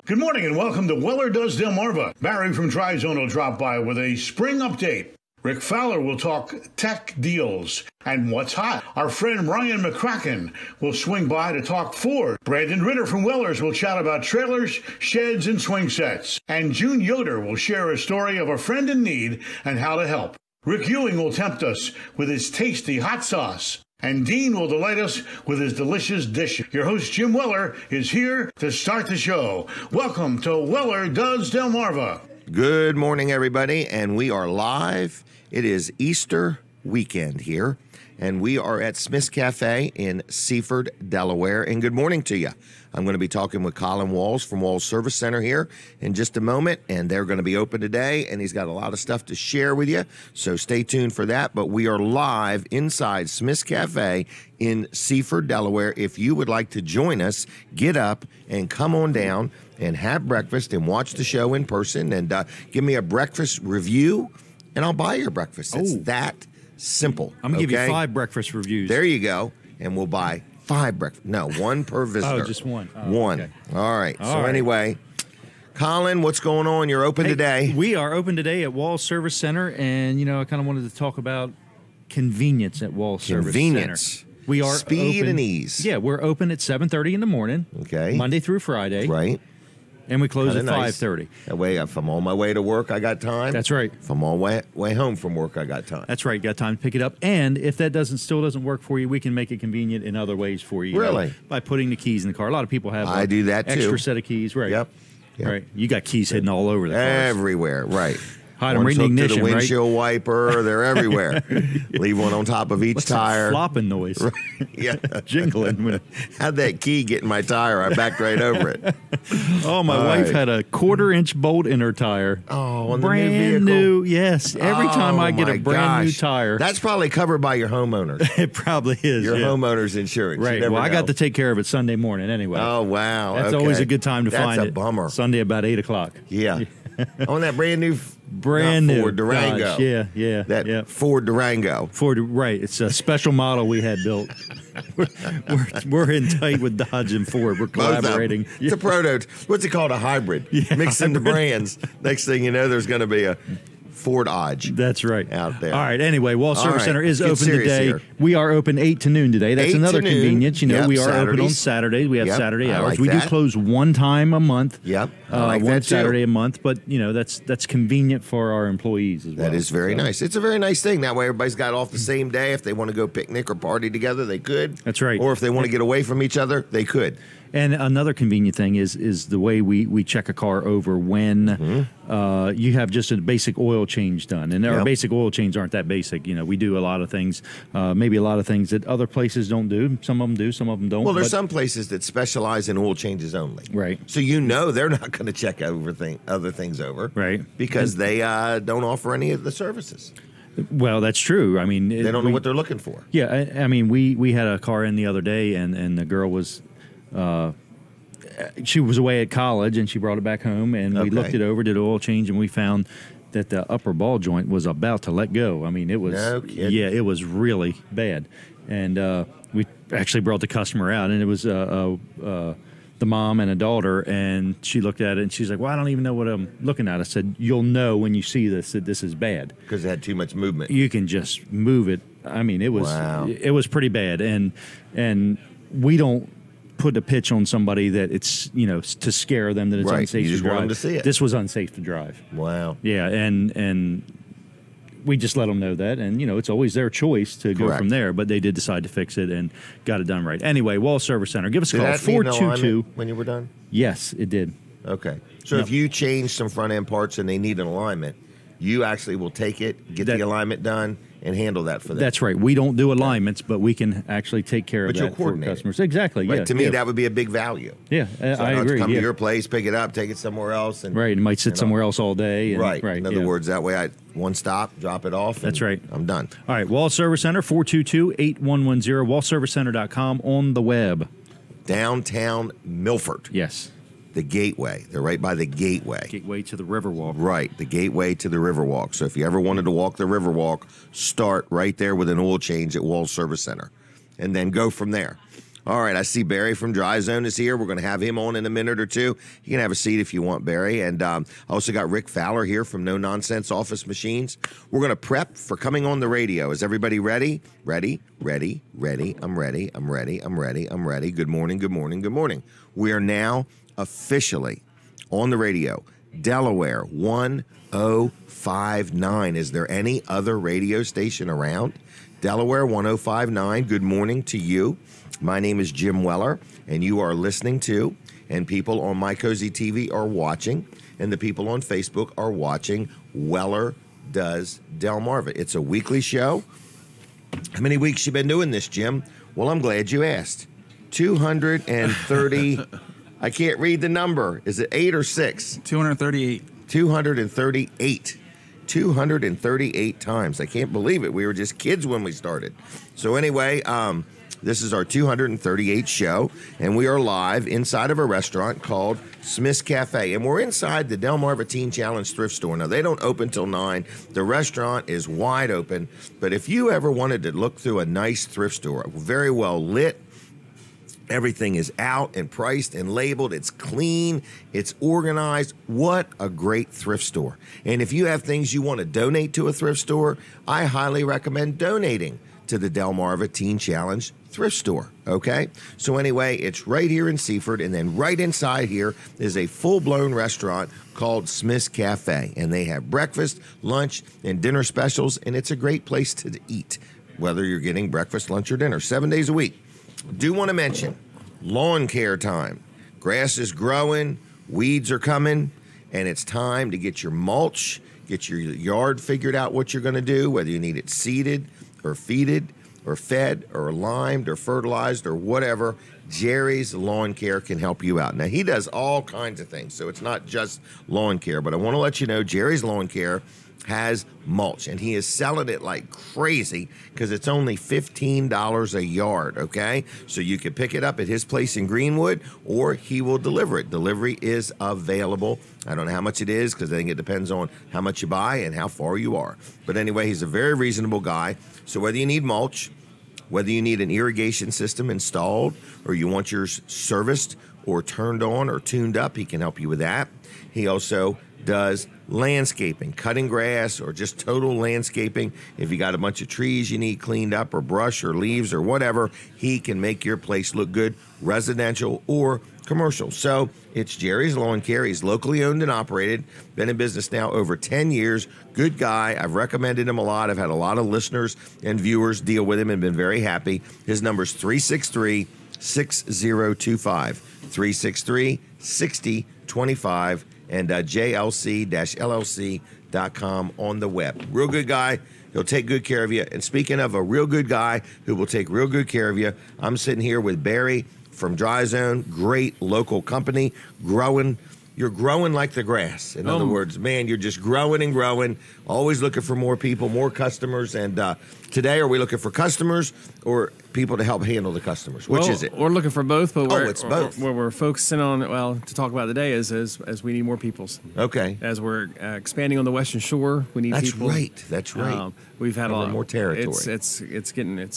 Good morning and welcome to Weller Does Delmarva. Barry from TriZone will drop by with a spring update. Rick Fowler will talk tech deals and what's hot. Our friend Ryan McCracken will swing by to talk Ford. Brandon Ritter from Weller's will chat about trailers, sheds, and swing sets. And June Yoder will share a story of a friend in need and how to help. Rick Ewing will tempt us with his tasty hot sauce. And Dean will delight us with his delicious dish. Your host, Jim Weller, is here to start the show. Welcome to Weller Does Delmarva. Good morning, everybody, and we are live. It is Easter weekend here, and we are at Smith's Cafe in Seaford, Delaware. And good morning to you. I'm going to be talking with Colin Walls from Walls Service Center here in just a moment, and they're going to be open today, and he's got a lot of stuff to share with you, so stay tuned for that. But we are live inside Smith's Cafe in Seaford, Delaware. If you would like to join us, get up and come on down and have breakfast and watch the show in person and give me a breakfast review, and I'll buy your breakfast. It's that simple. I'm going to give you 5 breakfast reviews. There you go, and we'll buy 5 breakfast. No, 1 per visitor. Oh, just 1. Oh, 1. Okay. All right. All right. Anyway, Colin, what's going on? You're open today. We are open today at Walls Service Center, and I kind of wanted to talk about convenience at Walls Service Center. We are speed open, and ease. Yeah, we're open at 7:30 in the morning. Okay. Monday through Friday. Right. And we close Kinda at nice. 5:30. That way, if I'm on my way to work, I got time. That's right. If I'm on way home from work, I got time. That's right. Got time to pick it up. And if that still doesn't work for you, we can make it convenient in other ways for you. Really? By putting the keys in the car. A lot of people have I do that, too. extra set of keys. Right. Yep. Right. You got keys hidden all over the car. Everywhere. Right. Hide them One's right in the hooked to ignition, the right? windshield wiper. They're everywhere. Leave one on top of each What's tire. that flopping noise? Yeah. Jingling. How'd that key get in my tire? I backed right over it. Oh, my wife had a 1/4-inch bolt in her tire. Oh, on the new brand vehicle? new. Yes. Every time I get my a brand new gosh. tire. That's probably covered by your homeowners. It probably is. Your yeah. homeowner's insurance. You Right. never Well, I know. got to take care of it Sunday morning anyway. Oh, wow. That's okay. always a good time to find it. That's a bummer. Sunday about 8 o'clock. Yeah. On that brand new New Ford Durango. Dodge. Yeah. That Ford Durango. Ford, right. It's a special model we had built. we're in tight with Dodge and Ford. We're collaborating. It's a prototype. What's it called? A hybrid. Yeah, Mixing the brands. Next thing you know, there's going to be a Ford Dodge. That's right. Out there. All right. Anyway, Walls All Service right. Center is Get open serious today. here. We are open 8 to noon today. That's 8 another to noon. convenience. Yep, We are open on Saturdays. Saturdays. We have Yep, Saturday I hours. like We do that. close 1 time a month. Yep. I like one that too. Saturday a month. But that's convenient for our employees as well. That is very nice. It's a very nice thing. That way, everybody's got off the same day. If they want to go picnic or party together, they could. That's right. Or if they want to get away from each other, they could. And another convenient thing is the way we check a car over when you have just a basic oil change done. And our Yep. basic oil changes aren't that basic. We do a lot of things, maybe a lot of things that other places don't do. Some of them do, some of them don't. Well, there's some places that specialize in oil changes only. Right. So they're not going to check other things over. Right. Because they don't offer any of the services. Well, that's true. I mean, They don't know what they're looking for. Yeah, I mean, we had a car in the other day, and the girl was. She was away at college, and she brought it back home, and we looked it over, did an oil change, and we found that the upper ball joint was about to let go. I mean, it was No kidding. Yeah, it was really bad, and we actually brought the customer out, and it was the mom and a daughter, and she looked at it, and she's like, "Well, I don't even know what I'm looking at." I said, "You'll know when you see this that this is bad Because it had too much movement. You can just move it." I mean, it was it was pretty bad, and we don't put a pitch on somebody that it's to scare them that it's Right. unsafe You just to drive. want them to see it. This was unsafe to drive. Wow. Yeah, and we just let them know that, and it's always their choice to go Correct. from there. But they did decide to fix it and got it done right. Anyway, Walls Service Center, give us a Did call that need an 422. alignment when you were done? Yes, it did. Okay. So Yep. if you change some front end parts and they need an alignment, you actually will take it, get the alignment done, and handle that for them. That's right. We don't do alignments, but we can actually take care of But you'll that for coordinate it. customers. Exactly. Right. Yeah. To me, yeah. that would be a big value. Yeah, So I don't have agree. to come yeah. to your place, pick it up, take it somewhere else. And, Right, it might sit somewhere else all day. And, Right. right. In other yeah. words, that way one stop, drop it off. That's right. I'm done. All right, Wall Service Center, 422-8110, wallservicecenter.com on the web. Downtown Milford. Yes. The Gateway. They're right by the Gateway. Gateway to the Riverwalk. Right, the gateway to the Riverwalk. So if you ever wanted to walk the Riverwalk, start right there with an oil change at Walls Service Center, and then go from there. All right, I see Barry from Dry Zone is here. We're going to have him on in a minute or two. You can have a seat if you want, Barry. And I also got Rick Fowler here from No Nonsense Office Machines. We're going to prep for coming on the radio. Is everybody ready? Ready? Ready? Ready? I'm ready. I'm ready. I'm ready. I'm ready. Good morning. Good morning. Good morning. We are now officially on the radio. Delaware 1059. Is there any other radio station around? Delaware 1059. Good morning to you. My name is Jim Weller, and you are listening to, and people on My Cozy TV are watching, and the people on Facebook are watching Weller Does Delmarva. It's a weekly show. How many weeks you been doing this, Jim? Well, I'm glad you asked. 230. I can't read the number. Is it 8 or 6? 238. 238. 238 times. I can't believe it. We were just kids when we started. So anyway, this is our 238th show, and we are live inside of a restaurant called Smith's Cafe, and we're inside the Delmarva Teen Challenge thrift store. Now, they don't open till 9. The restaurant is wide open, but if you ever wanted to look through a nice thrift store, very well lit, everything is out and priced and labeled. It's clean. It's organized. What a great thrift store. And if you have things you want to donate to a thrift store, I highly recommend donating to the Delmarva Teen Challenge thrift store, okay? So anyway, it's right here in Seaford, and then right inside here is a full-blown restaurant called Smith's Cafe, and they have breakfast, lunch, and dinner specials, and it's a great place to eat, whether you're getting breakfast, lunch, or dinner, 7 days a week. Do want to mention lawn care time. Grass is growing, weeds are coming, and it's time to get your mulch, get your yard figured out what you're going to do, whether you need it seeded or feeded or fed or limed or fertilized or whatever. Jerry's Lawn Care can help you out. Now, he does all kinds of things, so it's not just lawn care, but I want to let you know Jerry's Lawn Care has mulch, and he is selling it like crazy because it's only $15 a yard, okay? So you can pick it up at his place in Greenwood, or he will deliver it. Delivery is available. I don't know how much it is because I think it depends on how much you buy and how far you are. But anyway, he's a very reasonable guy. So whether you need mulch, whether you need an irrigation system installed, or you want yours serviced or turned on or tuned up, he can help you with that. He also does landscaping, cutting grass, or just total landscaping. If you got a bunch of trees you need cleaned up, or brush or leaves or whatever, he can make your place look good, residential or commercial. So it's Jerry's Lawn Care. He's locally owned and operated, been in business now over 10 years. Good guy. I've recommended him a lot. I've had a lot of listeners and viewers deal with him and been very happy. His number's 363-6025, 363-6025, and jlc-llc.com on the web. Real good guy. He'll take good care of you. And speaking of a real good guy who will take real good care of you, I'm sitting here with Barry from Dry Zone. Great local company, growing. You're growing like the grass. In other words, man, you're just growing and growing, always looking for more people, more customers. And today, are we looking for customers or people to help handle the customers? Which is it? We're looking for both, but it's both. Where we're focusing on, to talk about today is as we need more people. Okay. As we're expanding on the Western Shore, we need people. That's right. We've had a lot more territory. It's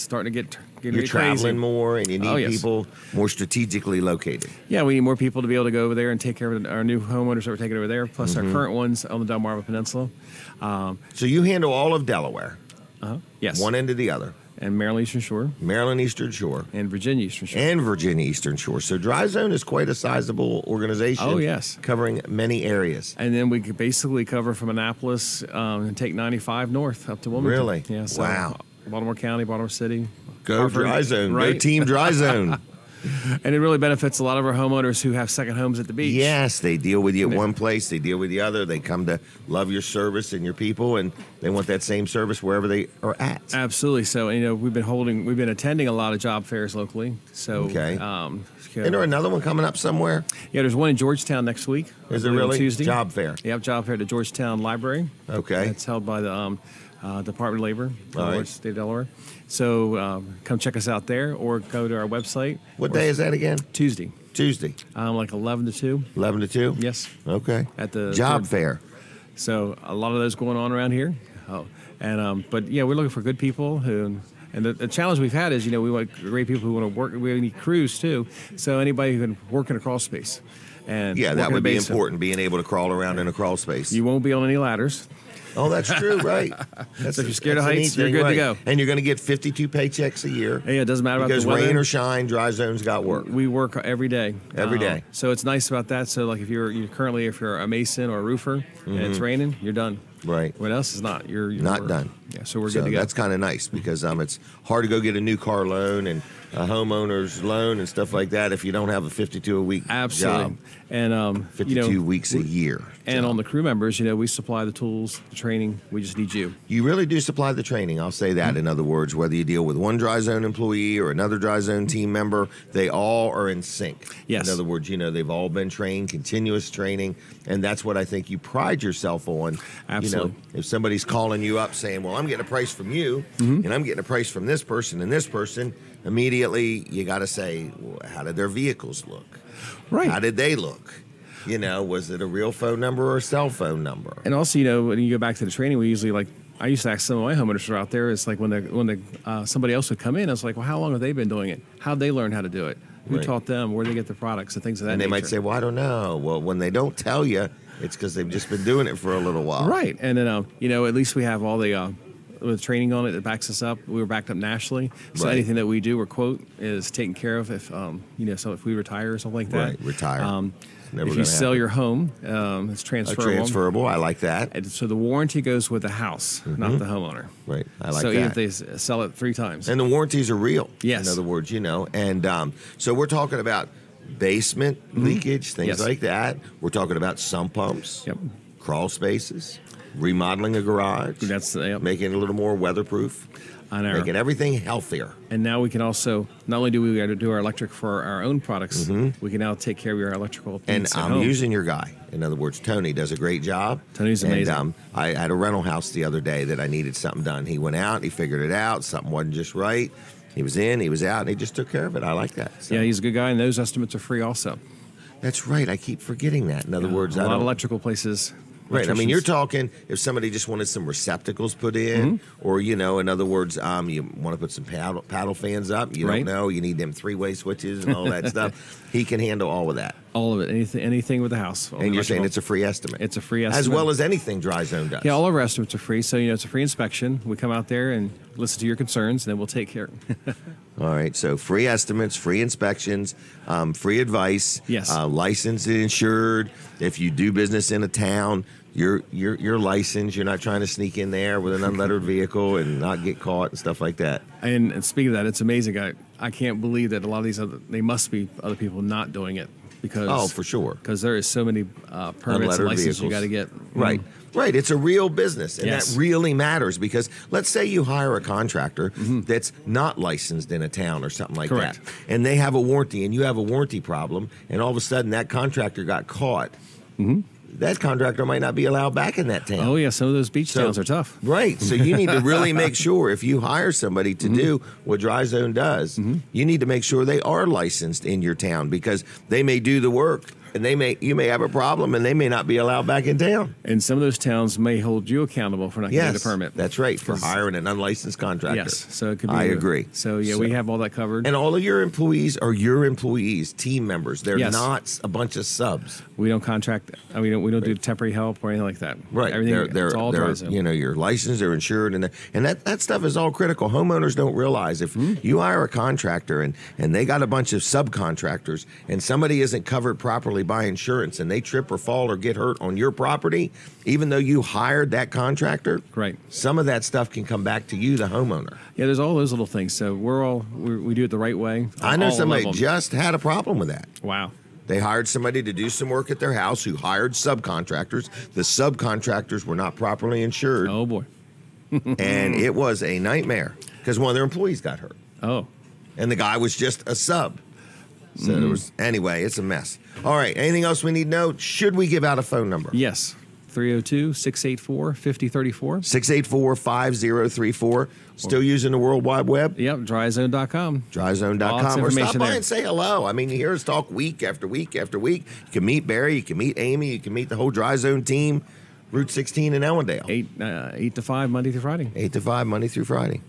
starting to get You're traveling crazy. more, and you need people more strategically located. Yeah, we need more people to be able to go over there and take care of our new homeowners that we're taking over there, plus our current ones on the Delmarva Peninsula. So you handle all of Delaware, Yes. one end to the other. And Maryland Eastern Shore. Maryland Eastern Shore. And Virginia Eastern Shore. And Virginia Eastern Shore. So Dry Zone is quite a sizable organization. Oh, yes. Covering many areas. And then we could basically cover from Annapolis and take 95 north up to Wilmington. Really? Yeah. So wow. Baltimore County, Baltimore City. Go Hartford, Dry Zone. right? Go Team Dry Zone. And it really benefits a lot of our homeowners who have second homes at the beach. Yes, they deal with you at one place, they deal with the other. They come to love your service and your people, and they want that same service wherever they are at. Absolutely. So, we've been attending a lot of job fairs locally. So, okay. Isn't there another one coming up somewhere? Yeah, there's one in Georgetown next week. Is there really? Tuesday. Job fair. Yeah, job fair at the Georgetown Library. Okay. It's held by the Department of Labor, right. State of Delaware. So come check us out there or go to our website. What day is that again? Tuesday. Tuesday. Like 11 to 2. 11 to 2? Yes. Okay. At the job fair. So a lot of those going on around here. But yeah, we're looking for good people who And the challenge we've had is, we want great people who want to work. We need crews too. So anybody who can work in a crawl space. And Yeah, work that in a would be basement. important, being able to crawl around in a crawl space. You won't be on any ladders. Oh, that's true, right. That's So if you're scared of that's a heights, neat you're thing, good to right. go. And you're going to get 52 paychecks a year. Hey, it doesn't matter because about the weather. rain or shine, Dry Zone's got work. We work every day. Every day. So it's nice about that. So like if you're a mason or a roofer and it's raining, you're done. Right. What else is not? You're Not done. Yeah, so we're So good to go. that's kind of nice because it's hard to go get a new car loan and a homeowner's loan and stuff like that if you don't have a 52-a-week Absolutely. job. And 52 weeks a year. And job. on the crew members, we supply the tools, the training. We just need you. You really do supply the training. I'll say that. In other words, whether you deal with one Dry Zone employee or another Dry Zone team member, they all are in sync. Yes. In other words, they've all been trained, continuous training, and that's what I think you pride yourself on. Absolutely. If somebody's calling you up saying, well, I'm getting a price from you, and I'm getting a price from this person and this person, immediately you got to say, well, how did their vehicles look? Right. How did they look? Was it a real phone number or a cell phone number? And also, when you go back to the training, we usually I used to ask some of my homeowners who are out there. It's like when somebody else would come in, I was like, well, how long have they been doing it? How'd they learn how to do it? Who Right. taught them? Where they get the products and things of that And they nature. might say, well, I don't know. Well, when they don't tell you, it's because they've just been doing it for a little while. Right. And then, at least we have all the with training on it that backs us up. We were backed up nationally. So Right. anything that we do or quote is taken care of if, so if we retire or something like that. Right, retire. Never If you gonna sell happen. your home, it's transferable. Transferable. I like that. And so the warranty goes with the house, not the homeowner. Right. I like so that. even if they sell it 3 times. And the warranties are real. Yes. In other words, And so we're talking about basement leakage, things Yes. like that. We're talking about sump pumps, Yep. crawl spaces, remodeling a garage, That's yep. making it a little more weaterproof, On our- making everything healthier. And now we can also, not only do we got to do our electric for our own products, we can now take care of your electrical And needs at I'm home. using your guy. In other words, Tony does a great job. Tony's amazing. And I had a rental house the other day that I needed something done. He went out, he figured it out, something wasn't just right. He was in, he was out, and he just took care of it. I like that. So Yeah, he's a good guy, and those estimates are free also. that's right. I keep forgetting that. In other words, a I lot don't. of electrical places. Right. I mean, you're electricians. talking if somebody just wanted some receptacles put in, or, in other words, you want to put some paddle fans up. You Right. don't know. You need them 3-way switches and all that stuff. He can handle all of that. All of it, anything with the house. all And you're saying electrical. it's a free estimate. It's a free As estimate. well as anything Dry Zone does. Yeah, all of our estimates are free. So, it's a free inspection. We come out there and listen to your concerns, and then we'll take care. All right, so free estimates, free inspections, free advice. Yes. Licensed and insured. If you do business in a town, you're licensed. You're not trying to sneak in there with an unlettered vehicle and not get caught and stuff like that. And speaking of that, it's amazing. I can't believe that a lot of these they must be other people not doing it because Oh, for sure. because there is so many permits and Unlettered licenses you vehicles. got to get. Right. Right. It's a real business. And Yes. that really matters because let's say you hire a contractor that's not licensed in a town or something like Correct. that. And they have a warranty and you have a warranty problem. And all of a sudden that contractor got caught. That contractor might not be allowed back in that town. Oh yeah, some of those beach towns are tough. Right. So you need to really make sure if you hire somebody to do what Dry Zone does, you need to make sure they are licensed in your town because they may do the work and you may have a problem and they may not be allowed back in town. And some of those towns may hold you accountable for not getting Yes, the permit. that's right, for 'Cause- hiring an unlicensed contractor. Yes, so it could be. I agree. So yeah, we have all that covered. And all of your employees are your employees, team members. They're Yes. not a bunch of subs. We don't contract. We don't do temporary help or anything like that. Right. Everything. They're it's all Dry Zone. you're licensed, they're insured, and that stuff is all critical. Homeowners don't realize if you hire a contractor and they got a bunch of subcontractors and somebody isn't covered properly by insurance and they trip or fall or get hurt on your property, even though you hired that contractor, Right. some of that stuff can come back to you, the homeowner. Yeah, there's all those little things. So we do it the right way. I know All somebody of them. just had a problem with that. Wow. They hired somebody to do some work at their house who hired subcontractors. The subcontractors were not properly insured, Oh boy. and it was a nightmare because one of their employees got hurt, Oh. and the guy was just a sub. So there was, anyway, it's a mess. All right, anything else we need to know? Should we give out a phone number? Yes. 302-684-5034. 684-5034. Still using the World Wide Web? Yep. Dryzone.com. Dryzone.com. Lots of Or stop information by there. and say hello. I mean, you hear us talk week after week after week. You can meet Barry, you can meet Amy, you can meet the whole Dry Zone team. Route 16 in Ellendale. 8 to 5 Monday through Friday. 8 to 5, Monday through Friday.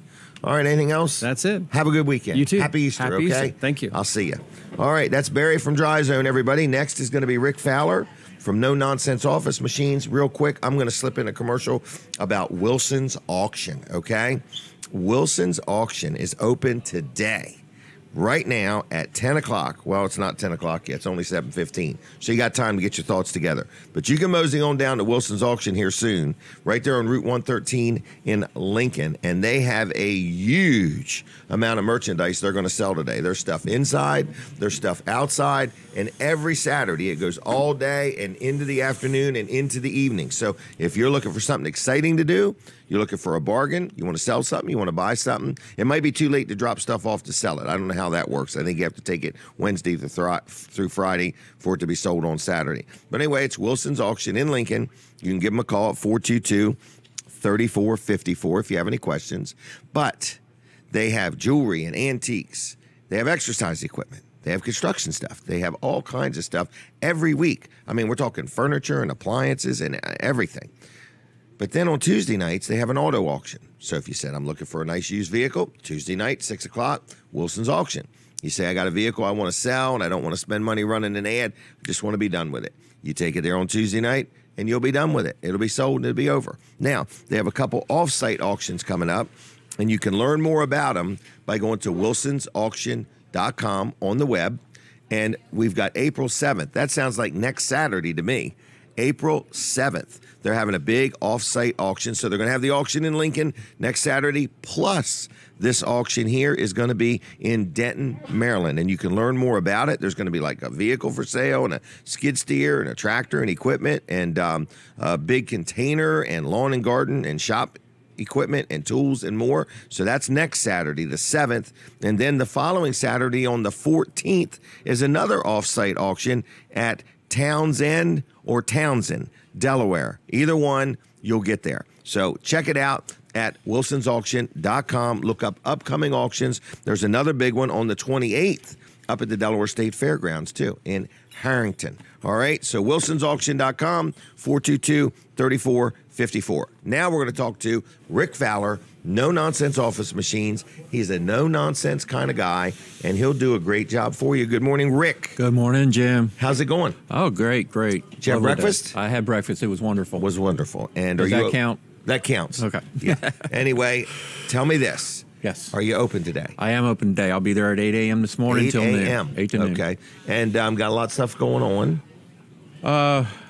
All right, anything else? That's it. Have a good weekend. You too. Happy Easter, Happy okay? Easter. Thank you. I'll see you. All right, that's Barry from Dry Zone, everybody. Next is going to be Rick Fowler from No Nonsense Office Machines. Real quick, I'm going to slip in a commercial about Wilson's Auction, okay? Wilson's Auction is open today. Right now at 10 o'clock. Well, it's not 10 o'clock yet. It's only 7:15. So you got time to get your thoughts together. But you can mosey on down to Wilson's Auction here soon, right there on Route 113 in Lincoln. And they have a huge amount of merchandise they're going to sell today. There's stuff inside, there's stuff outside. And every Saturday, it goes all day and into the afternoon and into the evening. So if you're looking for something exciting to do, you're looking for a bargain, you want to sell something, you want to buy something, it might be too late to drop stuff off to sell it. I don't know how that works. I think you have to take it Wednesday through Friday for it to be sold on Saturday. But anyway, it's Wilson's Auction in Lincoln. You can give them a call at 422-3454 if you have any questions. But they have jewelry and antiques. They have exercise equipment. They have construction stuff. They have all kinds of stuff every week. I mean, we're talking furniture and appliances and everything. But then on Tuesday nights, they have an auto auction. So if you said, I'm looking for a nice used vehicle, Tuesday night, 6 o'clock, Wilson's Auction. You say, I got a vehicle I want to sell, and I don't want to spend money running an ad. I just want to be done with it. You take it there on Tuesday night, and you'll be done with it. It'll be sold, and it'll be over. Now, they have a couple off-site auctions coming up, and you can learn more about them by going to wilsonsauction.com on the web. And we've got April 7th. That sounds like next Saturday to me. April 7th. They're having a big off-site auction. So they're going to have the auction in Lincoln next Saturday. Plus, this auction here is going to be in Denton, Maryland. And you can learn more about it. There's going to be like a vehicle for sale and a skid steer and a tractor and equipment and a big container and lawn and garden and shop equipment and tools and more. So that's next Saturday, the 7th. And then the following Saturday on the 14th is another off-site auction at Townsend or Townsend, Delaware. Either one, you'll get there. So check it out at wilsonsauction.com. Look up upcoming auctions. There's another big one on the 28th up at the Delaware State Fairgrounds, too, in Harrington. All right, so wilsonsauction.com, 422-3454. Now we're going to talk to Rick Fowler, No Nonsense Office Machines. He's a no-nonsense kind of guy, and he'll do a great job for you. Good morning, Rick. Good morning, Jim. How's it going? Oh, great. Did you have breakfast? I had breakfast. It was wonderful. Was wonderful. And Does that count? That counts. Okay. Yeah. Anyway, tell me this. Yes. Are you open today? I am open today. I'll be there at 8 a.m. this morning 8 till noon. 8 a.m. 8 to noon. Okay. And got a lot of stuff going on.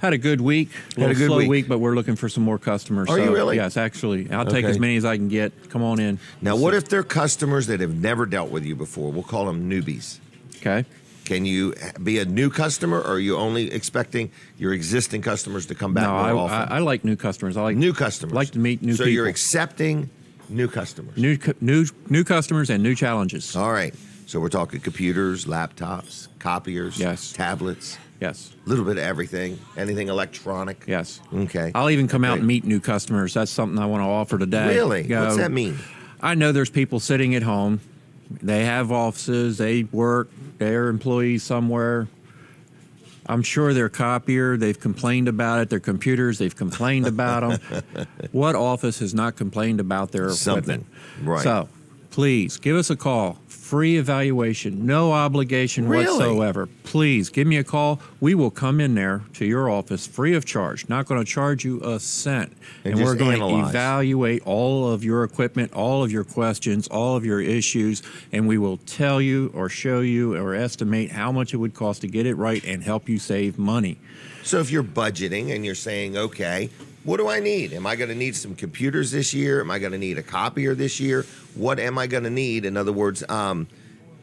Had a good week. Had a good slow week. but we're looking for some more customers. Are you really? Yes, actually. I'll take Okay. as many as I can get. Come on in. Now, what if they're customers that have never dealt with you before? We'll call them newbies. Okay. Can you be a new customer, or are you only expecting your existing customers to come back No, more often? I like new customers. I like New customers. like to meet new so people. you're accepting new customers. New customers and new challenges. All right. So we're talking computers, laptops, copiers, Yes. tablets, Yes. a little bit of everything, anything electronic. Yes. Okay. I'll even come out Okay. and meet new customers. That's something I want to offer today. Really? What's that mean? I know there's people sitting at home. They have offices. They work. They're employees somewhere. I'm sure their copier, they've complained about it. Their computers, they've complained about them. What office has not complained about their Something. equipment? Right. So please give us a call. Free evaluation, no obligation Really? whatsoever. Please give me a call. We will come in there to your office free of charge. Not going to charge you a cent. And we're just going analyze. to evaluate all of your equipment, all of your questions, all of your issues, and we will tell you or show you or estimate how much it would cost to get it right and help you save money. So if you're budgeting and you're saying, okay, what do I need? Am I going to need some computers this year? Am I going to need a copier this year? What am I going to need? In other words,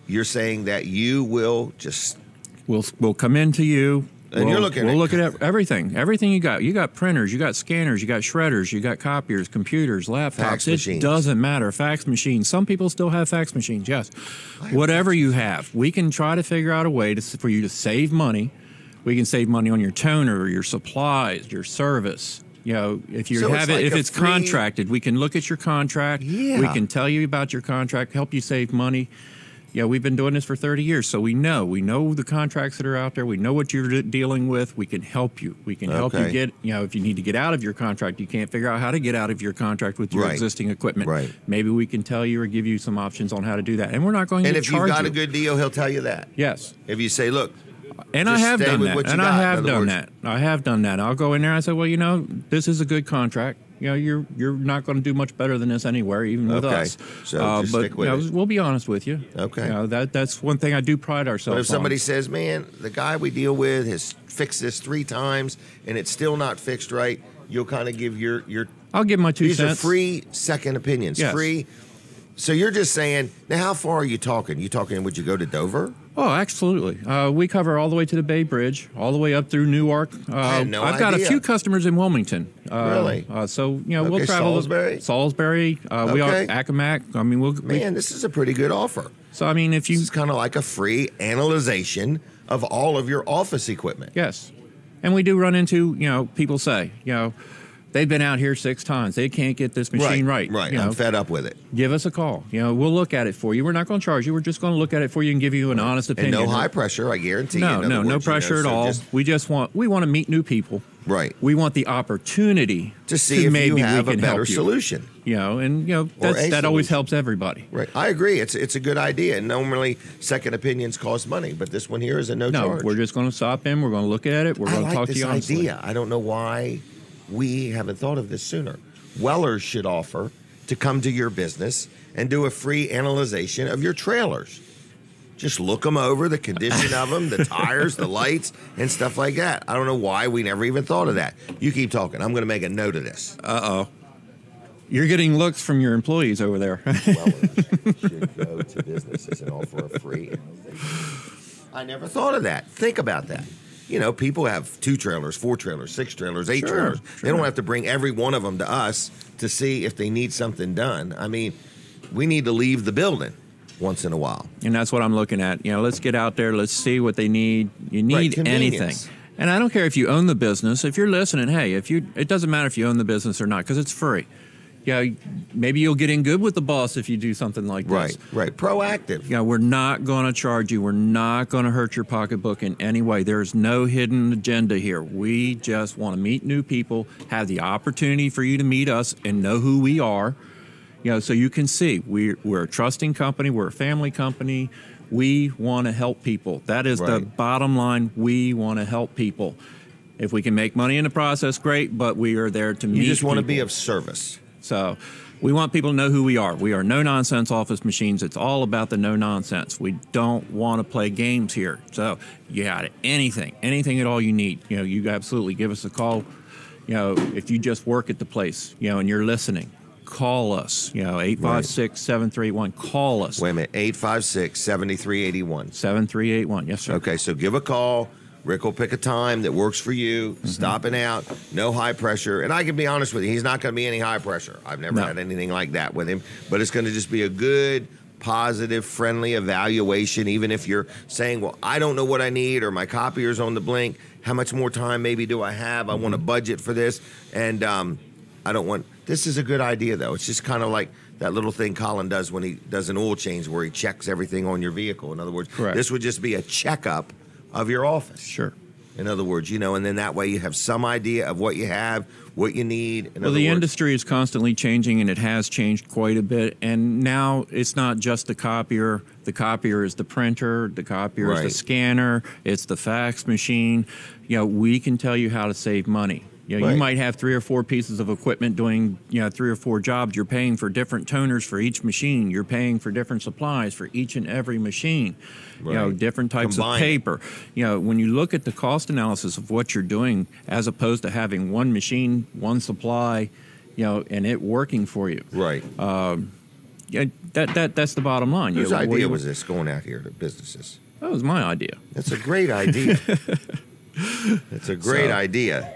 you're saying that you will just... We'll come into you. And you're looking We'll at- look at everything you got. You got printers, you got scanners, you got shredders, you got copiers, computers, laptops. Fax it machines. doesn't matter. Fax machines. Some people still have fax machines. Yes. Whatever you have, we can try to figure out a way for you to save money. We can save money on your toner, your supplies, your service. You know, if you So have it's it, like if a it's free- contracted, we can look at your contract. Yeah. We can tell you about your contract, help you save money. we've been doing this for 30 years, so we know the contracts that are out there. We know what you're dealing with. We can help you. We can help you get, if you need to get out of your contract, you can't figure out how to get out of your contract with your existing equipment. Right. Maybe we can tell you or give you some options on how to do that. And we're not going to charge you. And if you've got a good deal, he'll tell you that. Yes. If you say, look, and I have done that. And I have done that. I have done that. I'll go in there and I say, well, this is a good contract. You're not going to do much better than this anywhere, even with us. So just stick with it. We'll be honest with you. Okay. That's one thing I do pride ourselves on. But if somebody says, man, the guy we deal with has fixed this 3 times and it's still not fixed right, you'll kind of give your I'll give my 2 cents. These are free second opinions. Yes. Free. So you're just saying, now how far are you talking? You talking, would you go to Dover? Oh, absolutely. We cover all the way to the Bay Bridge, all the way up through Newark. I've got a few customers in Wilmington. Really? So, we'll travel. Salisbury. We are Accomack. I mean, this is a pretty good offer. So, I mean, if you... This is kind of like a free analyzation of all of your office equipment. Yes. And we do run into, people say, they've been out here 6 times. They can't get this machine right. Right. I'm fed up with it. Give us a call. We'll look at it for you. We're not going to charge you. We're just going to look at it for you and give you an honest opinion. And no high pressure, I guarantee you. No pressure at all. We want to meet new people. Right. We want the opportunity to see if maybe you have we can a better help you. Solution. That always helps everybody. Right. I agree. It's a good idea. And normally second opinions cost money, but this one here is a no charge. We're just going to stop in. We're going to look at it. We're going to talk to you honestly. Idea. I don't know why we haven't thought of this sooner. Wellers should offer to come to your business and do a free analyzation of your trailers. Just look them over, the condition of them, the tires, the lights, and stuff like that. I don't know why we never even thought of that. You keep talking. I'm going to make a note of this. Uh-oh. You're getting looks from your employees over there. Wellers should go to businesses and offer a free analyzation. I never thought of that. Think about that. People have 2 trailers, 4 trailers, 6 trailers, 8 trailers. Sure. They don't have to bring every one of them to us to see if they need something done. I mean, we need to leave the building once in a while. And that's what I'm looking at. Let's get out there. Let's see what they need. You need anything. And I don't care if you own the business. If you're listening, hey, it doesn't matter if you own the business or not because it's free. Maybe you'll get in good with the boss if you do something like this. Right. Proactive. We're not going to charge you. We're not going to hurt your pocketbook in any way. There's no hidden agenda here. We just want to meet new people, have the opportunity for you to meet us and know who we are. So you can see we're a trusting company. We're a family company. We want to help people. That is the bottom line. We want to help people. If we can make money in the process, great, but we are there to meet people. You just want to be of service. So we want people to know who we are. We are no-nonsense office machines. It's all about the no-nonsense. We don't want to play games here. So you got anything at all you need. You absolutely give us a call. If you just work at the place, and you're listening, call us. 856-7381. Call us. Wait a minute. 856-7381. 7381. Yes, sir. Okay, so give a call. Rick will pick a time that works for you, stopping out, no high pressure. And I can be honest with you, he's not going to be any high pressure. I've never had anything like that with him. But it's going to just be a good, positive, friendly evaluation, even if you're saying, well, I don't know what I need or my copier's on the blink. How much more time maybe do I have? I want a budget for this. And I don't want... This is a good idea, though. It's just kind of like that little thing Colin does when he does an oil change where he checks everything on your vehicle. In other words, this would just be a checkup of your office. Sure. In other words, and then that way you have some idea of what you have, what you need. The industry is constantly changing, and it has changed quite a bit. And now it's not just the copier. The copier is the printer. The copier is the scanner. It's the fax machine. We can tell you how to save money. You might have 3 or 4 pieces of equipment doing 3 or 4 jobs. You're paying for different toners for each machine. You're paying for different supplies for each and every machine. Different types of paper. When you look at the cost analysis of what you're doing, as opposed to having one machine, one supply, and it working for you. Right. That's the bottom line. Whose idea was this going out here to businesses? That was my idea. That's a great idea. It's a great idea.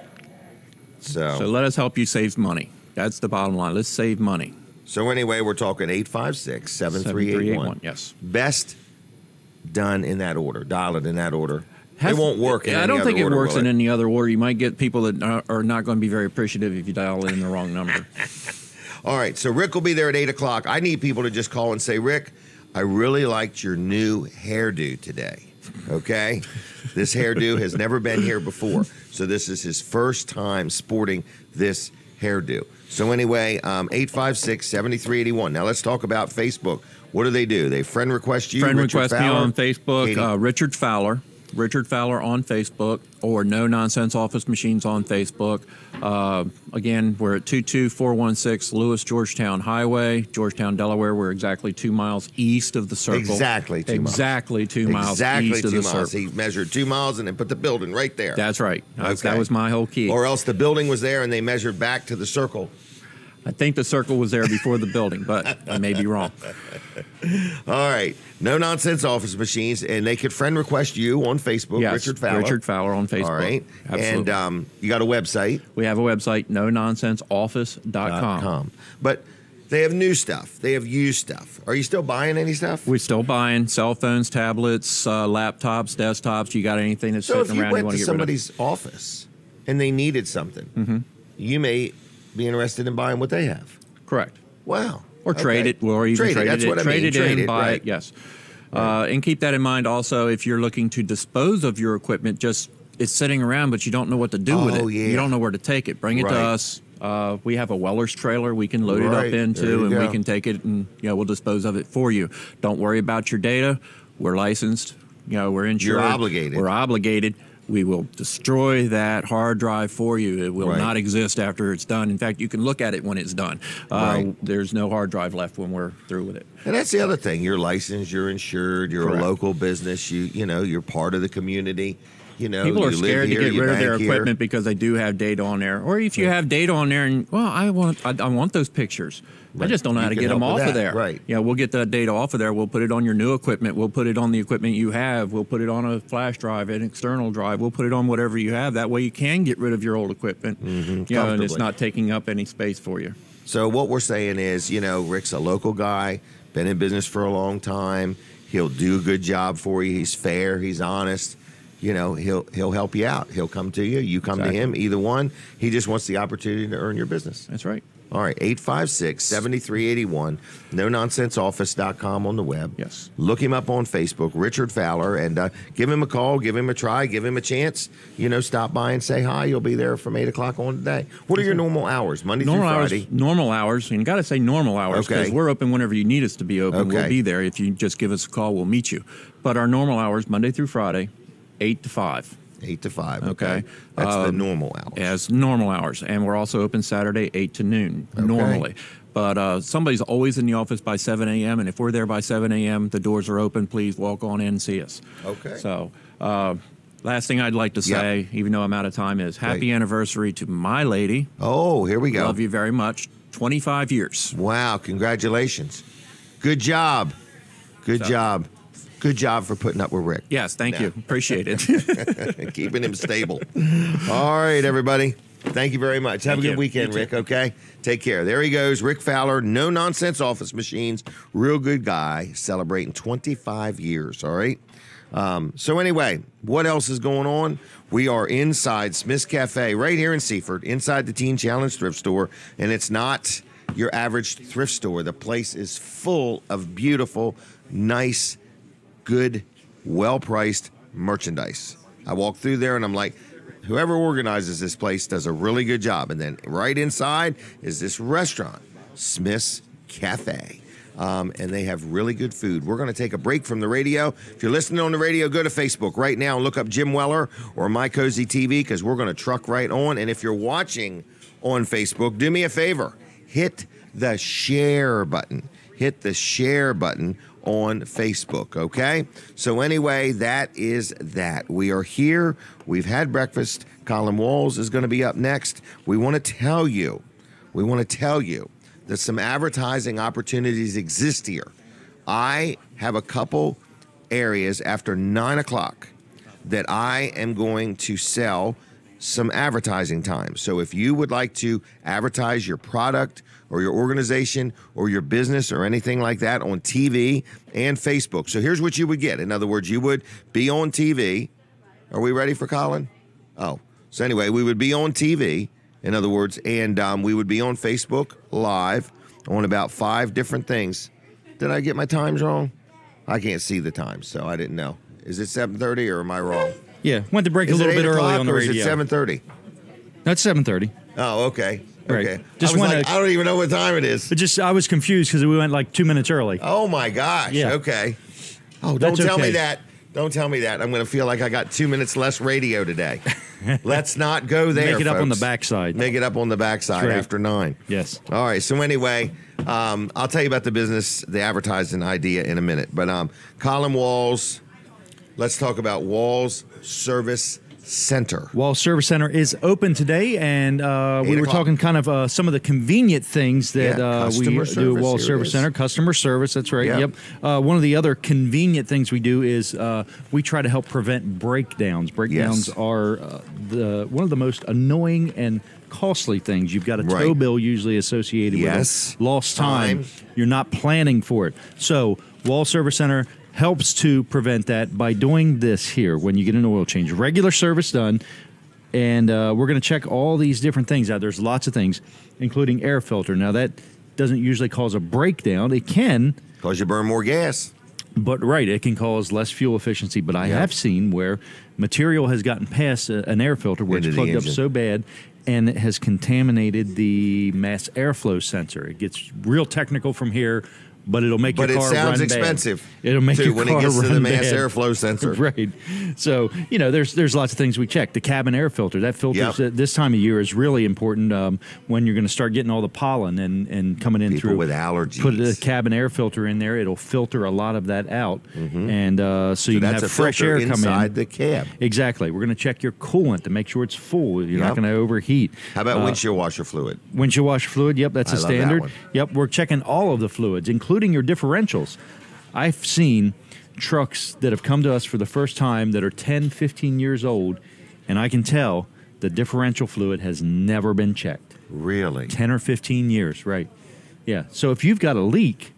So let us help you save money. That's the bottom line. Let's save money. So anyway, we're talking 856-7381. Yes. Best done in that order. Dial it in that order. It won't work in any other order. I don't think it works in any other order. You might get people that are not going to be very appreciative if you dial in the wrong number. All right. So Rick will be there at 8 o'clock. I need people to just call and say, Rick, I really liked your new hairdo today. Okay? This hairdo has never been here before. So this is his first time sporting this hairdo. So anyway, 856-7381. Now let's talk about Facebook. What do? They friend request you? Friend Richard request me Fowler? on Facebook, Katie? Richard Fowler. Richard Fowler on Facebook, or No Nonsense Office Machines on Facebook. Again, we're at 22416 Lewis Georgetown Highway, Georgetown, Delaware. We're exactly 2 miles east of the circle. Exactly 2 miles. Exactly 2 miles Exactly east of 2 the miles. circle. He measured 2 miles and then put the building right there. That's right. Okay. That was my whole key. Or else the building was there and they measured back to the circle. I think the circle was there before the building, but I may be wrong. All right. No Nonsense Office Machines, and they could friend request you on Facebook, Yes, Richard Fowler. Richard Fowler on Facebook. All right. Absolutely. And you got a website. We have a website, nononsenseoffice.com. But they have new stuff. They have used stuff. Are you still buying any stuff? We're still buying cell phones, tablets, laptops, desktops. You got anything that's So if sitting you around you went want to to get rid of? somebody's office and they needed something, you may be interested in buying what they have. Correct. Wow. Or trade it, or even trade That's it, what I mean. trade it Trade in, it, buy right. it. Yes, and keep that in mind. Also, if you're looking to dispose of your equipment, just it's sitting around, but you don't know what to do with it. Oh, yeah. You don't know where to take it. Bring it to Right. us. We have a Weller's trailer we can load it Right. up There into, you and we go. can take it and we'll dispose of it for you. Don't worry about your data. We're licensed. We're insured. You're obligated. We're obligated. We will destroy that hard drive for you. It will Right. not exist after it's done. In fact, you can look at it when it's done. Right. There's no hard drive left when we're through with it. And that's the other thing. You're licensed, you're insured, you're Correct. a local business, you're part of the community. People are you scared live to here, get you rid of their bank here. equipment because they do have data on there. Or if you have data on there and, I want those pictures. I just don't know You how to can get them help with off of that, there. right. Yeah, we'll get that data off of there. We'll put it on your new equipment. We'll put it on the equipment you have. We'll put it on a flash drive, an external drive. We'll put it on whatever you have. That way you can get rid of your old equipment. And it's comfortably. not taking up any space for you. So what we're saying is, Rick's a local guy, been in business for a long time. He'll do a good job for you. He's fair. He's honest. He'll help you out. He'll come to you. You come Exactly. to him. Either one. He just wants the opportunity to earn your business. That's right. All right, 856-7381, nononsenseoffice.com on the web. Yes. Look him up on Facebook, Richard Fowler, and give him a call, give him a try, give him a chance. Stop by and say hi. You'll be there from 8 o'clock on today. What are your normal hours, Monday through Friday? Normal hours, and you got to say normal hours because Okay. we're open whenever you need us to be open. Okay. We'll be there. If you just give us a call, we'll meet you. But our normal hours, Monday through Friday, 8 to 5. 8 to 5, Okay. That's the normal hours. As normal hours. And we're also open Saturday, 8 to noon, normally. But somebody's always in the office by 7 a.m., and if we're there by 7 a.m., the doors are open. Please walk on in and see us. Okay. So, last thing I'd like to say, even though I'm out of time, is happy Great. anniversary to my lady. Oh, here we go. Love you very much. 25 years. Wow, congratulations. Good job. Good job. Good job for putting up with Rick. Yes, thank you. Appreciate it. Keeping him stable. All right, everybody. Thank you very much. Have a Thank good you. weekend, You too. Rick, okay? Take care. There he goes, Rick Fowler, No Nonsense Office Machines, real good guy, celebrating 25 years, all right? So anyway, what else is going on? We are inside Smith's Cafe right here in Seaford, inside the Teen Challenge thrift store, and it's not your average thrift store. The place is full of beautiful, nice, good, well-priced merchandise. I walk through there and I'm like, whoever organizes this place does a really good job. And then right inside is this restaurant, Smith's Cafe. And they have really good food. We're going to take a break from the radio. If you're listening on the radio, go to Facebook right now and look up Jim Weller or My Cozy TV because we're going to truck right on. And if you're watching on Facebook, do me a favor. Hit the share button. Hit the share button on Facebook, okay? So anyway, that is that. We are here. We've had breakfast. Colin Walls is going to be up next. We want to tell you that some advertising opportunities exist here. I have a couple areas after 9 o'clock that I am going to sell some advertising time. So if you would like to advertise your product or your organization or your business or anything like that on TV and Facebook. So here's what you would get. In other words, you would be on TV. Are we ready for Colin? Oh, so anyway, we would be on TV, in other words, and we would be on Facebook Live on about 5 different things. Did I get my times wrong? I can't see the time, so I didn't know. Is it 7:30 or am I wrong? Yeah, went to break a Is little it bit 8 early o'clock on the or radio. Is it 7:30? That's 7:30. Oh, okay. Right. Okay. Just I was wanna- like, I don't even know what time it is. I was confused because we went like 2 minutes early. Oh my gosh. Yeah. Okay. Oh, don't That's tell me okay. that. Don't tell me that. I'm going to feel like I got 2 minutes less radio today. Let's not go there. Make it up on the folks. backside. Make it up on the backside Correct. after 9. Yes. All right. So anyway, I'll tell you about the business, the advertising idea in a minute. But Colin Walls, let's talk about Walls Service Center. Wall Service Center is open today, and we 8 were o'clock. talking kind of some of the convenient things that Yeah, we customer do at service, Wall here it Service is. Center. Customer service, that's right. Yep. Yep. One of the other convenient things we do is we try to help prevent breakdowns. Breakdowns Yes. are one of the most annoying and costly things. You've got a tow Right. bill usually associated Yes. with lost time. Time. You're not planning for it. So Wall Service Center helps to prevent that by doing this here when you get an oil change. Regular service done. And we're going to check all these different things out. There's lots of things, including air filter. Now, that doesn't usually cause a breakdown. It can, Because you burn more gas. but right, it can cause less fuel efficiency. But I have seen where material has gotten past an air filter where Into it's the plugged up engine. so bad, and it has contaminated the mass airflow sensor. It gets real technical from here, but it'll make But your it car sounds run bad. expensive. It'll make too, your when car it gets to the run mass bad. airflow sensor. Right. So, there's lots of things we check. The cabin air filter, that filter Yep. at this time of year is really important when you're going to start getting all the pollen and coming in People through. with allergies. Put a cabin air filter in there. It'll filter a lot of that out. And so you can That's have a fresh filter air come inside in. the cab. Exactly. We're going to check your coolant to make sure it's full. You're Yep. not going to overheat. How about windshield washer fluid? Windshield washer fluid, yep, that's I a love that standard. one. Yep, we're checking all of the fluids, including your differentials. I've seen trucks that have come to us for the first time that are 10, 15 years old, and I can tell the differential fluid has never been checked. Really? 10 or 15 years, right. Yeah, so if you've got a leak,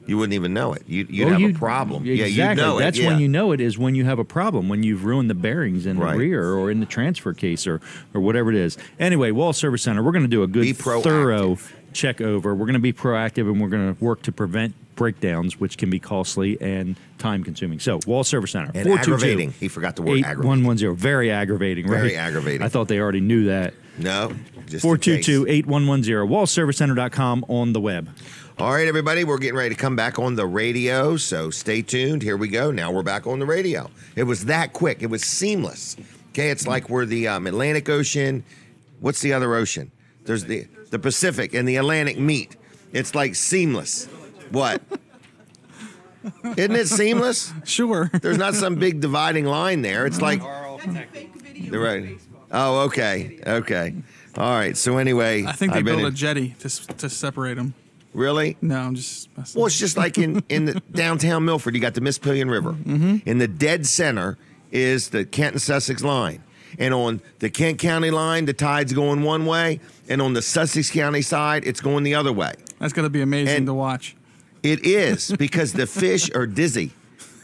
You wouldn't even know it. You'd well, have you- a problem. Exactly. Yeah, you'd know That's it. when yeah. you know it is when you have a problem, when you've ruined the bearings in the Right. rear or in the transfer case or whatever it is. Anyway, Wall Service Center, we're going to do a Be good, proactive. thorough check over. We're going to be proactive and we're going to work to prevent breakdowns, which can be costly and time consuming. So, Wall Service Center, And aggravating. He forgot the word aggravating. 8110. Very aggravating, right? Very aggravating. I thought they already knew that. No, just in case. 422-8110. WallServiceCenter.com on the web. All right, everybody, we're getting ready to come back on the radio, so stay tuned. Here we go. Now we're back on the radio. It was that quick. It was seamless. Okay, it's like we're the Atlantic Ocean. What's the other ocean? There's the Pacific and the Atlantic meet. It's like seamless. What? Isn't it seamless? Sure. There's not some big dividing line there. It's like the right. Oh, okay, okay. All right. So anyway, I think they I've been built a in- jetty to separate them. Really? No, I'm just messing. Well, it's just like in the downtown Milford, you got the Mispillion River. Mm-hmm. In the dead center is the Kent and Sussex line. And on the Kent County line, the tide's going one way. And on the Sussex County side, it's going the other way. That's going to be amazing And- to watch. It is because the fish are dizzy,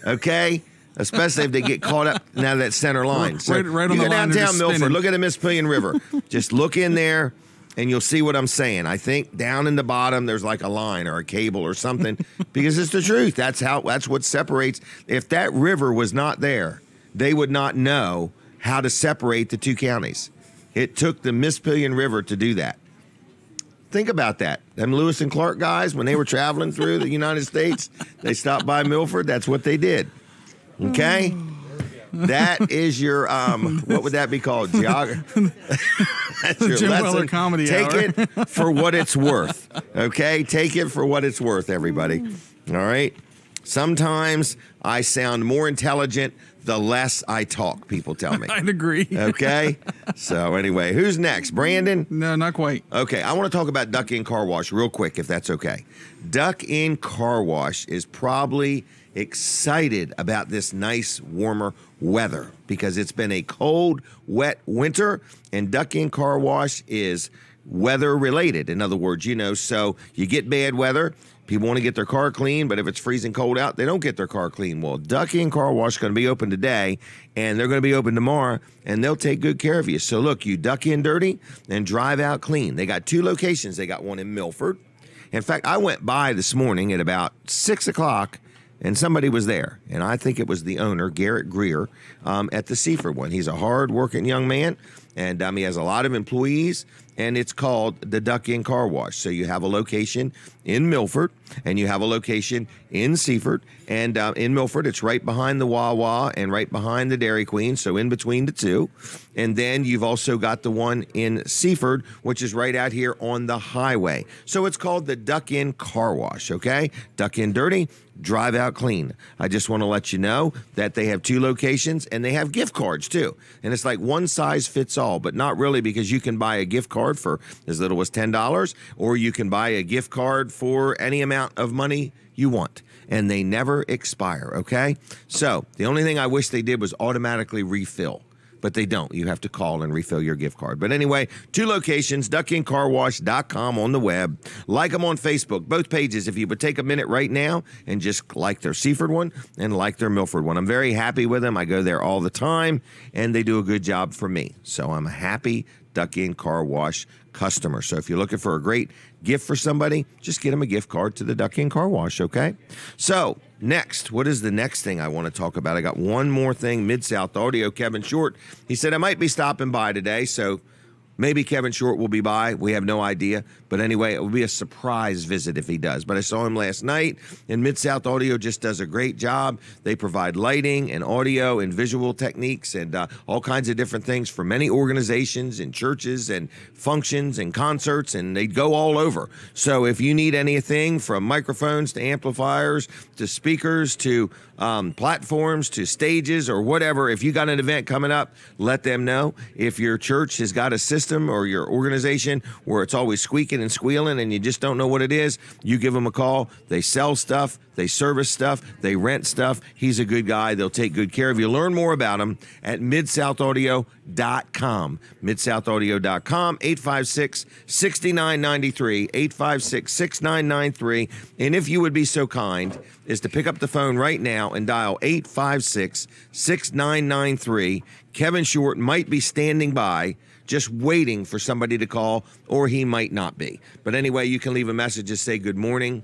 okay? Especially if they get caught up now that center line. Right on you the go line, they're downtown just Milford, spinning. look at the Mispillion River. Just look in there, and you'll see what I'm saying. I think down in the bottom there's like a line or a cable or something because it's the truth. That's what separates. If that river was not there, they would not know how to separate the two counties. It took the Mispillion River to do that. Think about that. Them Lewis and Clark guys, when they were traveling through the United States, they stopped by Milford. That's what they did. Okay? That is your, what would that be called? Geography. That's your Jim lesson. Weller Comedy Take Hour. it for what it's worth. Okay? Take it for what it's worth, everybody. All right? Sometimes I sound more intelligent the less I talk, people tell me. I'd agree. Okay? So anyway, who's next? Brandon? No, not quite. Okay, I want to talk about Duck In Car Wash real quick, if that's okay. Duck In Car Wash is probably excited about this nice, warmer weather because it's been a cold, wet winter, and Duck In Car Wash is weather related. In other words, so you get bad weather. People want to get their car clean, but if it's freezing cold out, they don't get their car clean. Well, Duck In Car Wash is going to be open today, and they're going to be open tomorrow, and they'll take good care of you. So look, you duck in dirty and drive out clean. They got 2 locations. They got one in Milford. In fact, I went by this morning at about 6 o'clock, and somebody was there, and I think it was the owner, Garrett Greer, at the Seaford one. He's a hard-working young man, and he has a lot of employees, and it's called the Duck Inn Car Wash. So you have a location in Milford, and you have a location in Seaford, and in Milford, it's right behind the Wawa and right behind the Dairy Queen, so in between the two. And then you've also got the one in Seaford, which is right out here on the highway. So it's called the Duck Inn Car Wash, okay? Duck in dirty, drive out clean. I just want to let you know that they have 2 locations, and they have gift cards too. And it's like one size fits all, but not really, because you can buy a gift card for as little as $10, or you can buy a gift card for any amount of money you want. And they never expire, okay? So the only thing I wish they did was automatically refill. But they don't. You have to call and refill your gift card. But anyway, 2 locations, duckinncarwash.com on the web. Like them on Facebook, both pages. If you would take a minute right now and just like their Seaford one and like their Milford one. I'm very happy with them. I go there all the time, and they do a good job for me. So I'm a happy Duck Inn Car Wash customer. So if you're looking for a great gift for somebody, just get them a gift card to the Duck Inn Car Wash, okay? So next, what is the next thing I want to talk about? I got one more thing. Mid-South Audio, Kevin Short. He said I might be stopping by today, so maybe Kevin Short will be by. We have no idea. But anyway, it will be a surprise visit if he does. But I saw him last night, and Mid-South Audio just does a great job. They provide lighting and audio and visual techniques and all kinds of different things for many organizations and churches and functions and concerts, and they go all over. So if you need anything from microphones to amplifiers to speakers to platforms to stages or whatever, if you got an event coming up, let them know. If your church has got a system or your organization where it's always squeaking and squealing and you just don't know what it is, you give them a call. They sell stuff, they service stuff, they rent stuff. He's a good guy. They'll take good care of you. Learn more about him at midsoutaudio.com. midsoutaudio.com, 856-6993, 856-6993. And if you would be so kind is to pick up the phone right now and dial 856-6993. Kevin Short might be standing by just waiting for somebody to call, or he might not be. But anyway, you can leave a message, just say good morning.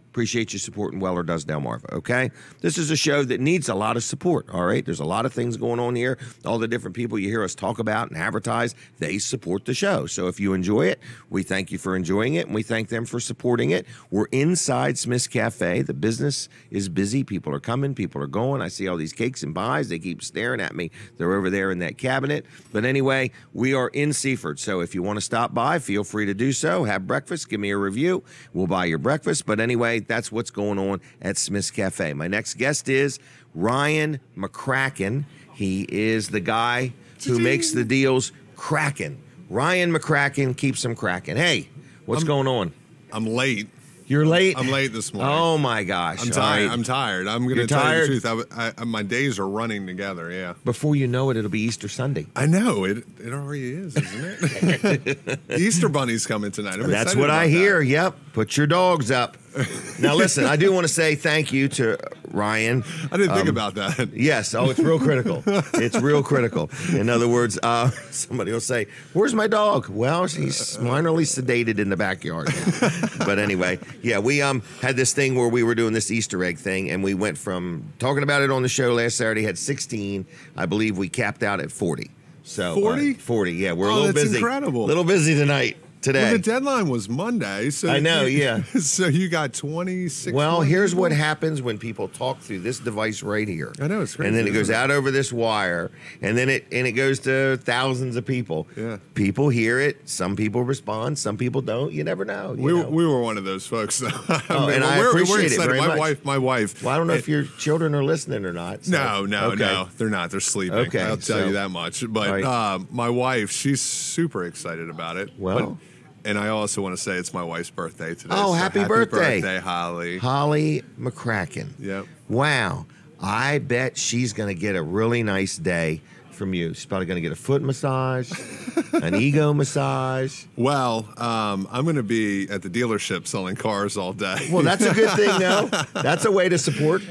Appreciate you supporting Weller Does Delmarva, okay? This is a show that needs a lot of support, all right? There's a lot of things going on here. All the different people you hear us talk about and advertise, they support the show. So if you enjoy it, we thank you for enjoying it, and we thank them for supporting it. We're inside Smith's Cafe. The business is busy. People are coming. People are going. I see all these cakes and pies. They keep staring at me. They're over there in that cabinet. But anyway, we are in Seaford. So if you want to stop by, feel free to do so. Have breakfast. Give me a review. We'll buy your breakfast. But anyway, that's what's going on at Smith's Cafe. My next guest is Ryan McCracken. He is the guy who makes the deals cracking. Ryan McCracken keeps them cracking. Hey, what's going on? I'm late. You're late? I'm late this morning. Oh, my gosh. I'm tired. Right. I'm tired. I'm going to tell you the truth. My days are running together, yeah. Before you know it, it'll be Easter Sunday. I know. It already is, isn't it? Easter Bunny's coming tonight. That's what I hear. Yep. Put your dogs up. Now, listen, I do want to say thank you to Ryan. I didn't think about that. Yes. Oh, it's real critical. It's real critical. In other words, somebody will say, where's my dog? Well, she's minorly sedated in the backyard. But anyway, yeah, we had this thing where we were doing this Easter egg thing, and we went from talking about it on the show last Saturday, had 16. I believe we capped out at 40. So 40? 40, yeah. We're a little busy. That's incredible. A little busy tonight. Today. Well, the deadline was Monday, so I know, yeah. So you got 26. Well, here's what happens when people talk through this device right here. I know, it's crazy. And then it goes out over this wire, and then it goes to thousands of people. Yeah. People hear it. Some people respond. Some people don't. You never know. We were one of those folks. Though. And I appreciate it very much. My wife. Well, I don't know if your children are listening or not. So. No, they're not. They're sleeping. Okay, I'll tell you that much. But my wife, she's super excited about it. Well. And I also want to say it's my wife's birthday today. Oh, so happy birthday. Happy birthday, Holly. Holly McCracken. Yep. Wow. I bet she's going to get a really nice day from you. She's probably going to get a foot massage, an ego massage. Well, I'm going to be at the dealership selling cars all day. Well, that's a good thing, though. That's a way to support.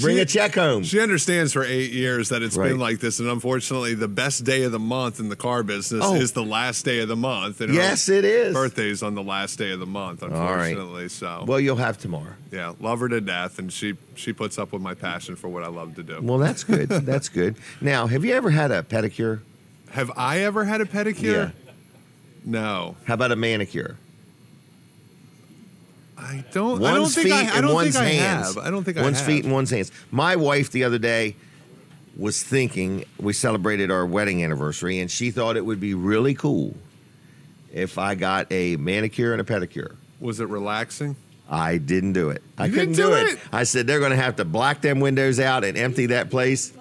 Bring a check home. She understands for 8 years that it's been like this, and unfortunately, the best day of the month in the car business is the last day of the month. And yes, it is. Birthday's on the last day of the month, unfortunately. All right. So. Well, you'll have tomorrow. Yeah, love her to death, and she she puts up with my passion for what I love to do. Well, that's good. That's good. Now, have you ever had a pedicure? Have I ever had a pedicure? Yeah. No. How about a manicure? I don't One's think feet I and don't one's think I hands. have. I don't think I One's have. feet and one's hands. My wife the other day was thinking, we celebrated our wedding anniversary, and she thought it would be really cool if I got a manicure and a pedicure. Was it relaxing? I didn't do it. I You couldn't didn't do do it. it? I said, they're going to have to block them windows out and empty that place.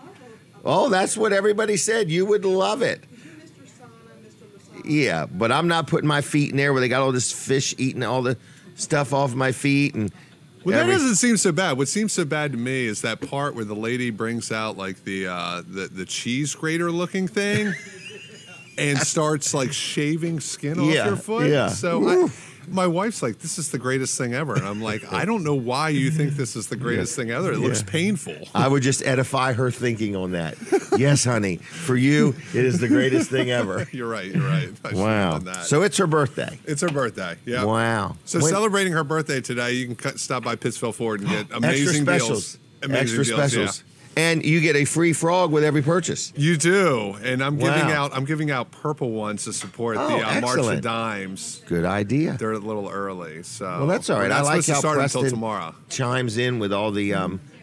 Oh, that's what everybody said. You would love it. Yeah, but I'm not putting my feet in there where they got all this fish eating all the stuff off my feet. And Well, that doesn't seem so bad. What seems so bad to me is that part where the lady brings out like the cheese grater looking thing and starts like shaving skin off Yeah, your foot. yeah. So my wife's like, "This is the greatest thing ever," and I'm like, "I don't know why you think this is the greatest thing ever. It looks painful." I would just edify her thinking on that. Yes, honey, for you, it is the greatest thing ever. You're right. You're right. I should have Wow. done that. So it's her birthday. It's her birthday. Yeah. Wow. So When- celebrating her birthday today, you can stop by Pittsville Ford and get extra amazing specials. deals. Amazing Extra deals, specials. yeah. And you get a free frog with every purchase. You do, and I'm Wow. giving out purple ones to support Oh, the March of excellent. Dimes. Good idea. They're a little early, so Well, that's all right. We're not I like supposed to how start Preston until tomorrow. chimes in with all the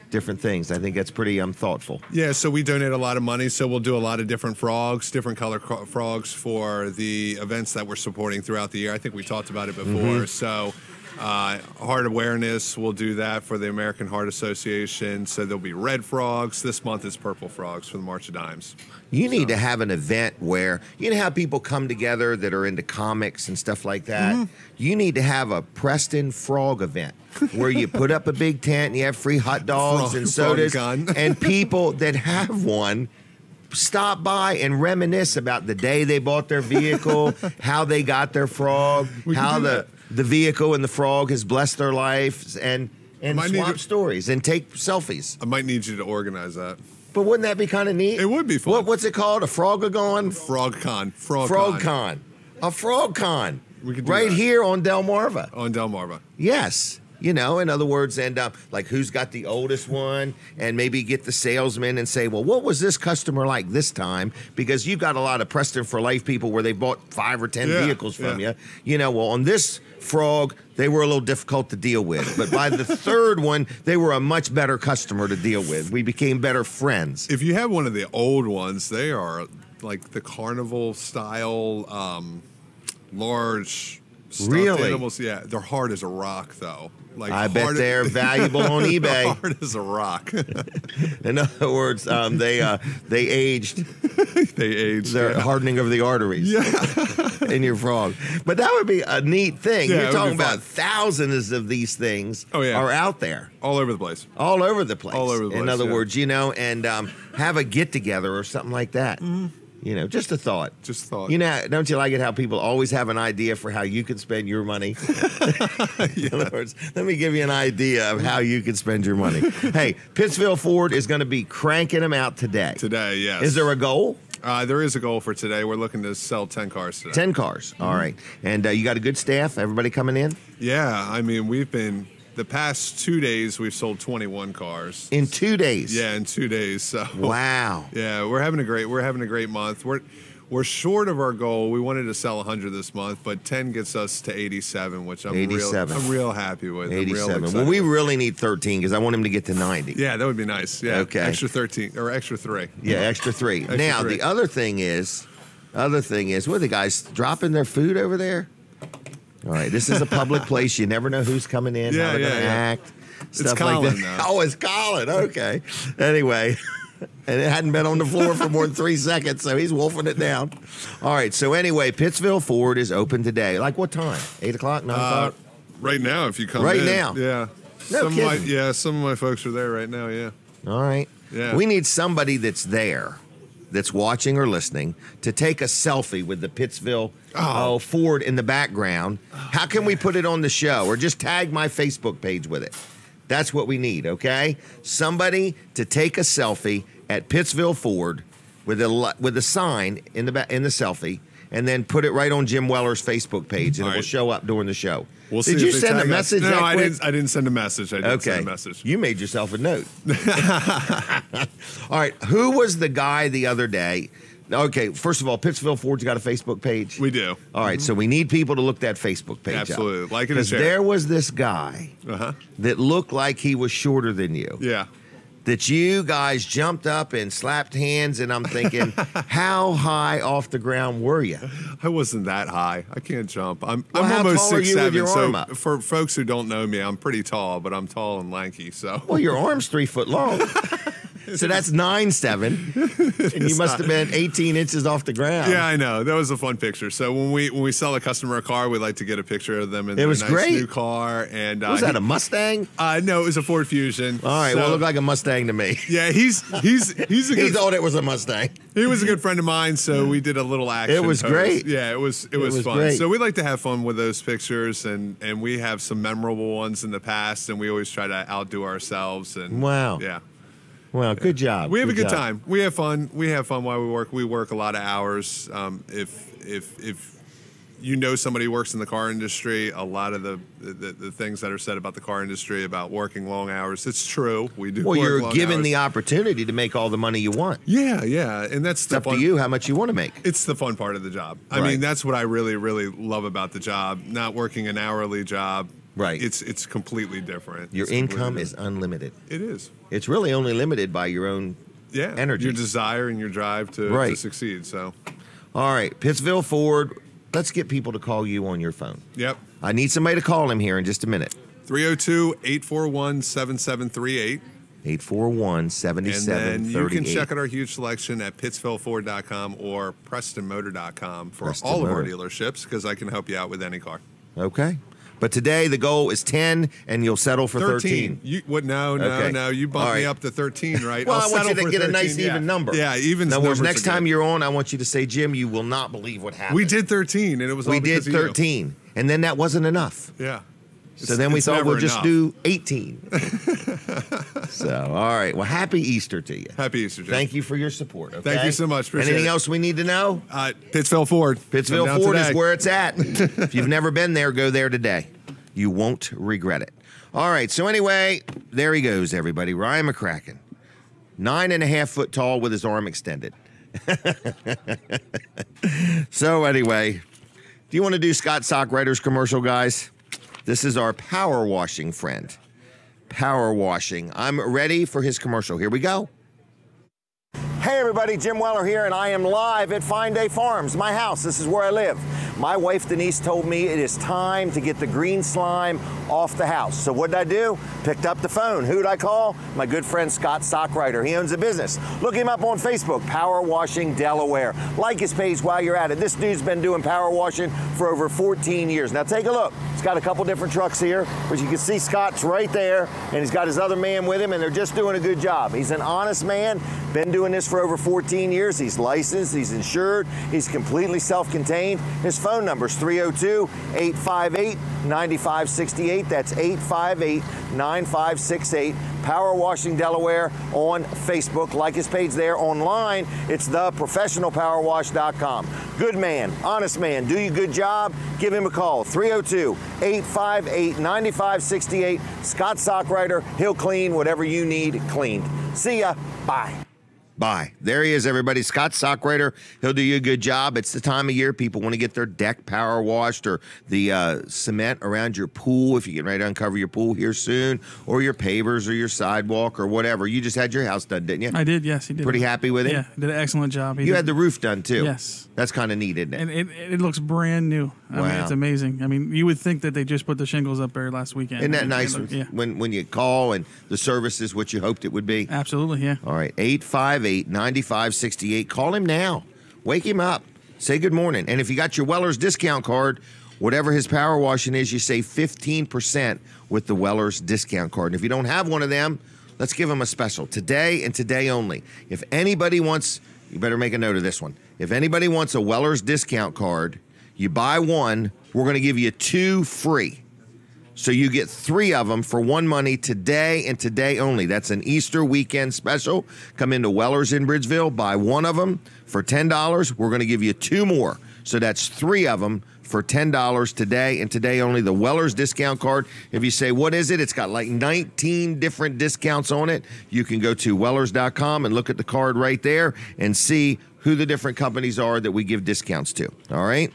different things. I think that's pretty thoughtful. Yeah, so we donate a lot of money, so we'll do a lot of different frogs, different color frogs for the events that we're supporting throughout the year. I think we talked about it before. Mm-hmm. So heart awareness, we'll do that for the American Heart Association. So there'll be red frogs. This month is purple frogs for the March of Dimes. You need to have an event where, you know how people come together that are into comics and stuff like that? Mm-hmm. You need to have a Preston Frog event where you put up a big tent and you have free hot dogs and sodas. gun. And people that have one stop by and reminisce about the day they bought their vehicle, how they got their frog, We can how do the that. the vehicle and the frog has blessed their lives, and might need swap to- stories and take selfies. I might need you to organize that. But wouldn't that be kind of neat? It would be fun. What's it called? A frogagon? Frog Con. Frog Con. A frog con. We could do right that. here on Delmarva. on Delmarva. Yes. You know, in other words, and like who's got the oldest one, and maybe get the salesman and say, well, what was this customer like this time? Because you've got a lot of Preston for Life people where they bought 5 or 10 Yeah, vehicles from yeah. you. You know, well, on this frog, they were a little difficult to deal with. But by the third one, they were a much better customer to deal with. We became better friends. If you have one of the old ones, they are like the carnival style, large stuffed Really? animals. Yeah, they're hard as a rock, though. Like I bet hard- they're valuable on they're eBay. hard as a rock. In other words, they aged. They age. The yeah. hardening of the arteries in your frog. But that would be a neat thing. Yeah, it You're would talking be about fun. thousands of these things Oh, yeah. are out there. all over the place. All over the place. All over the In place, other yeah. words, you know, and have a get together or something like that. You know, just a thought. Just thought. You know, don't you like it how people always have an idea for how you can spend your money? In other words, let me give you an idea of how you can spend your money. Hey, Pittsville Ford is going to be cranking them out today. Today, yes. Is there a goal? There is a goal for today. We're looking to sell 10 cars today. 10 cars. All right. And you got a good staff? Everybody coming in? Yeah, I mean, we've been the past 2 days. We've sold 21 cars. In 2 days? Yeah, in 2 days. So Wow. yeah, we're having a great month. We're short of our goal. We wanted to sell 100 this month, but 10 gets us to 87, which I'm 87. real happy with. I'm real 87. excited Well, we with. really need 13 because I want him to get to 90. Yeah, that would be nice. Yeah, Okay. extra 13 or extra 3. Yeah, extra 3. Now, 3. the other thing is, what are the guys dropping their food over there? All right, this is a public place. You never know who's coming in, how Yeah, they're going to yeah. act. Stuff Colin, like that. though. Oh, it's Colin. Okay. Anyway, and it hadn't been on the floor for more than 3 seconds, so he's wolfing it down. All right, so anyway, Pittsville Ford is open today. Like what time? 8 o'clock, 9 o'clock? Right now, if you come Right in. now? Yeah. No kidding. Some of my folks are there right now. Yeah. All right. Yeah. We need somebody that's there, that's watching or listening, to take a selfie with the Pittsville Ford in the background. How can we put it on the show? Or just tag my Facebook page with it. That's what we need, okay? Somebody to take a selfie at Pittsville Ford with a sign in the selfie and then put it right on Jim Weller's Facebook page, and All it will right. show up during the show. We'll see Did if you they send a tag us. message? No, that I quick? didn't send a message. I didn't send a message. You made yourself a note. All right. Who was the guy the other day? Okay, first of all, Pittsville Ford's got a Facebook page. We do. All right, so we need people to look that Facebook page Absolutely. up. Like it and Because share. there was this guy that looked like he was shorter than you. Yeah. That you guys jumped up and slapped hands, and I'm thinking, how high off the ground were you? I wasn't that high. I can't jump. I'm how almost tall are you with 6'7". your So arm up? for folks who don't know me, I'm pretty tall, but I'm tall and lanky. So Well, your arm's 3 foot long. So that's 9'7", and you must have been 18 inches off the ground. yeah, I know. That was a fun picture. So when we sell a customer a car, we like to get a picture of them in their was nice great. new car. And Was that a Mustang? No, it was a Ford Fusion. All right, So- well, it looked like a Mustang to me. Yeah, he's a He good. thought it was a Mustang. He was a good friend of mine, so we did a little action. It was pose. great. Yeah, it was was fun. great. So we like to have fun with those pictures, and we have some memorable ones in the past, and we always try to outdo ourselves. And Wow. yeah, Well, good job. we have a good job. time. We have fun. We have fun while we work. We work a lot of hours. If you know somebody who works in the car industry, a lot of the things that are said about the car industry about working long hours, it's true. We do. Well, work you're long given hours. the opportunity to make all the money you want. Yeah, and that's It's the up fun. to you how much you want to make. It's the fun part of the job. I Right. mean, that's what I really, really love about the job. Not working an hourly job. Right. It's completely different. Your It's completely income is different. unlimited. It is. It's really only limited by your own Yeah. energy. Your desire and your drive to Right. succeed. So, All right, Pittsville Ford, let's get people to call you on your phone. yep. I need somebody to call him here in just a minute. 302-841-7738. 841-7738. And then you can check out our huge selection at pittsvilleford.com or prestonmotor.com for Preston all of our Motor. dealerships because I can help you out with any car. Okay. But today the goal is 10, and you'll settle for 13. You what? No. You bumped All right. me up to 13, right? Well, I'll I want you settle to for get a 13, nice even number. Yeah, even. In other words, next time you're on, I want you to say, Jim, you will not believe what happened. We did 13, and it was all We did because of you. 13, and then that wasn't enough. Yeah. So then we It's thought never we'll just enough. do 18. So, all right. Well, happy Easter to you. Happy Easter, Jim. Thank you for your support. Okay? Thank you so much. Appreciate Anything it. else we need to know? Pittsville Ford. Pittsville Come down Ford today. is where it's at. If you've never been there, go there today. You won't regret it. All right. So anyway, there he goes, everybody. Ryan McCracken, 9.5 foot tall with his arm extended. So anyway, do you want to do Scott Sockrider's commercial, guys? This is our power washing friend. Power washing. I'm ready for his commercial. Here we go. Hey everybody, Jim Weller here, and I am live at Fine Day Farms, my house. This is where I live. My wife Denise told me it is time to get the green slime off the house. So what did I do? Picked up the phone. Who did I call? My good friend Scott Sockrider. He owns a business. Look him up on Facebook, Power Washing Delaware. Like his page while you're at it. This dude's been doing power washing for over 14 years. Now take a look. He's got a couple different trucks here, but you can see Scott's right there, and he's got his other man with him, and they're just doing a good job. He's an honest man, been doing this for over 14 years. He's licensed, he's insured, he's completely self-contained. His phone number is 302-858-9568. That's 858-9568. Power Washing Delaware on Facebook. Like his page there. Online, it's theprofessionalpowerwash.com. Good man, honest man, do you a good job? Give him a call. 302-858-9568. Scott Sockrider. He'll clean whatever you need cleaned. See ya. Bye. Bye. There he is, everybody. Scott Sockrider. He'll do you a good job. It's the time of year people want to get their deck power washed, or the cement around your pool if you get ready to uncover your pool here soon, or your pavers or your sidewalk or whatever. You just had your house done, didn't you? I did, yes, he did. Pretty happy with it? Yeah, did an excellent job. You had the roof done too. Yes. That's kind of neat, isn't it? And it looks brand new. I mean, Wow. it's amazing. I mean, you would think that they just put the shingles up there last weekend. Isn't that And nice yeah, when you call and the service is what you hoped it would be? absolutely, yeah. All right, 858-9568. Call him now. Wake him up. Say good morning. And if you got your Weller's discount card, whatever his power washing is, you save 15% with the Weller's discount card. And if you don't have one of them, let's give him a special. Today and today only. If anybody wants, you better make a note of this one. If anybody wants a Weller's discount card, you buy one, we're going to give you 2 free. So you get 3 of them for one money today and today only. That's an Easter weekend special. Come into Weller's in Bridgeville, buy 1 of them for $10. We're going to give you 2 more. So that's 3 of them for $10 today and today only. The Weller's discount card. If you say, what is it? It's got like 19 different discounts on it. You can go to Wellers.com and look at the card right there and see who the different companies are that we give discounts to. All right.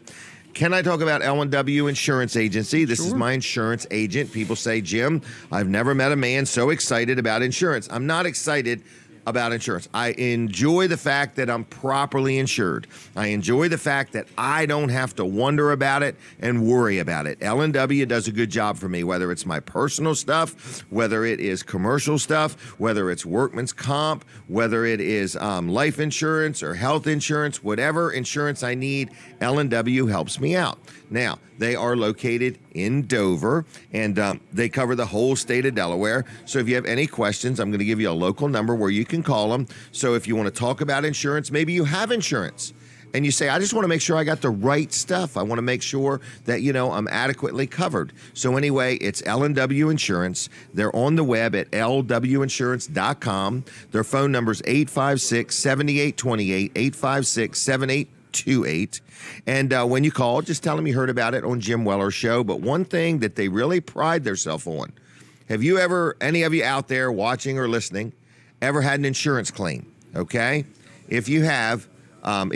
Can I talk about L&W Insurance Agency? This is my insurance agent. People say, Jim, I've never met a man so excited about insurance. I'm not excited about insurance. I enjoy the fact that I'm properly insured. I enjoy the fact that I don't have to wonder about it and worry about it. L&W does a good job for me, whether it's my personal stuff, whether it is commercial stuff, whether it's workman's comp, whether it is life insurance or health insurance, whatever insurance I need, L&W helps me out. Now, they are located in Dover, and they cover the whole state of Delaware. So if you have any questions, I'm going to give you a local number where you can call them. So if you want to talk about insurance, maybe you have insurance, and you say, I just want to make sure I got the right stuff. I want to make sure that, I'm adequately covered. So anyway, it's L&W Insurance. They're on the web at lwinsurance.com. Their phone number is 856-7828, 856-7828. And when you call, just tell them you heard about it on Jim Weller's show. But one thing that they really pride themselves on, have you ever, any of you out there watching or listening, ever had an insurance claim? Okay? If you have, I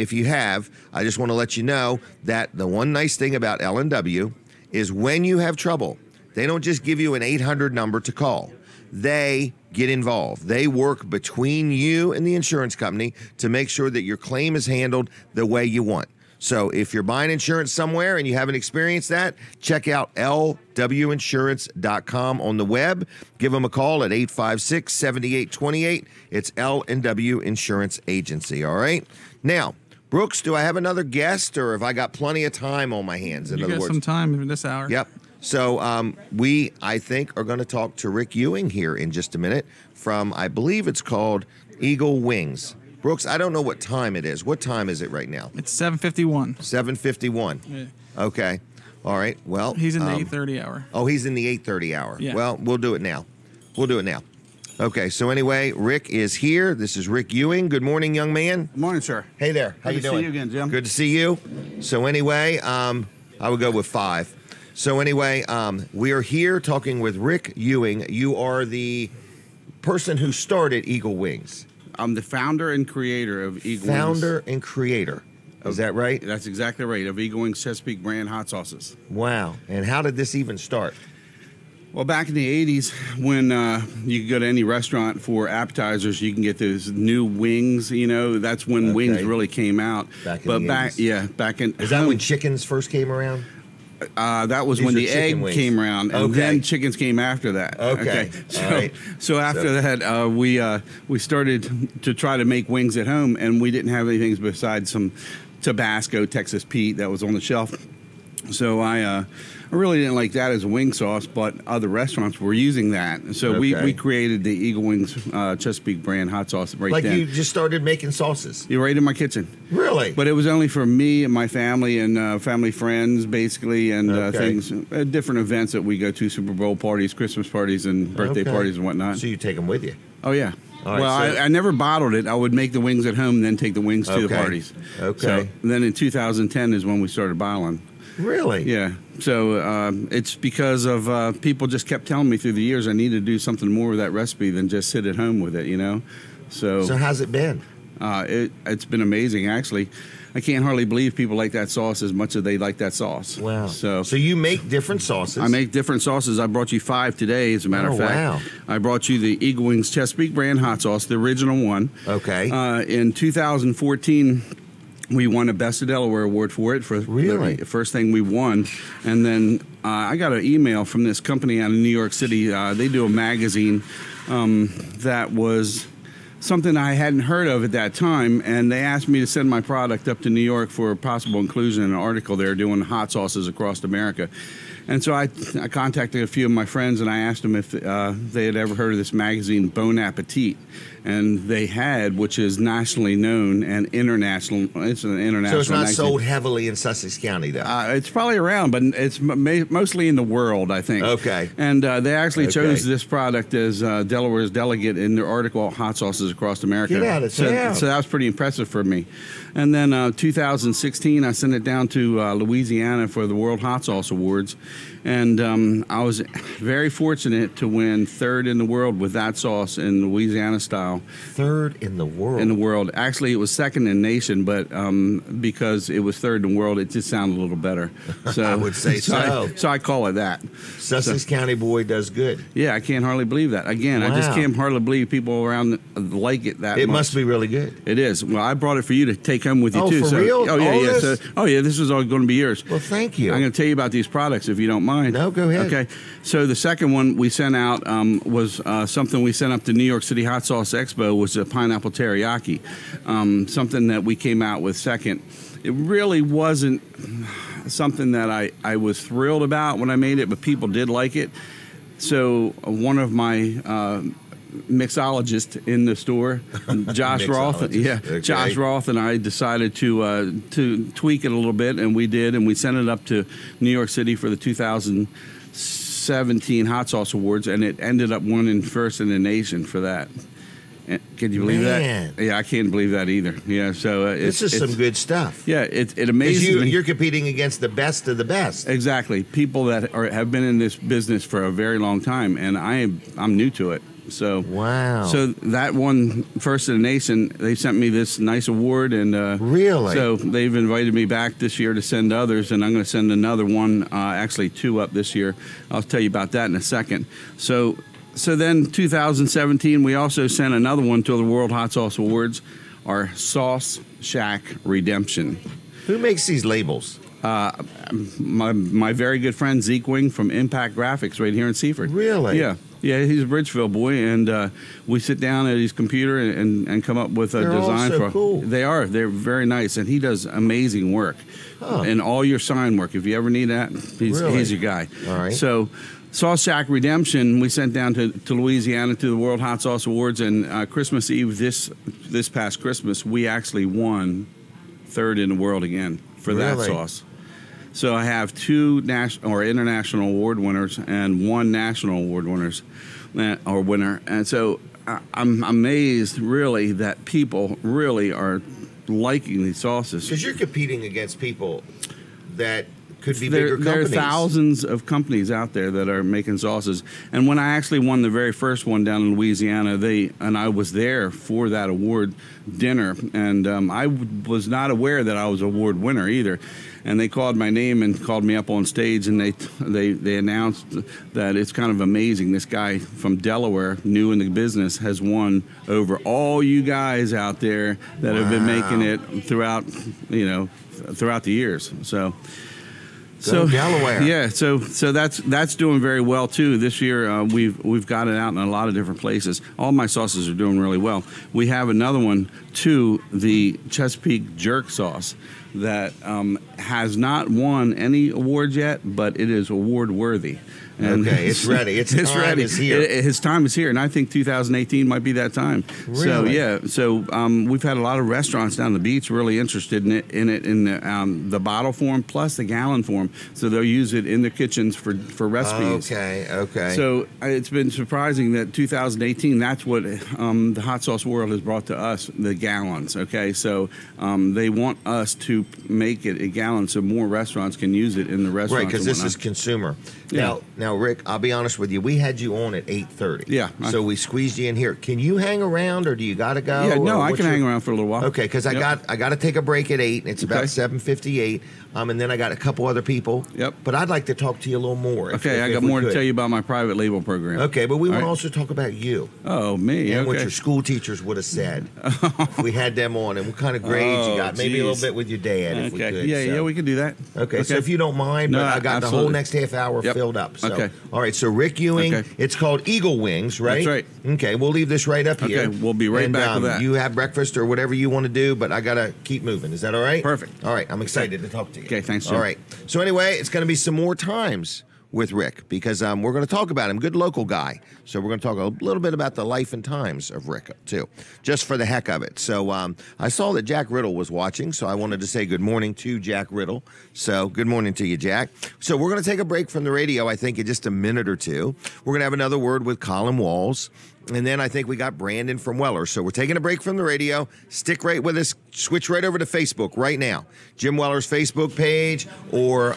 just want to let you know that the one nice thing about L&W is when you have trouble, they don't just give you an 800 number to call. They get involved. They work between you and the insurance company to make sure that your claim is handled the way you want. So if you're buying insurance somewhere and you haven't experienced that, check out lwinsurance.com on the web. Give them a call at 856-7828. It's L&W Insurance Agency, all right? Now, Brooks, do I have another guest, or have I got plenty of time on my hands? In other words, some time in this hour. Yep. So we, I think, are going to talk to Rick Ewing here in just a minute from, I believe it's called Eagle Wings. Brooks, I don't know what time it is. What time is it right now? It's 7:51. 7:51. Yeah. Okay. All right. Well, he's in the 8:30 hour. Oh, he's in the 8:30 hour. Yeah. Well, we'll do it now. Okay. So anyway, Rick is here. This is Rick Ewing. Good morning, young man. Good morning, sir. Hey there. How you doing? Good to see you again, Jim. Good to see you. So anyway, I would go with 5. So anyway, we are here talking with Rick Ewing. You are the person who started Eagle Wings. I'm the founder and creator of Eagle Wings. Founder and creator. Is that right? That's exactly right, of Eagle Wings Chesapeake brand hot sauces. Wow. And how did this even start? Well, back in the 80s, when you could go to any restaurant for appetizers, you can get those new wings, that's when wings really came out. Back in the 80s. Back in... Is that when chickens first came around? That was when the egg came around, and then chickens came after that. Okay. So after that, we started to try to make wings at home, and we didn't have anything besides some Tabasco, Texas Pete that was on the shelf. So I really didn't like that as a wing sauce, but other restaurants were using that. So we created the Eagle Wings Chesapeake brand hot sauce then. Like you just started making sauces? You're right in my kitchen. Really? But it was only for me and my family and family friends, basically, and things, different events that we go to, Super Bowl parties, Christmas parties, and birthday parties and whatnot. So you take them with you? Oh, yeah. Right, well, I never bottled it. I would make the wings at home and then take the wings to the parties. Okay. So then in 2010 is when we started bottling. Really? Yeah. So it's because of people just kept telling me through the years I need to do something more with that recipe than just sit at home with it, So how's it been? It's been amazing, actually. I can't hardly believe people like that sauce as much as they like that sauce. Wow. So you make different sauces? I make different sauces. I brought you 5 today, as a matter of fact. Wow. I brought you the Eagle Wings Chesapeake brand hot sauce, the original one. Okay. In 2014... we won a Best of Delaware award for it. Really? The first thing we won. And then I got an email from this company out of New York City. They do a magazine that was something I hadn't heard of at that time. And they asked me to send my product up to New York for possible inclusion in an article there doing hot sauces across America. And so I contacted a few of my friends and I asked them if they had ever heard of this magazine, Bon Appetit. and they had, which is nationally known and international. It's an international. So it's not magazine. sold heavily in Sussex County, though. It's probably around, but it's mostly in the world, I think. Okay. And they actually Okay. chose this product as Delaware's delegate in their article, Hot Sauces Across America. Get out of town. So that was pretty impressive for me. And then 2016, I sent it down to Louisiana for the World Hot Sauce Awards. And I was very fortunate to win third in the world with that sauce in Louisiana style. Third in the world. In the world. Actually, it was second in nation, but because it was third in the world, it just sounded a little better. So I would say so. So I call it that. Sussex County boy does good. Yeah, I can't hardly believe that. Again, I just Wow. can't hardly believe people around like it that much. It must be really good. It is. Well, I brought it for you to take home with you Oh, too. for so, real? Oh yeah, All yeah. this? This is all going to be yours. Well, thank you. I'm going to tell you about these products if you don't mind. No, go ahead. Okay. So the second one we sent out was something we sent up to New York City Hot Sauce Expo, was a pineapple teriyaki, something that we came out with second. It really wasn't something that I was thrilled about when I made it, but people did like it. So one of my mixologist in the store, Josh Roth. Mixologist, Yeah, okay. Josh Roth and I decided to tweak it a little bit, and we did, and we sent it up to New York City for the 2017 Hot Sauce Awards, and it ended up winning first in the nation for that. Can you believe Man. that? Yeah, I can't believe that either. Yeah, so This is some good stuff. Yeah, it 'Cause amazes me. you're competing against the best of the best. Exactly, people that have been in this business for a very long time, and I'm new to it. So Wow. So that one first in the nation, they sent me this nice award, and Really? So they've invited me back this year to send others, and I'm going to send another one, actually 2 up this year. I'll tell you about that in a second. So then 2017, we also sent another one to the World Hot Sauce Awards, our Sauce Shack Redemption. Who makes these labels? My very good friend Zeke Wing from Impact Graphics right here in Seaford. Really? Yeah. Yeah, he's a Bridgeville boy, and we sit down at his computer and come up with a They're all design so for. cool. They're very nice, and he does amazing work, and all your sign work. If you ever need that, Really? he's your guy. All right. So, Sauce Shack Redemption, we sent down to Louisiana to the World Hot Sauce Awards, and Christmas Eve this past Christmas, we actually won third in the world again for that Really? sauce. So I have 2 national or international award winners and 1 national award winner, and so I'm amazed really that people really are liking these sauces. Because you're competing against people that could be There bigger are companies. thousands of companies out there that are making sauces. And when I actually won the very first one down in Louisiana, I was there for that award dinner, and I was not aware that I was award winner either. And they called my name and called me up on stage, and they announced that it's kind of amazing. This guy from Delaware, new in the business, has won over all you guys out there that have been making it throughout the years. So Delaware. Yeah, so that's doing very well too. This year we've got it out in a lot of different places. All my sauces are doing really well. We have another one too, the Chesapeake Jerk sauce that has not won any awards yet, but it is award worthy. Okay, it's ready. Its time ready. is here. His time is here, and I think 2018 might be that time. So Really? yeah, so we've had a lot of restaurants down the beach really interested in the bottle form plus the gallon form. So they'll use it in their kitchens for recipes. Okay. So it's been surprising that 2018, that's what the hot sauce world has brought to us, the gallons. Okay, so they want us to make it a gallon so more restaurants can use it in the restaurants. Right, because and this is whatnot. consumer. Yeah. Now, Rick, I'll be honest with you. We had you on at 8:30. Yeah. So we squeezed you in here. Can you hang around, or do you got to go? Yeah, no, or I what's can your- hang around for a little while. Okay, because I Yep. got to take a break at 8. It's about Okay. 7:58. And then I got a couple other people. Yep. But I'd like to talk to you a little more. Okay, I got more to tell you about my private label program. Okay, but we All want to right. also talk about you Oh, me. and Okay. what your school teachers would have said if we had them on, and what kind of grades you Oh, got. Maybe a little geez. bit with your dad if we Okay. could. Yeah, so. yeah, we can do that. Okay, so if you don't mind, No, but I got the whole absolutely. next half hour Yep. filled up. So. Okay. All right, so Rick Ewing, Okay. it's called Eagle Wings, right? That's right. Okay, we'll leave this right up here. Okay, we'll be right And, back with that. You have breakfast or whatever you want to do, but I got to keep moving. Is that all right? Perfect. All right, I'm excited to talk to you. Okay, thanks, Jim. All right. So anyway, it's going to be some more times with Rick because we're going to talk about him. Good local guy. So we're going to talk a little bit about the life and times of Rick, too, just for the heck of it. So I saw that Jack Riddle was watching, so I wanted to say good morning to Jack Riddle. So good morning to you, Jack. So we're going to take a break from the radio, I think, in just a minute or two. We're going to have another word with Colin Walls. And then I think we got Brandon from Weller. So we're taking a break from the radio. Stick right with us. Switch right over to Facebook right now. Jim Weller's Facebook page or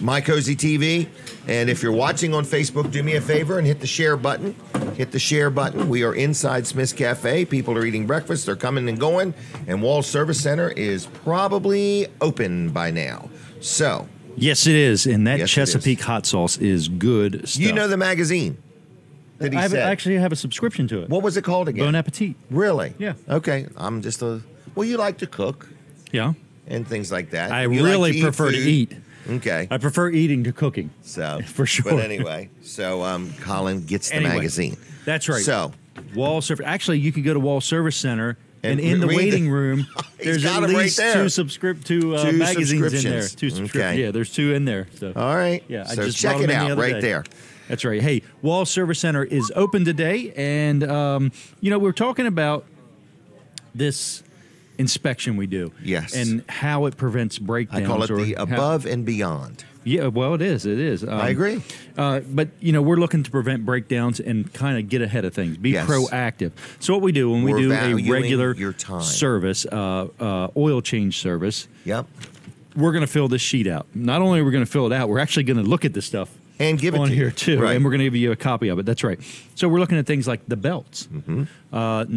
My Cozy TV. And if you're watching on Facebook, do me a favor and hit the share button. Hit the share button. We are inside Smith's Cafe. People are eating breakfast. They're coming and going. And Wall's Service Center is probably open by now. So. Yes, it is. And that Yes, Chesapeake hot sauce is good stuff. You know the magazine that he I said. actually have a subscription to it. What was it called again? Bon Appetit. Really? Yeah. Okay. I'm just well, you like to cook Yeah. and things like that. I You really like to prefer to food. eat. Okay. I prefer eating to cooking. So For sure. But anyway, so Colin gets the Anyway, magazine. That's right. So Wall Service. Actually, you can go to Wall Service Center, and And in the read waiting the- room, He's there's got at 'em right least there. two magazines in there. subscriptions. Two subscriptions. Okay. Yeah, there's two in there. So. all right. Yeah, I So just check brought it them in the out other right day. there. That's right. Hey, Wall Service Center is open today, and we're talking about this inspection we do. Yes. And how it prevents I breakdowns. call it or the how- above and beyond. Yeah, well, it is. It is. I agree. But we're looking to prevent breakdowns and kind of get ahead of things, be Yes. proactive. So what we do when we We're do a valuing regular your time. service, oil change service, Yep. we're going to fill this sheet out. Not only are we going to fill it out, we're actually going to look at this stuff And give it on to here you. too, Right. and we're going to give you a copy of it. That's right. So we're looking at things like the belts. Mm-hmm.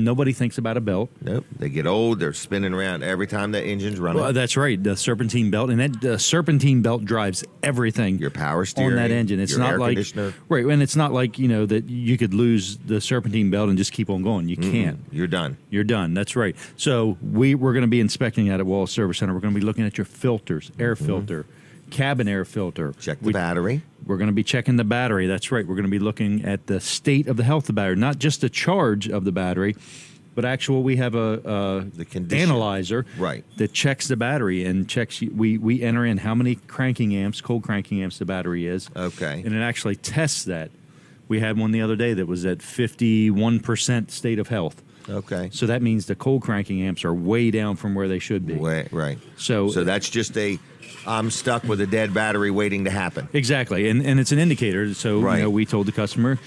Nobody thinks about a belt. Nope. They get old. They're spinning around every time the engine's running. Well, that's right, the serpentine belt, and that serpentine belt drives everything. Your power steering on that engine. It's your not air like conditioner. right, and it's not like that you could lose the serpentine belt and just keep on going. You can't. You're done. You're done. That's right. So we're going to be inspecting that at Wall Service Center. We're going to be looking at your filters, air filter, cabin air filter. Check the battery. We're going to be checking the battery. That's right. We're going to be looking at the state of the health of the battery, not just the charge of the battery, but we have a The condition. analyzer Right. that checks the battery and checks. We enter in how many cranking amps, cold cranking amps the battery is. Okay. And it actually tests that. We had one the other day that was at 51% state of health. Okay. So that means the cold cranking amps are way down from where they should be. Right. So that's just I'm stuck with a dead battery waiting to happen. exactly, and it's an indicator. So Right. we told the customer,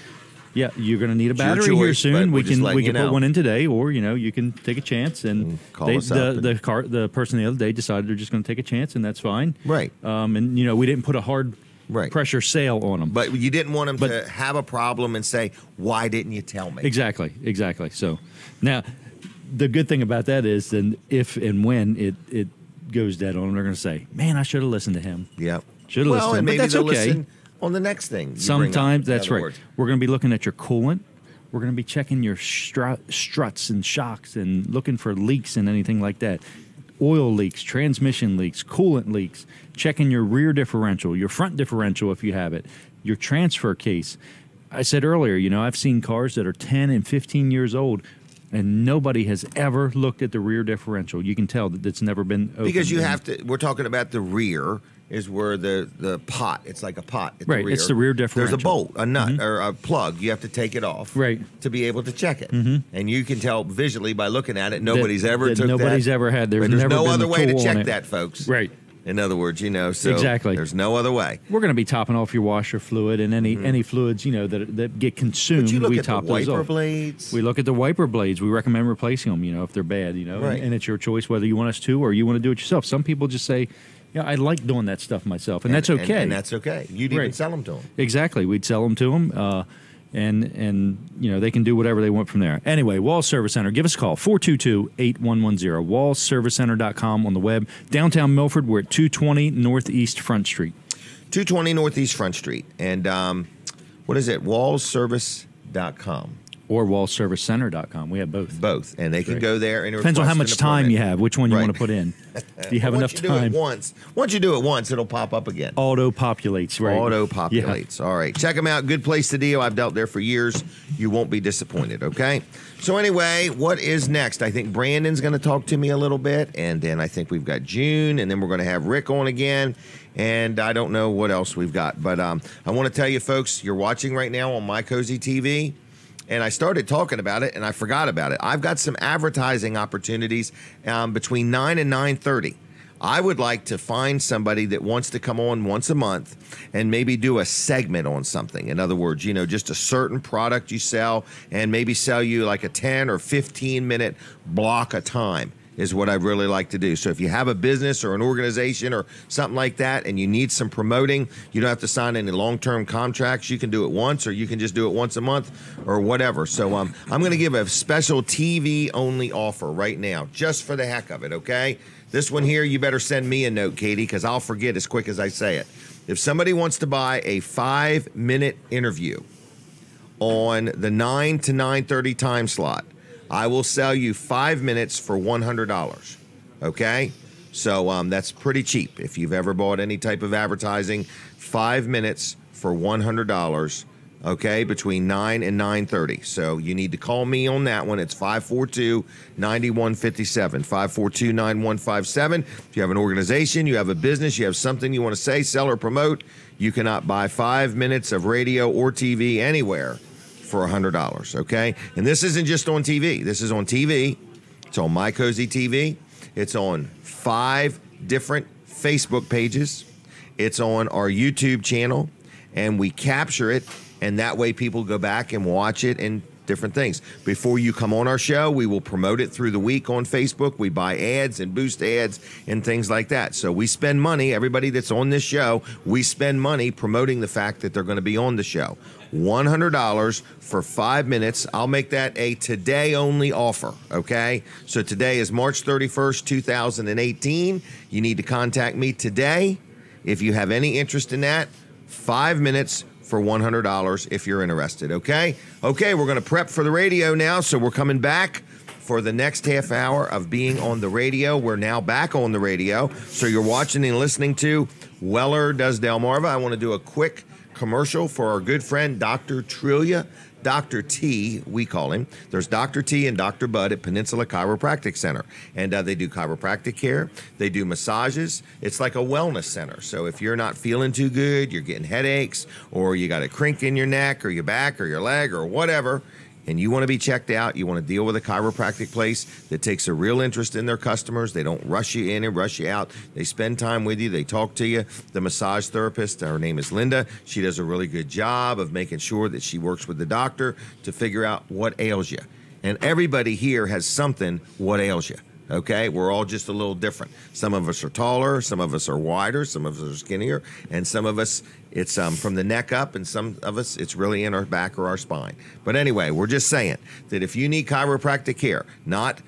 yeah, you're going to need a It's your battery here choice, soon. but We we're just can letting you put know. one in today, or you can take a chance. And call us up the person the other day decided they're just going to take a chance, and that's fine. Right. And we didn't put a hard Right. pressure sale on them. But you didn't want them But- to have a problem and say, why didn't you tell me? Exactly. So now, the good thing about that is, then if and when it goes dead on them, they're going to say, "Man, I should have listened to him." Yep. Should have listened to him. And But maybe that's they'll okay. listen on the next thing. you bring up, Sometimes in that's other right. words. We're going to be looking at your coolant. We're going to be checking your struts and shocks and looking for leaks and anything like that. Oil leaks, transmission leaks, coolant leaks. Checking your rear differential, your front differential if you have it, your transfer case. I said earlier, I've seen cars that are 10 and 15 years old, and nobody has ever looked at the rear differential. You can tell that it's never been opened. Because you have to, we're talking about the rear is where the pot, it's like a pot at Right, the rear. it's the rear There's a differential. bolt, a nut, or a plug. You have to take it off Right. to be able to check it. And you can tell visually by looking at it, nobody's ever took that. Nobody's ever had. There's But never no been other the way to tool on check it. that, folks. Right. In other words, so Exactly. there's no other way. We're going to be topping off your washer fluid and any fluids that get consumed. But you look we at the top those wiper off. blades. We look at the wiper blades. We recommend replacing them. If they're bad. Right. And it's your choice whether you want us to or you want to do it yourself. Some people just say, I like doing that stuff myself, and that's okay. And that's okay. You'd even Right. sell them to them. Exactly. We'd sell them to them. And they can do whatever they want from there. Anyway, Wall Service Center, give us a call, 422-8110, wallservicecenter.com on the web. Downtown Milford, we're at 220 Northeast Front Street. 220 Northeast Front Street. And what is it? Wallservice.com. Or wallservicecenter.com. We have both. Both, and they can Great. go there and Depends on how request much an time appointment. you have, which one you Right. want to put in. Do you have enough Once you time? do it once you do it once, it'll pop up again. Auto populates, right? Auto populates. All right. Check them out. Good place to deal. I've dealt there for years. You won't be disappointed, okay? So anyway, what is next? I think Brandon's going to talk to me a little bit, and then I think we've got June, and then we're going to have Rick on again, and I don't know what else we've got. But I want to tell you, folks, you're watching right now on My Cozy TV, and I started talking about it, and I forgot about it. I've got some advertising opportunities between 9 and 9:30. I would like to find somebody that wants to come on once a month and maybe do a segment on something. In other words, just a certain product you sell and maybe sell you like a 10 or 15 minute block of time is what I'd really like to do. So if you have a business or an organization or something like that and you need some promoting, you don't have to sign any long-term contracts. You can do it once, or you can just do it once a month or whatever. So I'm going to give a special TV-only offer right now just for the heck of it, okay? This one here, you better send me a note, Katie, because I'll forget as quick as I say it. If somebody wants to buy a 5-minute interview on the 9 to 9:30 time slot, I will sell you 5 minutes for $100, okay? So that's pretty cheap. If you've ever bought any type of advertising, 5 minutes for $100, okay, between 9 and 9:30. So you need to call me on that one. It's 542-9157, 542-9157. If you have an organization, you have a business, you have something you want to say, sell, or promote, you cannot buy 5 minutes of radio or TV anywhere for $100, okay? And this isn't just on TV. This is on TV. It's on My Cozy TV. It's on 5 different Facebook pages. It's on our YouTube channel, and we capture it, and that way people go back and watch it and different things. Before you come on our show, we will promote it through the week on Facebook. We buy ads and boost ads and things like that. So we spend money, everybody that's on this show, we spend money promoting the fact that they're going to be on the show. $100 for 5 minutes. I'll make that a today-only offer, okay? So today is March 31st, 2018. You need to contact me today if you have any interest in that. 5 minutes for $100 if you're interested, okay? Okay, we're going to prep for the radio now, so we're coming back for the next half hour of being on the radio. We're now back on the radio, so you're watching and listening to Weller Does Delmarva. I want to do a quick commercial for our good friend, Dr. Trillia. Dr. T, we call him. There's Dr. T and Dr. Bud at Peninsula Chiropractic Center. And they do chiropractic care. They do massages. It's like a wellness center. So if you're not feeling too good, you're getting headaches, or you got a crink in your neck or your back or your leg or whatever, and you want to be checked out, you want to deal with a chiropractic place that takes a real interest in their customers. They don't rush you in and rush you out. They spend time with you. They talk to you. The massage therapist, her name is Linda. She does a really good job of making sure that she works with the doctor to figure out what ails you. And everybody here has something what ails you. Okay, we're all just a little different. Some of us are taller, some of us are wider, some of us are skinnier, and some of us, it's from the neck up, and some of us, it's really in our back or our spine. But anyway, we're just saying that if you need chiropractic care, not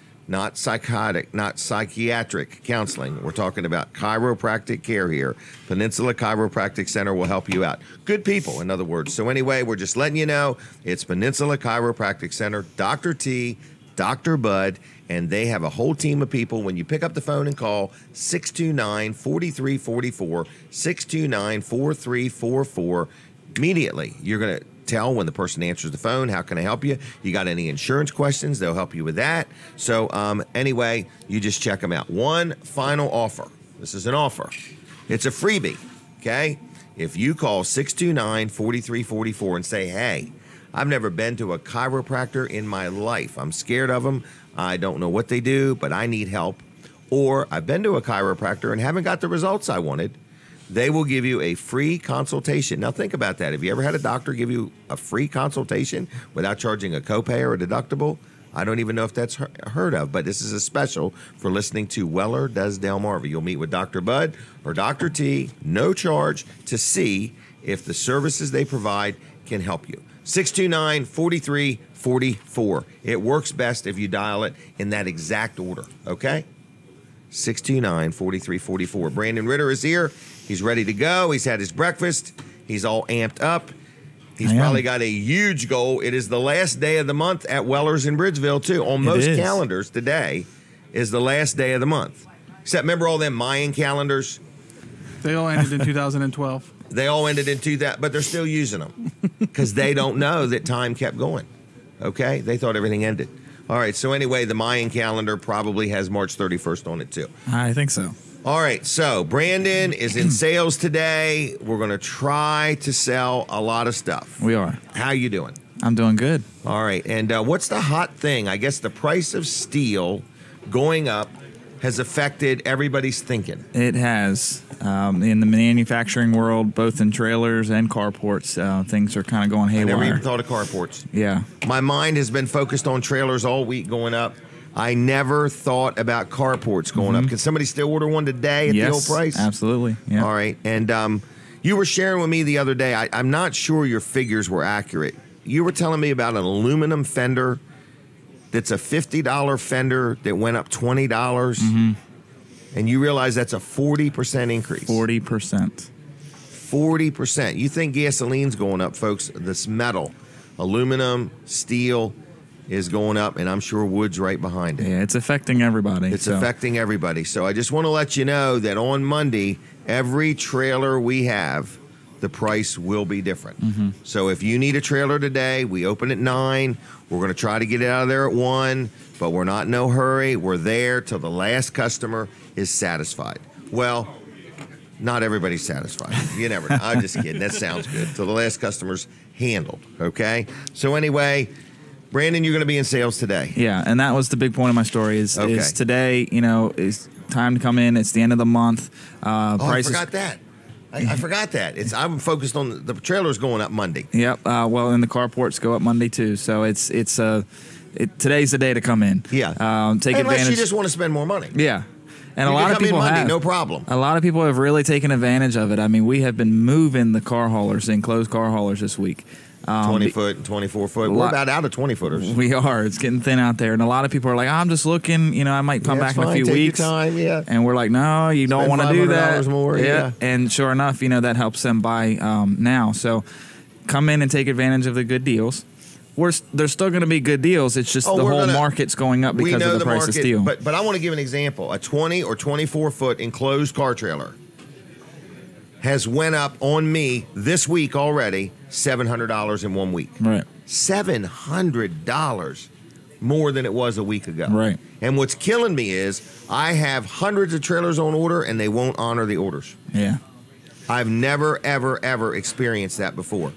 psychotic, not psychiatric counseling, we're talking about chiropractic care here. Peninsula Chiropractic Center will help you out. Good people, in other words. So anyway, we're just letting you know it's Peninsula Chiropractic Center, Dr. T, Dr. Bud, and they have a whole team of people. When you pick up the phone and call 629-4344, 629-4344, immediately you're going to tell when the person answers the phone, how can I help you? You got any insurance questions? They'll help you with that. So anyway, you just check them out. One final offer. This is an offer. It's a freebie, okay? If you call 629-4344 and say, hey, I've never been to a chiropractor in my life. I'm scared of them. I don't know what they do, but I need help. Or I've been to a chiropractor and haven't got the results I wanted. They will give you a free consultation. Now think about that. Have you ever had a doctor give you a free consultation without charging a copay or a deductible? I don't even know if that's heard of, but this is a special for listening to Weller Does Delmarva. You'll meet with Dr. Bud or Dr. T, no charge, to see if the services they provide can help you. 629-4344. It works best if you dial it in that exact order, okay? 629-4344. Brandon Ritter is here. He's ready to go. He's had his breakfast. He's all amped up. He's probably got a huge goal. It is the last day of the month at Weller's in Bridgeville, too. On most calendars, today is the last day of the month. Except remember all them Mayan calendars? They all ended in 2012. They all ended in 2000, but they're still using them because they don't know that time kept going. Okay? They thought everything ended. All right. So anyway, the Mayan calendar probably has March 31st on it, too. I think so. All right, so Brandon is in sales today. We're going to try to sell a lot of stuff. We are. How you doing? I'm doing good. All right, and what's the hot thing? I guess the price of steel going up has affected everybody's thinking. It has. In the manufacturing world, both in trailers and carports, things are kind of going haywire. I never even thought of carports. Yeah. My mind has been focused on trailers all week going up. I never thought about carports going up. Can somebody still order one today at the old price? Absolutely. Yeah. All right. And you were sharing with me the other day, I'm not sure your figures were accurate. You were telling me about an aluminum fender that's a $50 fender that went up $20. And you realize that's a 40% increase. 40%. 40%. You think gasoline's going up, folks. This metal, aluminum, steel, is going up, and I'm sure wood's right behind it. Yeah, it's affecting everybody. It's affecting everybody. So I just want to let you know that on Monday, every trailer we have, the price will be different. So if you need a trailer today, we open at 9. We're going to try to get it out of there at 1, but we're not in no hurry. We're there till the last customer is satisfied. Well, not everybody's satisfied. You never know. I'm just kidding. That sounds good. Till the last customer's handled, okay? So anyway, Brandon, you're going to be in sales today. Yeah, and that was the big point of my story is today, is time to come in. It's the end of the month. Prices. I forgot that. I forgot that. I'm focused on the trailers going up Monday. Yep. Well, and the carports go up Monday too. So today's the day to come in. Yeah. Take advantage. Unless you just want to spend more money. Yeah. And you a lot of people Monday, have. No problem. A lot of people have really taken advantage of it. I mean, we have been moving the car haulers in, closed car haulers this week. 20-foot and 24-foot. We're about out of 20-footers. We are. It's getting thin out there. And a lot of people are like, I'm just looking. I might come back in a few weeks. Take your time, yeah. And we're like, no, you don't want to do that. More, yeah. And sure enough, that helps them buy now. So come in and take advantage of the good deals. There's still going to be good deals. It's just the whole market's going up because of the price of steel. But I want to give an example. A 20 or 24-foot enclosed car trailer has went up on me this week already $700 in 1 week. Right. $700 more than it was a week ago. Right. And what's killing me is I have hundreds of trailers on order and they won't honor the orders. Yeah. I've never, ever, ever experienced that before.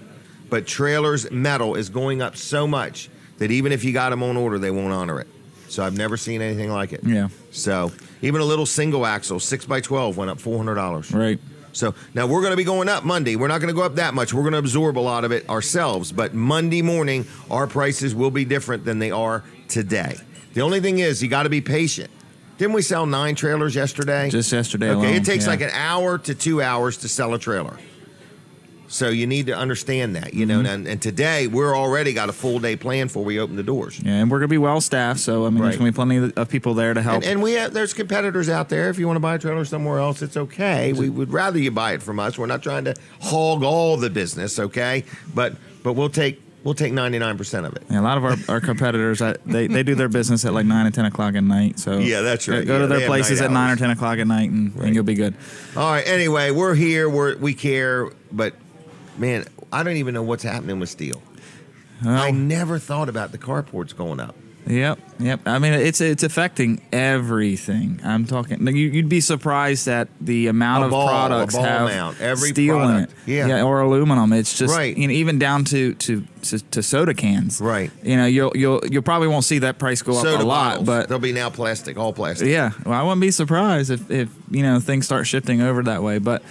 But trailers metal is going up so much that even if you got them on order, they won't honor it. So I've never seen anything like it. Yeah. So even a little single axle 6x12 went up $400. Right. So now we're going to be going up Monday. We're not going to go up that much. We're going to absorb a lot of it ourselves. But Monday morning, our prices will be different than they are today. The only thing is you got to be patient. Didn't we sell 9 trailers yesterday? Just yesterday Okay, alone. it takes like an hour to 2 hours to sell a trailer. So you need to understand that, and today we're already got a full day plan before we open the doors. Yeah, and we're going to be well staffed, so there's going to be plenty of people there to help. And there's competitors out there. If you want to buy a trailer somewhere else, it's okay. We would rather you buy it from us. We're not trying to hog all the business, okay? But we'll take 99% of it. Yeah, a lot of our competitors, they do their business at like 9 and 10 o'clock at night. So yeah, that's right. Go to their places at 9 or 10 o'clock at night, and you'll be good. All right. Anyway, we're here. We care, but man, I don't even know what's happening with steel. I never thought about the carports going up. Yep. I mean, it's affecting everything. I'm talking. You'd be surprised at the amount of products have every steel product. in it, yeah, or aluminum. It's just right. Even down to soda cans. Right. You'll probably won't see that price go soda up a lot, bottles. but they'll be now plastic, all plastic. Yeah. Well, I wouldn't be surprised if things start shifting over that way, but.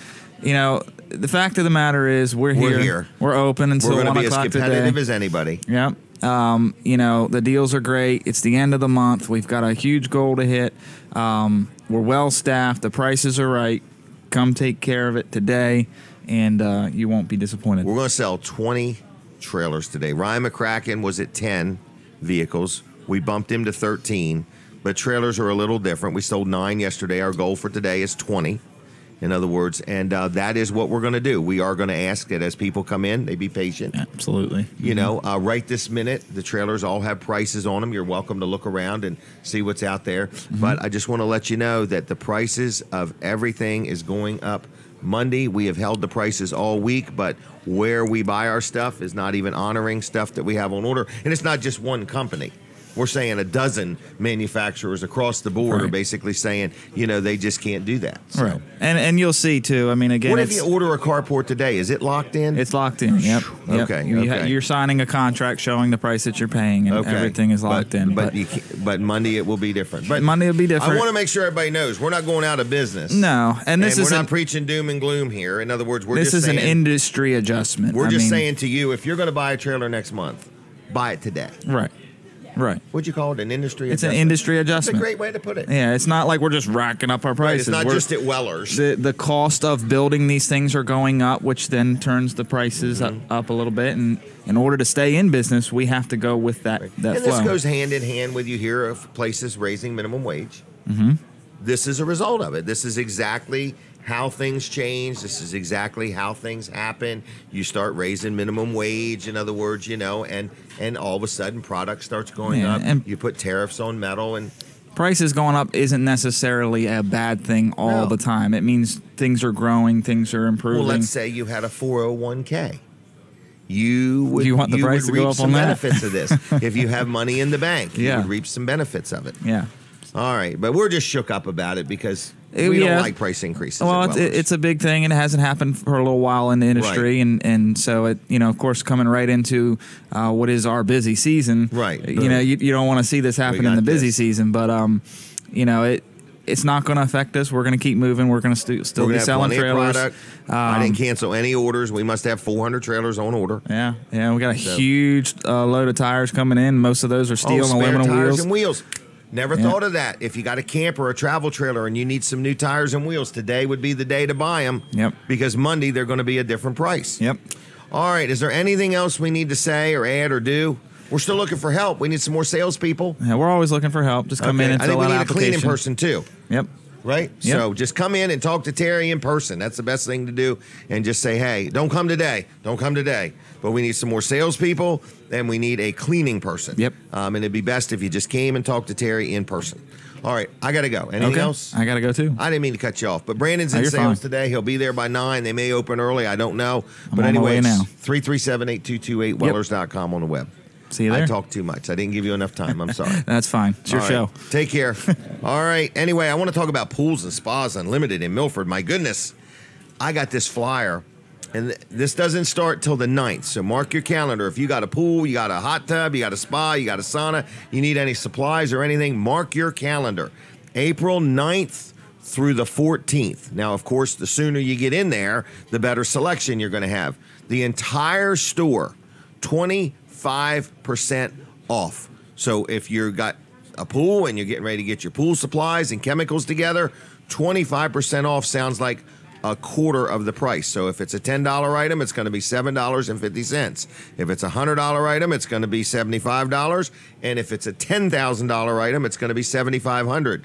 The fact of the matter is we're here. We're open until 1 o'clock today. We're going to be as competitive as anybody. Yep. The deals are great. It's the end of the month. We've got a huge goal to hit. We're well staffed. The prices are right. Come take care of it today, and you won't be disappointed. We're going to sell 20 trailers today. Ryan McCracken was at 10 vehicles. We bumped him to 13, but trailers are a little different. We sold 9 yesterday. Our goal for today is 20. In other words, and that is what we're going to do. We are going to ask that as people come in, they be patient. Absolutely. You know, right this minute, the trailers all have prices on them. You're welcome to look around and see what's out there. But I just want to let you know that the prices of everything is going up Monday. We have held the prices all week, but where we buy our stuff is not even honoring stuff that we have on order. And it's not just one company. We're saying a dozen manufacturers across the board are basically saying, you know, they just can't do that. So. Right. And you'll see, too. I mean, again, what if you order a carport today? Is it locked in? It's locked in, yep. Okay. You're signing a contract showing the price that you're paying, and everything is locked in. But Monday it will be different. But Monday will be different. I want to make sure everybody knows we're not going out of business. No. And we're not preaching doom and gloom here. In other words, this is an industry adjustment. We're just saying to you, if you're going to buy a trailer next month, buy it today. Right. Right. What'd you call it? An industry adjustment? It's an industry adjustment. It's a great way to put it. Yeah, it's not like we're just racking up our prices. Right, it's not just at Weller's. The cost of building these things are going up, which then turns the prices up a little bit. And in order to stay in business, we have to go with that and flow. This goes hand in hand with you hear of places raising minimum wage. This is a result of it. This is exactly how things change. This is exactly how things happen. You start raising minimum wage, in other words, you know, and all of a sudden product starts going up. And you put tariffs on metal, and prices going up isn't necessarily a bad thing all the time. It means things are growing, things are improving. Well, let's say you had a 401k. You would want the price to go up some on that? benefits of this. If you have money in the bank, you would reap some benefits of it. Yeah. All right, but we're just shook up about it because we don't like price increases. Well, it's a big thing, and it hasn't happened for a little while in the industry, and so it, you know, of course, coming right into what is our busy season, right? You know, you don't want to see this happen in the busy season, but you know, it's not going to affect us. We're going to keep moving. We're going to still be selling trailers. I didn't cancel any orders. We must have 400 trailers on order. Yeah, we got a huge load of tires coming in. Most of those are steel and aluminum tires and wheels. Never thought of that. If you got a camper or a travel trailer and you need some new tires and wheels, today would be the day to buy them. Yep. Because Monday they're going to be a different price. Yep. All right. Is there anything else we need to say or add or do? We're still looking for help. We need some more salespeople. Yeah, we're always looking for help. Just come in and fill out an application. I think we need a cleaning person too. Yep. Right? Yep. So just come in and talk to Terry in person. That's the best thing to do. And just say, hey, don't come today. Don't come today. But we need some more salespeople, and we need a cleaning person. Yep. And it'd be best if you just came and talked to Terry in person. All right, I got to go. Anything else? I got to go too. I didn't mean to cut you off, but Brandon's in sales today. He'll be there by 9. They may open early. I don't know. But anyway, 337-8228 Wellers.com on the web. See you there. I talked too much. I didn't give you enough time. I'm sorry. That's fine. It's your show. Take care. All right. Anyway, I want to talk about Pools and Spas Unlimited in Milford. My goodness. I got this flyer, and this doesn't start till the 9th. So mark your calendar. If you got a pool, you got a hot tub, you got a spa, you got a sauna, you need any supplies or anything, mark your calendar. April 9th through the 14th. Now, of course, the sooner you get in there, the better selection you're going to have. The entire store, 25% off. So if you've got a pool and you're getting ready to get your pool supplies and chemicals together, 25% off sounds like a quarter of the price. So if it's a $10 item, it's going to be $7.50. If it's a $100 item, it's going to be $75. And if it's a $10,000 item, it's going to be $7,500.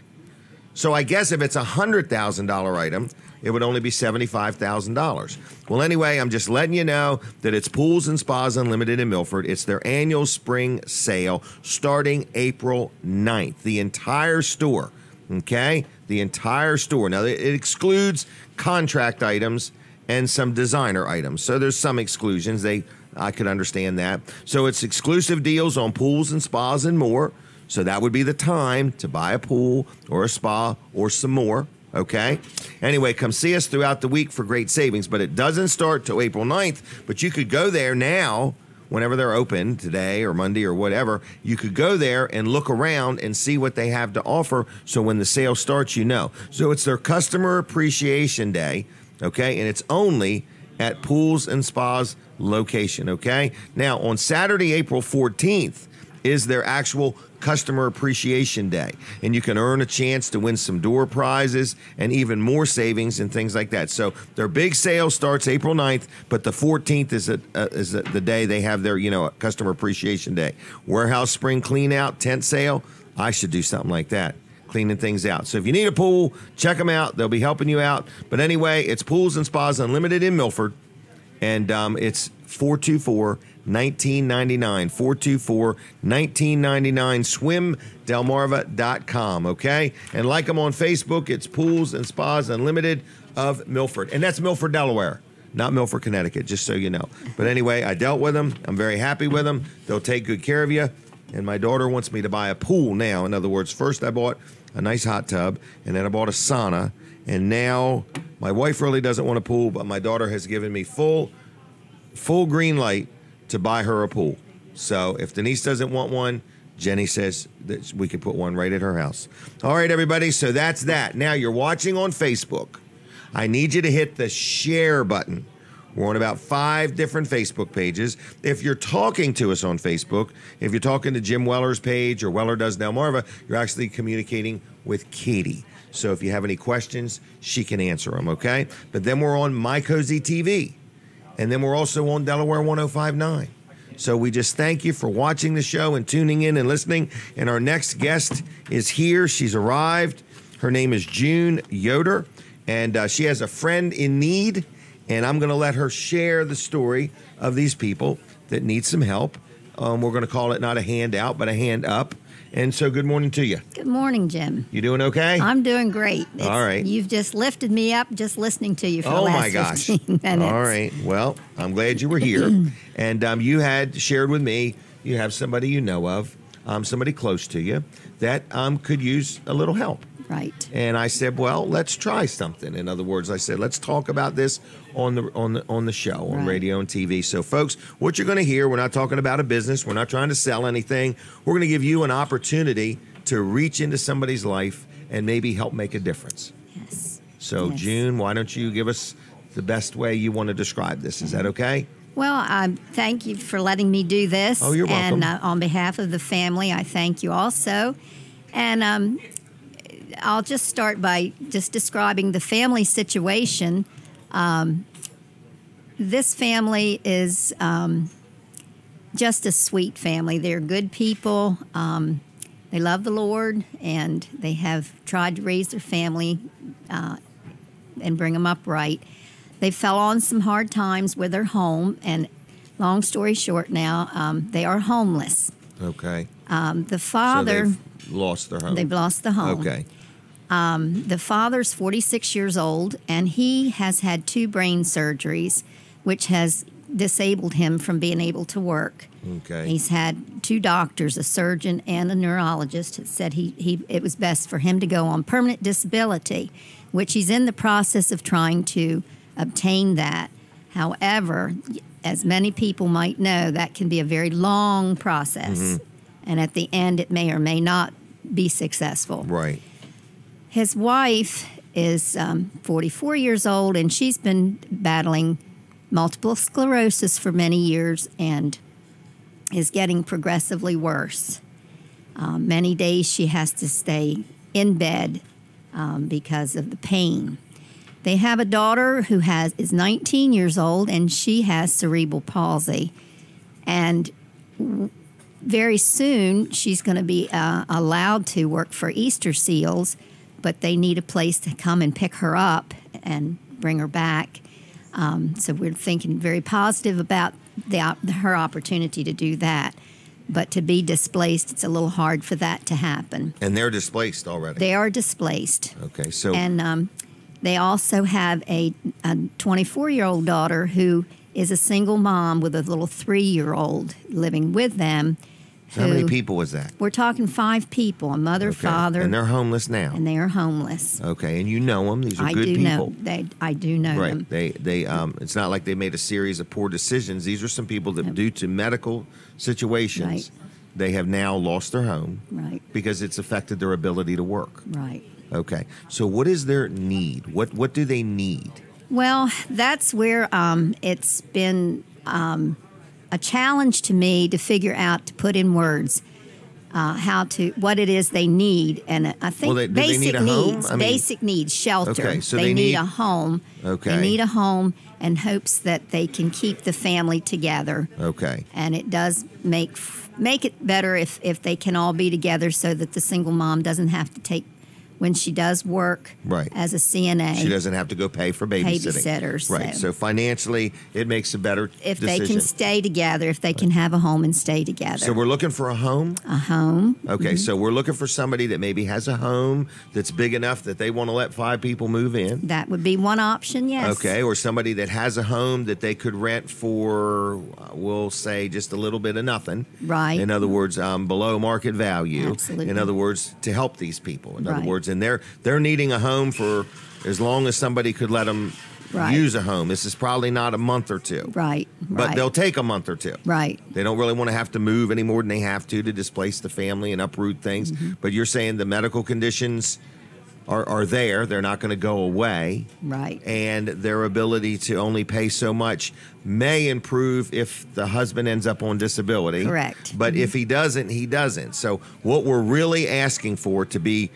So I guess if it's a $100,000 item, it would only be $75,000. Well, anyway, I'm just letting you know that it's Pools and Spas Unlimited in Milford. It's their annual spring sale starting April 9th. The entire store, okay? The entire store. Now, it excludes contract items and some designer items. So there's some exclusions. I could understand that. So it's exclusive deals on pools and spas and more. So that would be the time to buy a pool or a spa or some more, okay? Anyway, come see us throughout the week for great savings, but it doesn't start till April 9th, but you could go there now, whenever they're open, today or Monday or whatever, you could go there and look around and see what they have to offer, so when the sale starts, you know. So it's their Customer Appreciation Day, okay? And it's only at Pools and Spas location, okay? Now, on Saturday, April 14th, is their actual Customer Appreciation Day. And you can earn a chance to win some door prizes and even more savings and things like that. So their big sale starts April 9th, but the 14th is the day they have their, Customer Appreciation Day. Warehouse Spring Clean Out, tent sale. I should do something like that. cleaning things out. So if you need a pool, check them out. They'll be helping you out. But anyway, it's Pools and Spas Unlimited in Milford, and it's 424-1999. 424-1999. SwimDelmarva.com, okay? And like them on Facebook, it's Pools and Spas Unlimited of Milford. And that's Milford, Delaware, not Milford, Connecticut, just so you know. But anyway, I dealt with them. I'm very happy with them. They'll take good care of you. And my daughter wants me to buy a pool now. In other words, first I bought a nice hot tub, and then I bought a sauna. And now my wife really doesn't want a pool, but my daughter has given me full green light to buy her a pool. So if Denise doesn't want one, Jenny says that we could put one right at her house. All right, everybody, so that's that. Now you're watching on Facebook. I need you to hit the share button. We're on about 5 different Facebook pages. If you're talking to us on Facebook, if you're talking to Jim Weller's page or Weller Does Delmarva, you're actually communicating with Katie. So if you have any questions, she can answer them, okay? But then we're on My Cozy TV. And then we're also on Delaware 105.9. So we just thank you for watching the show and tuning in and listening. And our next guest is here. She's arrived. Her name is June Yoder, and she has a friend in need. And I'm going to let her share the story of these people that need some help. We're going to call it not a hand out, but a hand up. And so good morning to you. Good morning, Jim. You doing okay? I'm doing great. All right. You've just lifted me up just listening to you for the last 15 minutes. All right. Well, I'm glad you were here. And you had shared with me, you have somebody you know of, somebody close to you that could use a little help. Right. And I said, well, let's try something. In other words, I said, let's talk about this on the show, on radio and TV. So, folks, what you're going to hear, we're not talking about a business. We're not trying to sell anything. We're going to give you an opportunity to reach into somebody's life and maybe help make a difference. Yes. So, yes. June, why don't you give us the best way you want to describe this? Is that okay? Well, thank you for letting me do this. Oh, you're welcome. And on behalf of the family, I thank you also. And I'll just start by just describing the family situation. This family is just a sweet family. They're good people. They love the Lord, and they have tried to raise their family and bring them up right. They fell on some hard times with their home, and long story short now, they are homeless. Okay. The father... So they've lost their home. They've lost the home. Okay. The father's 46 years old, and he has had 2 brain surgeries, which has disabled him from being able to work. Okay. He's had 2 doctors, a surgeon and a neurologist, that said it was best for him to go on permanent disability, which he's in the process of trying to obtain that. However, as many people might know, that can be a very long process, and at the end it may or may not be successful. Right. His wife is 44 years old, and she's been battling multiple sclerosis for many years and is getting progressively worse. Many days she has to stay in bed because of the pain. They have a daughter who is 19 years old, and she has cerebral palsy. And very soon she's going to be allowed to work for Easter Seals, but they need a place to come and pick her up and bring her back. So we're thinking very positive about her opportunity to do that. But to be displaced, it's a little hard for that to happen. And they're displaced already? They are displaced. Okay, so... And they also have a 24-year-old daughter who is a single mom with a little 3-year-old living with them. So how many people was that? We're talking 5 people, a mother, father. And they're homeless now? And they are homeless. Okay, and you know them. These are good people. I do know them. Right. It's not like they made a series of poor decisions. These are some people that, due to medical situations, they have now lost their home. Right. Because it's affected their ability to work. Right. Okay. So what is their need? What do they need? Well, that's where it's been a challenge to me to figure out, to put in words, what it is they need. And I think basic needs, basic needs, shelter. Okay, so they need a home. Okay. They need a home in hopes that they can keep the family together. Okay. And it does make it better if they can all be together, so that the single mom doesn't have to take when she does work Right. as a CNA. She doesn't have to go pay for babysitting. Babysitters. Right. So financially, it makes a better if decision. they can stay together, if they can have a home and stay together. So we're looking for a home? A home. Okay, so we're looking for somebody that maybe has a home that's big enough that they want to let 5 people move in. That would be one option, yes. Okay, or somebody that has a home that they could rent for, we'll say, just a little bit of nothing. Right. In other words, below market value. Absolutely. In other words, to help these people. In other Right. words, and they're needing a home for as long as somebody could let them Right. use a home. This is probably not a month or two. Right. But right. they'll take a month or two. Right. They don't really want to have to move any more than they have to displace the family and uproot things. Mm-hmm. But you're saying the medical conditions are there. They're not going to go away. Right. And their ability to only pay so much may improve if the husband ends up on disability. Correct. But Mm-hmm. if he doesn't, he doesn't. So what we're really asking for, to be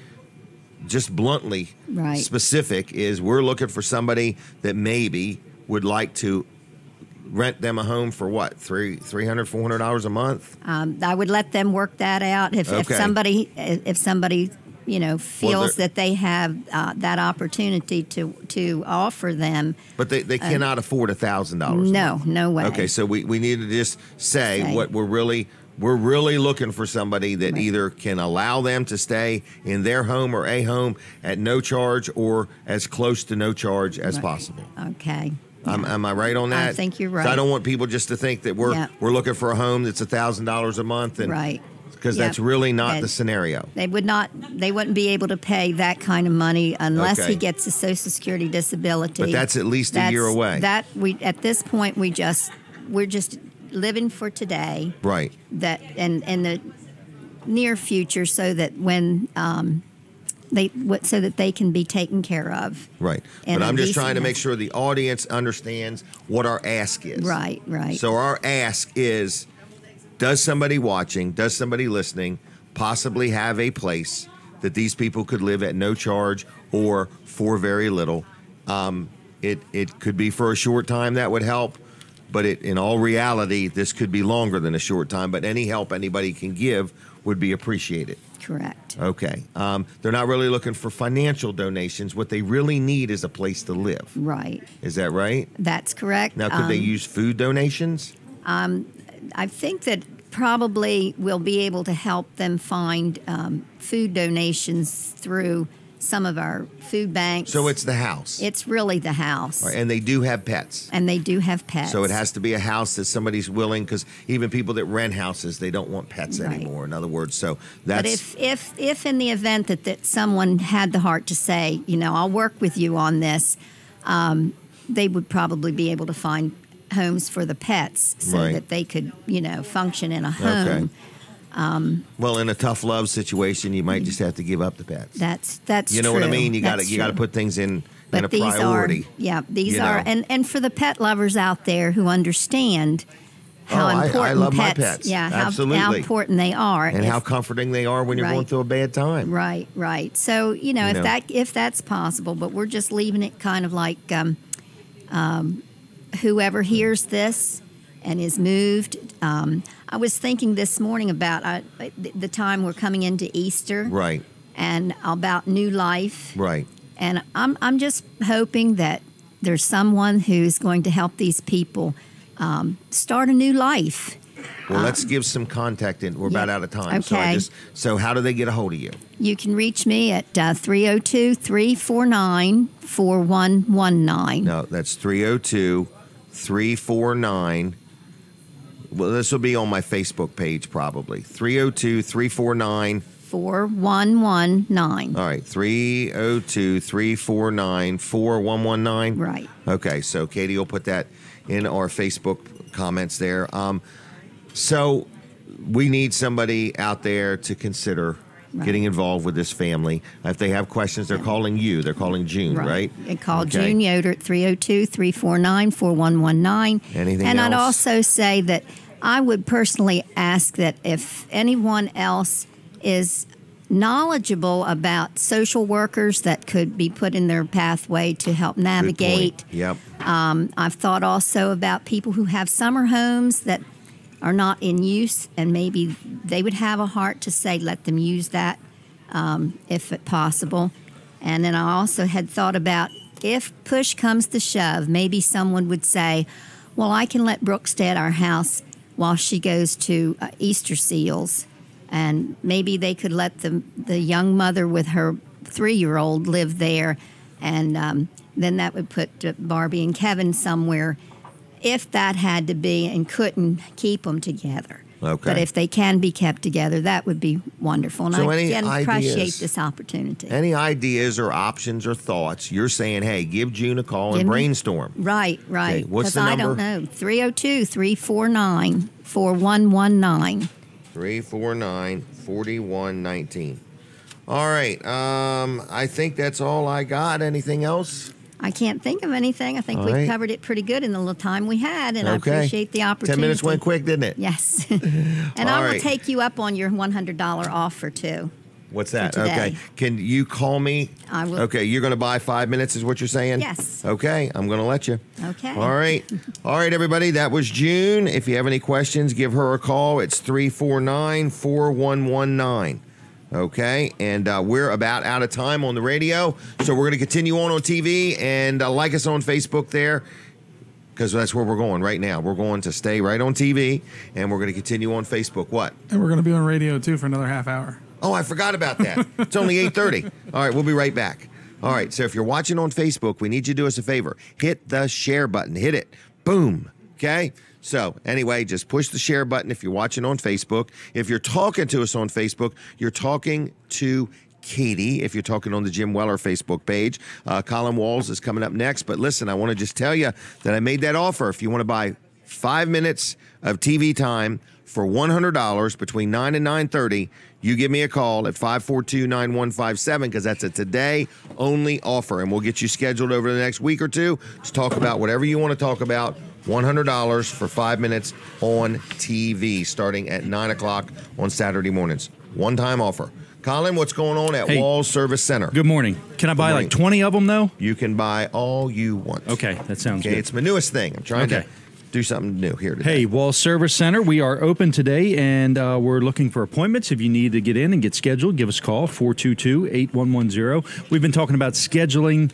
just bluntly Right. specific, is we're looking for somebody that maybe would like to rent them a home for what, $300, $400 a month? I would let them work that out. If Okay. somebody feels they're- that they have that opportunity to offer them. But they cannot afford $1,000. No, no way. Okay, so we need to just say Say. what we're really looking for, somebody that Right. either can allow them to stay in their home or a home at no charge, or as close to no charge as Right. possible. Okay. Am I right on that? I think you're 'Cause right. I don't want people just to think that we're Yeah. looking for a home that's $1,000 a month, and Right. because Yep. that's really not That- the scenario. They wouldn't be able to pay that kind of money unless Okay. he gets a Social Security disability. But that's at least a year away. That at this point we're just living for today. Right. That and the near future, so that when so that they can be taken care of. Right. And But I'm a just trying to decent- make sure the audience understands what our ask is. Right. Right. So our ask is, does somebody watching, does somebody listening possibly have a place that these people could live at no charge or for very little? It could be for a short time, that would help. But in all reality, this could be longer than a short time. But any help anybody can give would be appreciated. Correct. Okay. They're not really looking for financial donations. What they really need is a place to live. Right. Is that right? That's correct. Now, could they use food donations? I think that probably we'll be able to help them find food donations through some of our food banks. So it's the house. It's really the house. Right, and they do have pets. And they do have pets. So it has to be a house that somebody's willing, because even people that rent houses, they don't want pets Right. anymore. In other words, so But that's if in the event that someone had the heart to say, I'll work with you on this, they would probably be able to find homes for the pets so Right. that they could, function in a home. okay. Well, in a tough love situation, you might just have to give up the pets. That's You know true. what I mean? You got That's to true. put things in a But these priority. these you are, know. and for the pet lovers out there who understand how Oh, I important love my pets, pets. yeah, Absolutely. how important they are, And how comforting they are when you're Right. going through a bad time. right. So if that's possible, but we're just leaving it kind of like whoever hears this and is moved. I was thinking this morning about the time we're coming into Easter, Right. and about new life. Right. And I'm just hoping that there's someone who's going to help these people start a new life. Well, let's give some contact in. We're about out of time. Okay. So how do they get a hold of you? You can reach me at 302-349-4119. No, that's 302-349. Well, this will be on my Facebook page probably. 302-349. 4119. All right, 302-349-4119. Right. Okay, so Katie will put that in our Facebook comments there. So we need somebody out there to consider getting involved with this family. If they have questions, they're calling you. They're calling June, right? And call Okay. June Yoder at 302-349-4119. Anything and I'd else? also say that I would personally ask that if anyone else is knowledgeable about social workers that could be put in their pathway to help Good navigate. point. Yep. I've thought also about people who have summer homes that are not in use, and maybe they would have a heart to say, let them use that if possible. And then I also had thought about, if push comes to shove, maybe someone would say, well, I can let Brooke stay at our house while she goes to Easter Seals. And maybe they could let the young mother with her 3-year-old live there. And then that would put Barbie and Kevin somewhere, if that had to be and couldn't keep them together. Okay. But if they can be kept together, that would be wonderful. And So I any again appreciate ideas? this opportunity. Any ideas or options or thoughts? You're saying, hey, give June a call and brainstorm. Right. Okay, what's the I number? don't know. 302-349-4119. 349-4119. All right. I think that's all I got. Anything else? I can't think of anything. I think All we've right. covered it pretty good in the little time we had, and I Okay. appreciate the opportunity. 10 minutes went quick, didn't it? Yes. And I All will right. take you up on your $100 offer, too. What's that? For today. Okay. Can you call me? I will. Okay. You're going to buy 5 minutes is what you're saying? Yes. Okay. I'm going to let you. Okay. All right. All right, everybody. That was June. If you have any questions, give her a call. It's 349-4119. Okay, and we're about out of time on the radio, so we're going to continue on TV, and like us on Facebook there, because that's where we're going right now. We're going to stay right on TV, and we're going to continue on Facebook. What? And we're going to be on radio, too, for another half hour. Oh, I forgot about that. It's only 8:30. All right, we'll be right back. All right, so if you're watching on Facebook, we need you to do us a favor. Hit the share button. Hit it. Boom. Okay? So anyway, just push the share button if you're watching on Facebook. If you're talking to us on Facebook, you're talking to Katie. If you're talking on the Jim Weller Facebook page, Colin Walls is coming up next. But listen, I want to just tell you that I made that offer. If you want to buy 5 minutes of TV time for $100 between 9 and 9:30, you give me a call at 542-9157, because that's a today-only offer, and we'll get you scheduled over the next week or two to talk about whatever you want to talk about. $100 for 5 minutes on TV starting at 9 o'clock on Saturday mornings. One-time offer. Colin, what's going on at Walls Service Center? Good morning. Can I buy like 20 of them, though? You can buy all you want. Okay, that sounds good. It's my newest thing. I'm trying to do something new here today. Hey, Walls Service Center, we are open today, and we're looking for appointments. If you need to get in and get scheduled, give us a call, 422-8110. We've been talking about scheduling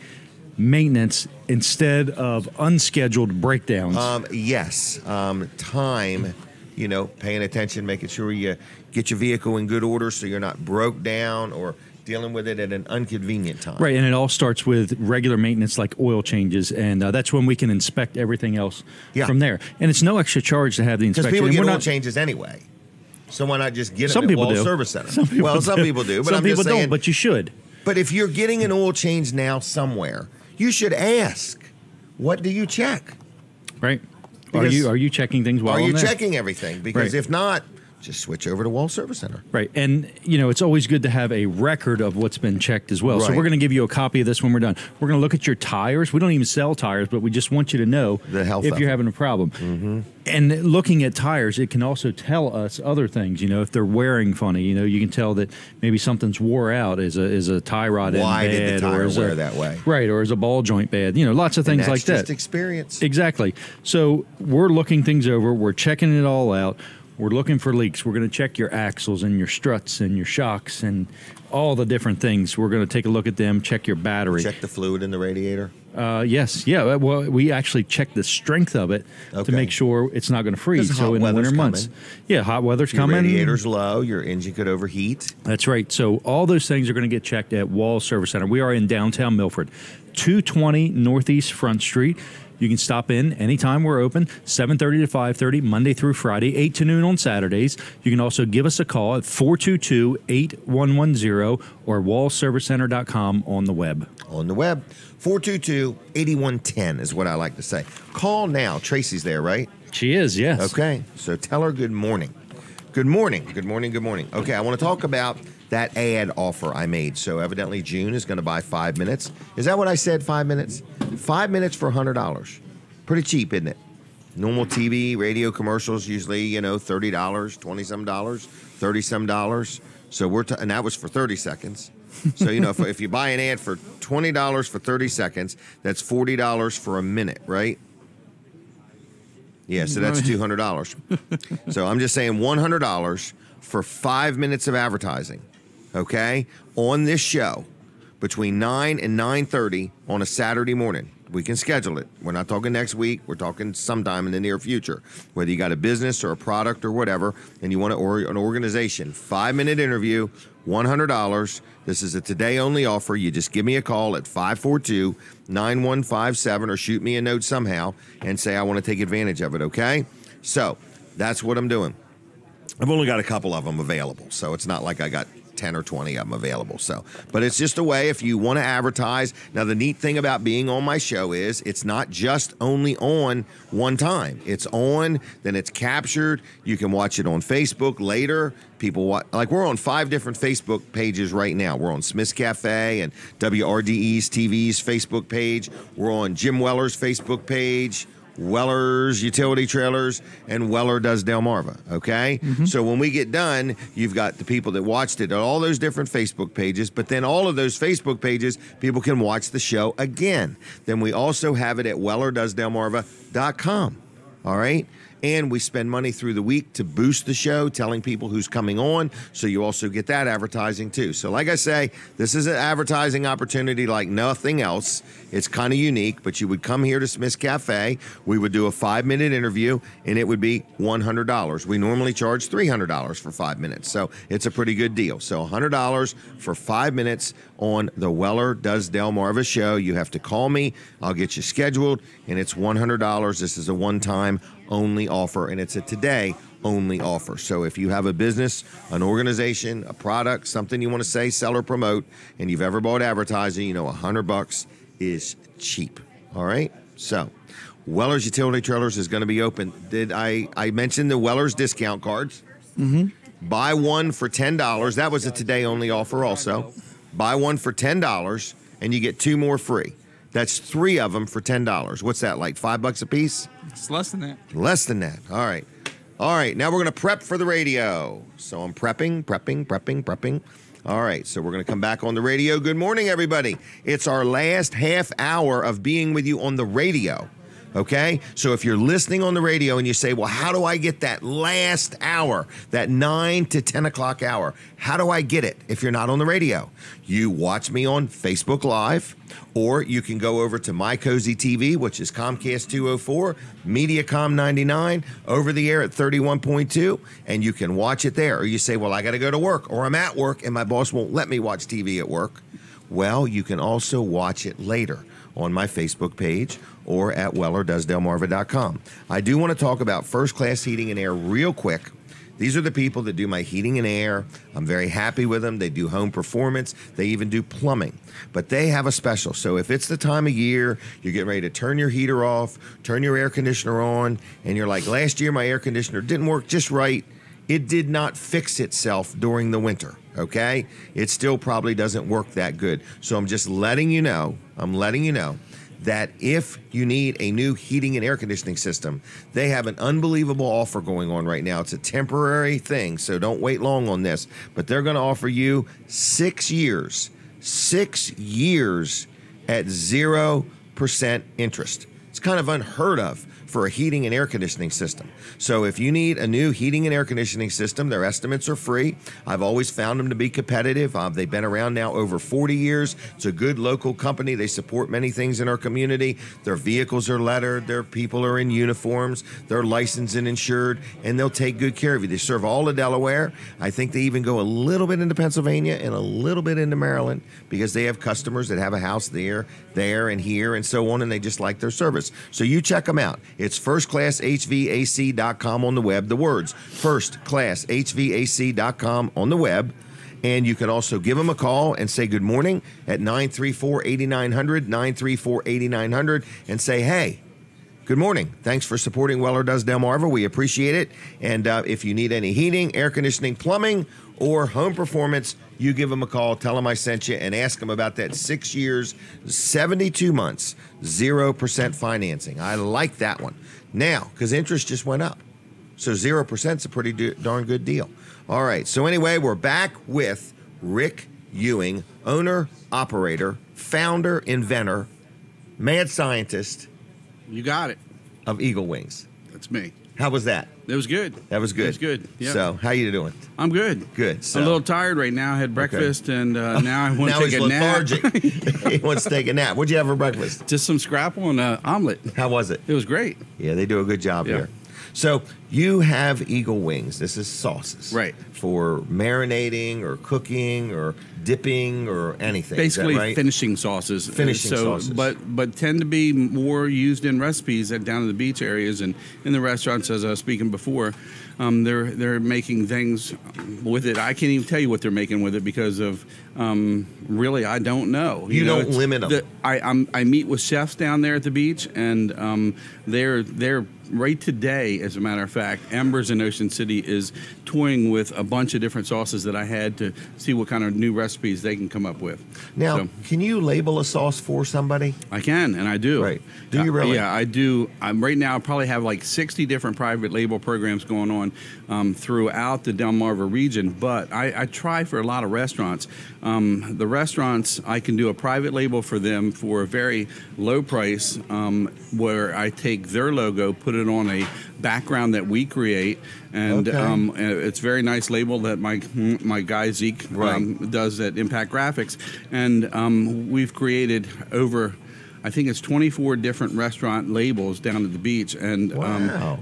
maintenance instead of unscheduled breakdowns. Yes. Time, paying attention, making sure you get your vehicle in good order so you're not broke down or dealing with it at an inconvenient time. Right, and it all starts with regular maintenance like oil changes, and that's when we can inspect everything else from there. And it's no extra charge to have the inspection. Because people and get oil changes anyway. So why not just get them Some at people Walls do. Service Center? Some people do. Some people do. But Some I'm people just saying, don't, but you should. But if you're getting an oil change now somewhere, you should ask, what do you check? Right. Because Are you checking things while Are you I'm there? checking everything? Because Right. if not, just switch over to Walls Service Center. Right. And, it's always good to have a record of what's been checked as well. So Right. we're going to give you a copy of this when we're done. We're going to look at your tires. We don't even sell tires, but we just want you to know The health if of you're them. having a problem. And looking at tires, it can also tell us other things. If they're wearing funny, you can tell that maybe something's wore out. Is a tie rod end Why bad? did the tire or is wear that way? Right. Or is a ball joint bad? Lots of things And like that's that. just experience. Exactly. So we're looking things over. We're checking it all out. We're looking for leaks. We're going to check your axles and your struts and your shocks and all the different things. We're going to take a look at them, check your battery. Check the fluid in the radiator. Yes. Yeah. Well, we actually check the strength of it to Okay. make sure it's not going to freeze. 'Cause So hot in the weather's winter months. coming. Yeah, hot weather's Your coming. radiator's low. Your engine could overheat. That's right. So all those things are going to get checked at Walls Service Center. We are in downtown Milford, 220 Northeast Front Street. You can stop in anytime we're open, 7:30 to 5:30, Monday through Friday, 8 to noon on Saturdays. You can also give us a call at 422-8110 or wallservicecenter.com on the web. On the web, 422-8110 is what I like to say. Call now. Tracy's there, right? She is, yes. Okay, so tell her good morning. Good morning. Good morning. Good morning. Okay, I want to talk about that ad offer I made. So evidently June is going to buy 5 minutes. Is that what I said, 5 minutes? 5 minutes for $100. Pretty cheap, isn't it? Normal TV, radio commercials, usually, $30, $20-some, $30-some dollars. So and that was for 30 seconds. So, if you buy an ad for $20 for 30 seconds, that's $40 for a minute, right? Yeah, so that's $200. So I'm just saying $100 for 5 minutes of advertising. okay, on this show between 9 and 9:30 on a Saturday morning. We can schedule it. We're not talking next week. We're talking sometime in the near future. Whether you got a business or a product or whatever, and you want to, or an organization, 5-minute interview, $100. This is a today-only offer. You just give me a call at 542-9157 or shoot me a note somehow and say I want to take advantage of it, okay? So that's what I'm doing. I've only got a couple of them available, so it's not like I got 10 or 20 of them available. So, but it's just a way if you want to advertise. Now, the neat thing about being on my show is it's not just only on one time. It's on, then it's captured. You can watch it on Facebook later. People watch, like we're on 5 different Facebook pages right now. We're on Smith's Cafe and WRDE's TV's Facebook page. We're on Jim Weller's Facebook page, Weller's Utility Trailers, and Weller Does Delmarva, okay? So when we get done, you've got the people that watched it at all those different Facebook pages, but then all of those Facebook pages, people can watch the show again. Then we also have it at WellerDoesDelmarva.com, all right? And we spend money through the week to boost the show, telling people who's coming on, so you also get that advertising too. So like I say, this is an advertising opportunity like nothing else. It's kind of unique, but you would come here to Smith's Cafe, we would do a 5-minute interview, and it would be $100. We normally charge $300 for 5 minutes, so it's a pretty good deal. So $100 for 5 minutes on the Weller Does Delmarva show. You have to call me, I'll get you scheduled, and it's $100. This is a one-time only offer, and it's a today only offer. So if you have a business, an organization, a product, something you want to say, sell, or promote, and you've ever bought advertising, you know $100 is cheap. All right? So Weller's Utility Trailers is going to be open. Did I mention the Weller's discount cards? Buy one for $10. That was a today only offer also. Buy one for $10 and you get 2 more free. That's 3 of them for $10. What's that, like $5 a piece? It's less than that. Less than that. All right. All right. Now we're going to prep for the radio. So I'm prepping. All right. So we're going to come back on the radio. Good morning, everybody. It's our last half hour of being with you on the radio. Okay? So if you're listening on the radio and you say, well, how do I get that last hour, that 9 to 10 o'clock hour? How do I get it if you're not on the radio? You watch me on Facebook Live, or you can go over to My Cozy TV, which is Comcast 204, Mediacom 99, over the air at 31.2, and you can watch it there. Or you say, well, I got to go to work, or I'm at work and my boss won't let me watch TV at work. Well, you can also watch it later on my Facebook page or at WellerDoesDelmarva.com. I do want to talk about First Class Heating and Air real quick. These are the people that do my heating and air. I'm very happy with them. They do home performance. They even do plumbing. But they have a special. So if it's the time of year, you're getting ready to turn your heater off, turn your air conditioner on, and you're like, last year my air conditioner didn't work just right. It did not fix itself during the winter, okay? It still probably doesn't work that good. So I'm just letting you know, that if you need a new heating and air conditioning system, they have an unbelievable offer going on right now. It's a temporary thing, so don't wait long on this. But they're going to offer you 6 years at 0% interest. It's kind of unheard of for a heating and air conditioning system. So if you need a new heating and air conditioning system, their estimates are free. I've always found them to be competitive. They've been around now over 40 years. It's a good local company. They support many things in our community. Their vehicles are lettered. Their people are in uniforms. They're licensed and insured, and they'll take good care of you. They serve all of Delaware. I think they even go a little bit into Pennsylvania and a little bit into Maryland because they have customers that have a house there, and here, and so on, and they just like their service. So you check them out. It's firstclasshvac.com on the web. The words firstclasshvac.com on the web. And you can also give them a call and say good morning at 934-8900, 934-8900, and say, hey, good morning. Thanks for supporting Weller Does Delmarva. We appreciate it. And if you need any heating, air conditioning, plumbing, or home performance, you give them a call, tell them I sent you, and ask them about that 6 years, 72 months, 0% financing. I like that one. Now, because interest just went up. So 0% is a pretty darn good deal. All right. So anyway, we're back with Rick Ewing, owner, operator, founder, inventor, mad scientist. You got it. Of Eagle Wings. That's me. How was that? It was good. That was good. It was good. Yeah. So, how you doing? I'm good. Good. So, I'm a little tired right now. I had breakfast, and now I want now to take he's a nap. lethargic. He wants to take a nap. What'd you have for breakfast? Just some scrapple and an omelet. How was it? It was great. Yeah, they do a good job Yeah. here. So you have Eagle Wings. This is sauces, Right. For marinating or cooking or dipping or anything. Is that Basically, right? finishing sauces. Finishing sauces. but tend to be more used in recipes at down in the beach areas and in the restaurants. As I was speaking before, they're making things with it. I can't even tell you what they're making with it because of really I don't know. You know, don't limit them. I meet with chefs down there at the beach, and they're right today, as a matter of fact, Embers in Ocean City is toying with a bunch of different sauces that I had to see what kind of new recipes they can come up with. Now, So, can you label a sauce for somebody? I can, and I do. Right. Do you really? Yeah, I do. Right now, I probably have like 60 different private label programs going on throughout the Delmarva region, but I try for a lot of restaurants. The restaurants, I can do a private label for them for a very low price where I take their logo, put it on a background that we create, and it's a very nice label that my guy Zeke does at Impact Graphics, and we've created over, I think it's 24 different restaurant labels down at the beach, and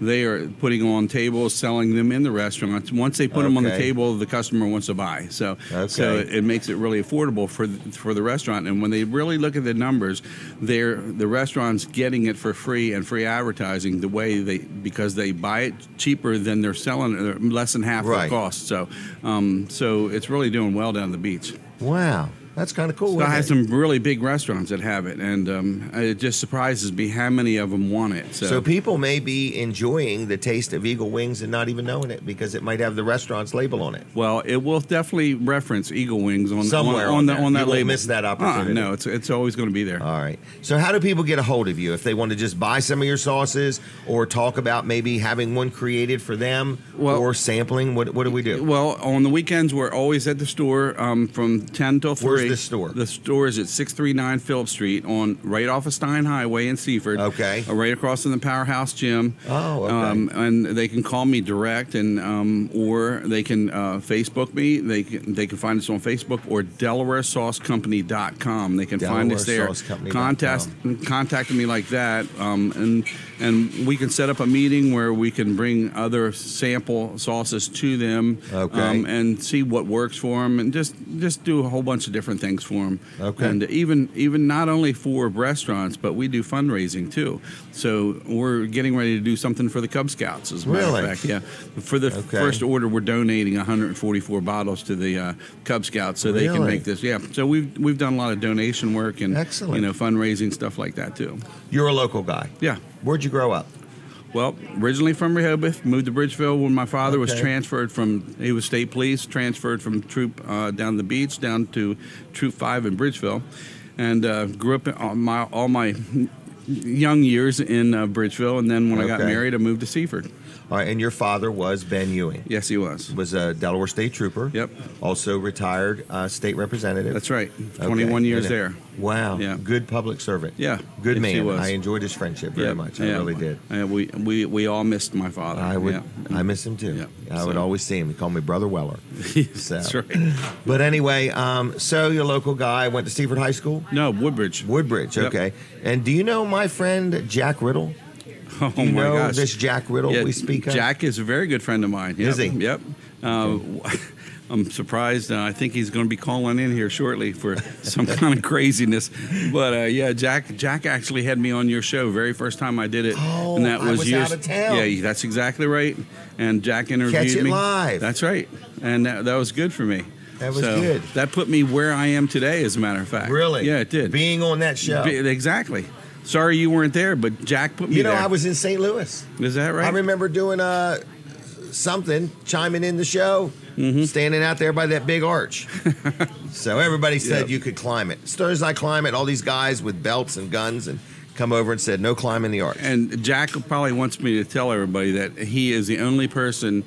they are putting on tables, selling them in the restaurants. Once they put them on the table, the customer wants to buy. So it makes it really affordable for the restaurant. And when they really look at the numbers, the restaurant's getting it for free and free advertising because they buy it cheaper than they're selling it, less than half the cost. So it's really doing well down at the beach. Wow. That's kind of cool. So I have some really big restaurants that have it, and it just surprises me how many of them want it. So people may be enjoying the taste of Eagle Wings and not even knowing it because it might have the restaurant's label on it. Well, it will definitely reference Eagle Wings on somewhere on that you label. Won't miss that opportunity. No, it's always going to be there. All right. So how do people get a hold of you if they want to just buy some of your sauces or talk about maybe having one created for them or sampling? What do we do? Well, on the weekends we're always at the store from 10 till 3. Where's the store? The store is at 639 Phillips Street right off of Stein Highway in Seaford. Okay. Right across from the Powerhouse Gym. Oh, okay. And they can call me direct, and or they can Facebook me. They can find us on Facebook or DelawareSauceCompany.com. They can find us there. Contact me like that, and we can set up a meeting where we can bring other sample sauces to them, and see what works for them, and just do a whole bunch of different things for them. Okay. And even not only for restaurants, but we do fundraising too. So we're getting ready to do something for the Cub Scouts, as a matter of fact. Yeah. For the first order, we're donating 144 bottles to the Cub Scouts so they can make this. Yeah. So we've done a lot of donation work and fundraising stuff like that too. You're a local guy. Yeah. Where'd you grow up? Well, originally from Rehoboth, moved to Bridgeville when my father was transferred he was state police, transferred from Troop down the beach down to Troop 5 in Bridgeville, and grew up all my young years in Bridgeville, and then when I got married, I moved to Seaford. All right, and your father was Ben Ewing. Yes, he was. Was a Delaware State Trooper. Yep. Also retired state representative. That's right. 21 years there. Wow. Yeah. Good public servant. Yeah. Good man. He was. I enjoyed his friendship very much. I really did. We all missed my father. I would. I miss him too. Yeah. I would always see him. He called me Brother Weller. That's right. But anyway, so you're a local guy. Went to Seaford High School? No, Woodbridge. Woodbridge. Yep. Okay. And do you know my friend Jack Riddle? Oh, do you my know gosh. this Jack Riddle we speak of? Jack is a very good friend of mine. Yep. Is he? Yep. I'm surprised. I think he's going to be calling in here shortly for some kind of craziness. But Jack actually had me on your show very first time I did it. Oh, and that I was out of town. Yeah, that's exactly right. And Jack interviewed me. Catch it live. That's right. And that was good for me. That was good. That put me where I am today, as a matter of fact. Really? Yeah, it did. Being on that show. Exactly. Sorry you weren't there, but Jack put me there. I was in St. Louis. Is that right? I remember doing something, chiming in the show, standing out there by that big arch. So everybody said you could climb it. As soon as I climb it, all these guys with belts and guns and come over and said, no climbing the arch. And Jack probably wants me to tell everybody that he is the only person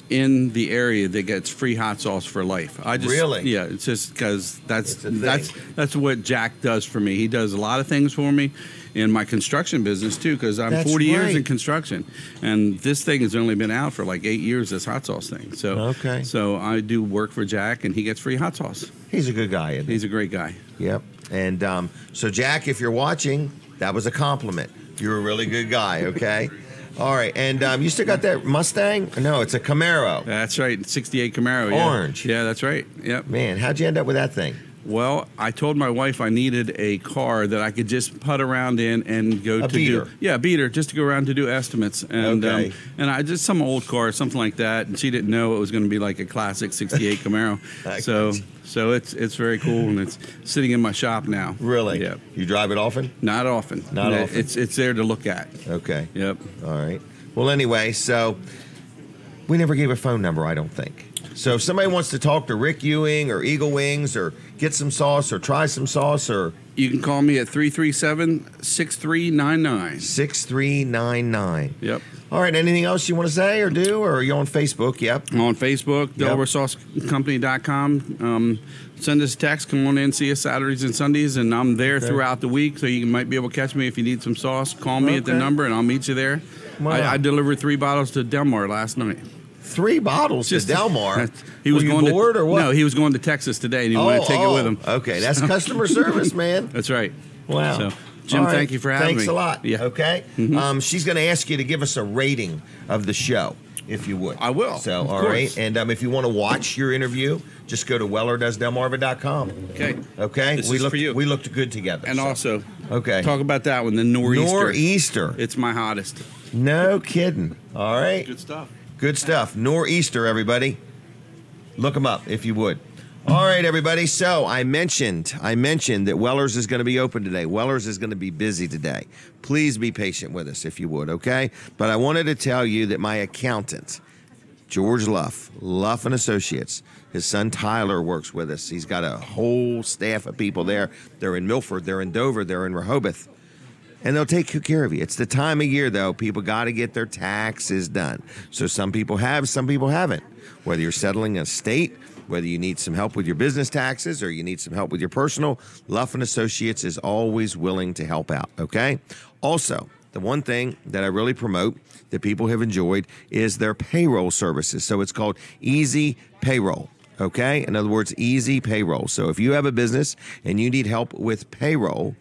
in the area that gets free hot sauce for life. I just Really? Yeah, it's just because It's a thing. that's what Jack does for me. He does a lot of things for me in my construction business too, because I'm That's 40 years right. in construction, and this thing has only been out for like 8 years. This hot sauce thing. So Okay. So I do work for Jack, and he gets free hot sauce. He's a good guy, isn't he? He's a great guy. Yep. And so, Jack, if you're watching, that was a compliment. You're a really good guy, okay? All right. And you still got that Mustang? No, it's a Camaro. That's right. 68 Camaro. Yeah. Orange. Yeah, that's right. Yep. Man, how'd you end up with that thing? Well, I told my wife I needed a car that I could just putt around in and go A to beater. beater, just to go around to do estimates. And Okay. and I just some old car, something like that. And she didn't know it was going to be like a classic '68 Camaro. I So gotcha. so it's very cool, and it's sitting in my shop now. Really? Yep. You drive it often? Not often. Not often. It's there to look at. Okay. Yep. All right. Well, anyway, so we never gave a phone number, I don't think. So if somebody wants to talk to Rick Ewing or Eagle Wings or get some sauce or try some sauce or You can call me at 337-6399. 6399. Yep. All right. Anything else you want to say or do? Or are you on Facebook? Yep. I'm on Facebook, DelawareSauceCompany.com. Send us a text. Come on in, see us Saturdays and Sundays, and I'm there Okay. throughout the week, so you might be able to catch me if you need some sauce. Call me at the Okay. number, and I'll meet you there. Wow. I delivered 3 bottles to Delmar last night. 3 bottles to Delmar. He was Were you going bored to, or what? No, he was going to Texas today, and he wanted to take it with him. Okay. That's customer service, man. That's right. Wow. So, Jim, All right. thank you for having me. Thanks a lot. Yeah. Okay. Mhm. She's going to ask you to give us a rating of the show, if you would. I will. So, Of all course. right. And if you want to watch your interview, just go to wellerdoesdelmarva.com. Okay. Okay. This we is looked, for you. We looked good together. And so. also, Okay. talk about that one, the Nor'easter. Nor'easter. It's my hottest. No kidding. All right. Good stuff. Good stuff. Nor'easter, everybody. Look them up if you would. All right, everybody. So I mentioned that Weller's is going to be open today. Weller's is going to be busy today. Please be patient with us if you would, okay? But I wanted to tell you that my accountant, George Luff and Associates, his son Tyler works with us. He's got a whole staff of people there. They're in Milford, they're in Dover, they're in Rehoboth. And they'll take good care of you. It's the time of year, though. People got to get their taxes done. So some people have, some people haven't. Whether you're settling a state, whether you need some help with your business taxes or you need some help with your personal, Luff and Associates is always willing to help out, okay? Also, the one thing that I really promote that people have enjoyed is their payroll services. So it's called Easy Payroll. Okay? In other words, easy payroll. So if you have a business and you need help with payroll,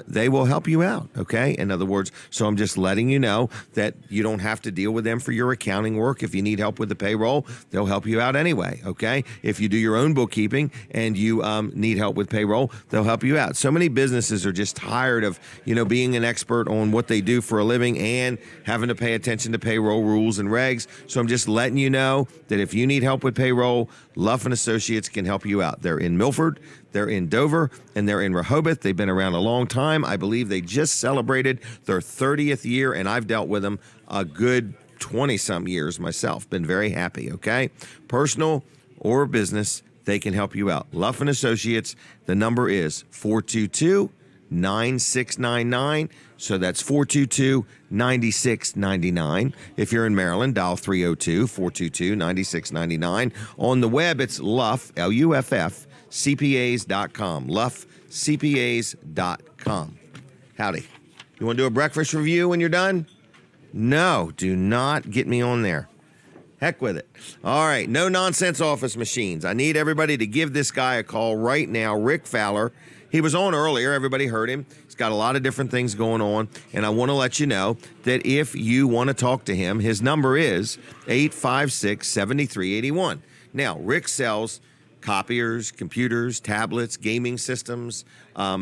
they will help you out. Okay? In other words, so I'm just letting you know that you don't have to deal with them for your accounting work. If you need help with the payroll, they'll help you out anyway. Okay? If you do your own bookkeeping and you need help with payroll, they'll help you out. So many businesses are just tired of, being an expert on what they do for a living and having to pay attention to payroll rules and regs. So I'm just letting you know that if you need help with payroll, Luff and Associates can help you out. They're in Milford, they're in Dover, and they're in Rehoboth. They've been around a long time. I believe they just celebrated their 30th year, and I've dealt with them a good 20-some years myself. Been very happy, okay? Personal or business, they can help you out. Luff and Associates, the number is 422-9699. So that's 422-9699. If you're in Maryland, dial 302-422-9699. On the web, it's Luff, L-U-F-F, CPAs.com. LuffCPAs.com. Howdy. You want to do a breakfast review when you're done? No, do not get me on there. Heck with it. All right, no nonsense office machines. I need everybody to give this guy a call right now, Rick Fowler. He was on earlier. Everybody heard him. He's got a lot of different things going on. And I want to let you know that if you want to talk to him, his number is 856-7381. Now, Rick sells copiers, computers, tablets, gaming systems,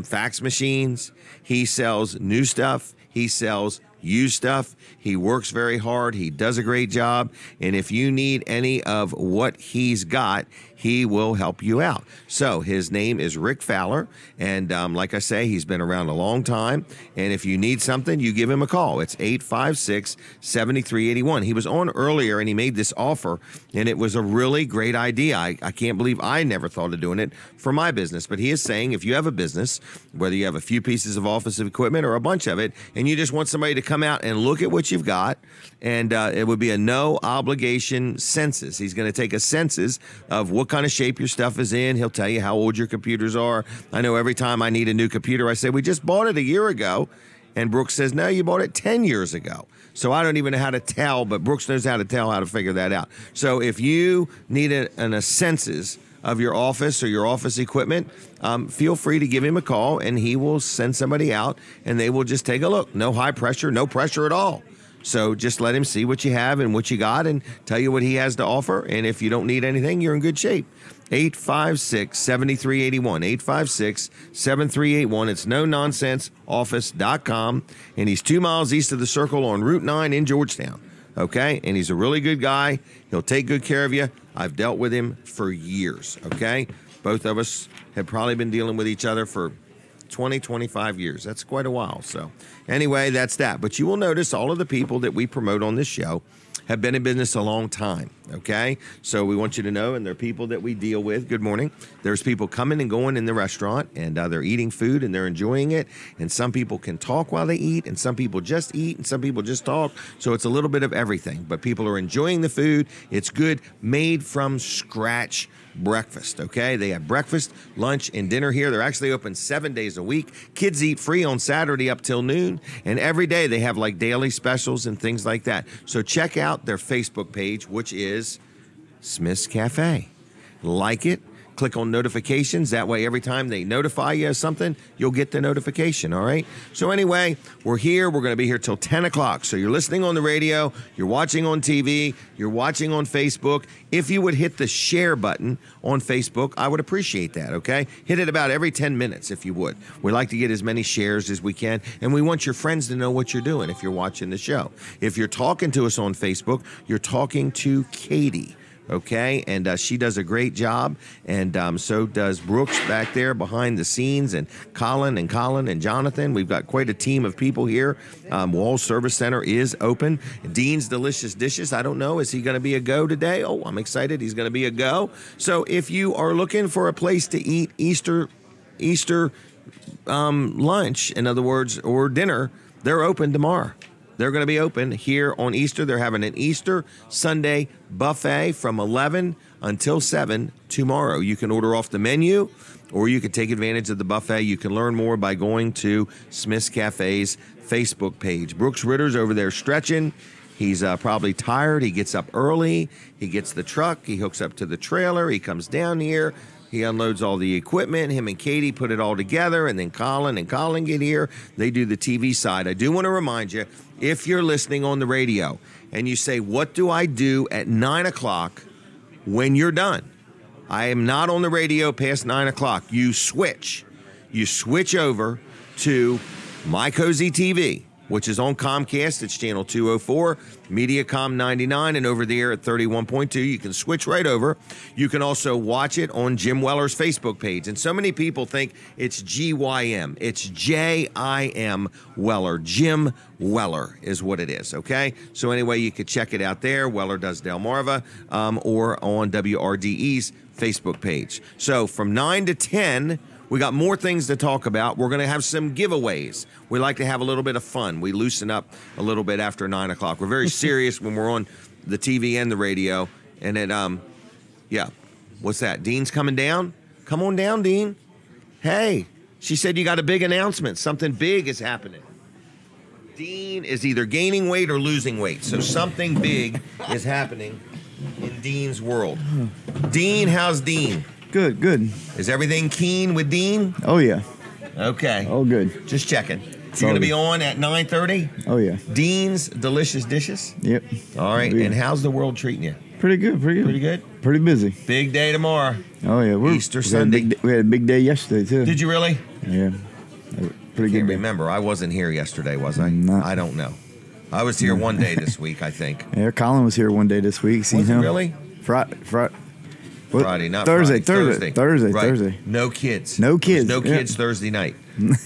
fax machines. He sells new stuff. He sells used stuff. He works very hard. He does a great job. And if you need any of what he's got, he will help you out. So his name is Rick Fowler. And like I say, he's been around a long time. And if you need something, you give him a call. It's 856-7381. He was on earlier and he made this offer. And it was a really great idea. I can't believe I never thought of doing it for my business. But he is saying if you have a business, whether you have a few pieces of office equipment or a bunch of it, and you just want somebody to come come out and look at what you've got, and it would be a no obligation census. He's going to take a census of what kind of shape your stuff is in. He'll tell you how old your computers are. I know every time I need a new computer, I say, we just bought it a year ago. And Brooks says, no, you bought it 10 years ago. So I don't even know how to tell, but Brooks knows how to figure that out. So if you need a census of your office or your office equipment, feel free to give him a call, and he will send somebody out, and they will just take a look. No high pressure, no pressure at all. So just let him see what you have and what you got and tell you what he has to offer. And if you don't need anything, you're in good shape. 856-7381. 856-7381. It's no-nonsense-office.com. And he's 2 miles east of the Circle on Route 9 in Georgetown. Okay? And he's a really good guy. He'll take good care of you. I've dealt with him for years. Okay? Both of us have probably been dealing with each other for 20, 25 years. That's quite a while. So anyway, that's that. But you will notice all of the people that we promote on this show have been in business a long time, okay? So we want you to know, and they're people that we deal with. Good morning. There's people coming and going in the restaurant, and they're eating food, and they're enjoying it. And some people can talk while they eat, and some people just eat, and some people just talk. So it's a little bit of everything. But people are enjoying the food. It's good, made from scratch breakfast, okay? They have breakfast, lunch, and dinner here. They're actually open 7 days a week. Kids eat free on Saturday up till noon, and every day they have like daily specials and things like that. So check out their Facebook page, which is Smith's Cafe. Like it. Click on notifications. That way, every time they notify you of something, you'll get the notification, all right? So anyway, we're here. We're going to be here till 10 o'clock. So you're listening on the radio, you're watching on TV, you're watching on Facebook. If you would hit the share button on Facebook, I would appreciate that, okay? Hit it about every 10 minutes if you would. We like to get as many shares as we can, and we want your friends to know what you're doing if you're watching the show. If you're talking to us on Facebook, you're talking to Katie. Okay, and she does a great job, and so does Brooks back there behind the scenes, and Colin and Jonathan. We've got quite a team of people here. Wall Service Center is open. Dean's Delicious Dishes, I don't know, is he going to be a go today? Oh, I'm excited. He's going to be a go. So if you are looking for a place to eat Easter lunch, in other words, or dinner, they're open tomorrow. They're going to be open here on Easter. They're having an Easter Sunday buffet from 11 until 7 tomorrow. You can order off the menu, or you can take advantage of the buffet. You can learn more by going to Smith's Cafe's Facebook page. Brooks Ritter's over there stretching. He's probably tired. He gets up early. He gets the truck. He hooks up to the trailer. He comes down here. He unloads all the equipment. Him and Katie put it all together, and then Colin get here. They do the TV side. I do want to remind you, if you're listening on the radio and you say, what do I do at 9 o'clock when you're done? I am not on the radio past 9 o'clock. You switch. You switch over to My Cozy TV, which is on Comcast. It's channel 204, Mediacom 99, and over there at 31.2. You can switch right over. You can also watch it on Jim Weller's Facebook page. And so many people think it's GYM. It's JIM Weller. Jim Weller is what it is, okay? So anyway, you could check it out there. Weller Does Delmarva, or on WRDE's Facebook page. So from 9 to 10, we got more things to talk about. We're going to have some giveaways. We like to have a little bit of fun. We loosen up a little bit after 9 o'clock. We're very serious when we're on the TV and the radio. And then, yeah, what's that? Dean's coming down? Come on down, Dean. Hey, she said you got a big announcement. Something big is happening. Dean is either gaining weight or losing weight. So something big is happening in Dean's world. Dean, how's Dean? Good, good. Is everything keen with Dean? Oh, yeah. Okay. Oh, good. Just checking. You're going to be on at 9:30? Oh, yeah. Dean's Delicious Dishes? Yep. All right. Oh, yeah. And how's the world treating you? Pretty good, pretty good. Pretty good? Pretty busy. Big day tomorrow. Oh, yeah. Easter Sunday. We had a big day yesterday, too. Did you really? Yeah. Pretty good. Can't remember. I wasn't here yesterday, was I? Not. I don't know. I was here one day this week, I think. Yeah, Colin was here one day this week. Was he really? Friday, not Thursday, Friday. Thursday. No kids. No kids. No kids Thursday night.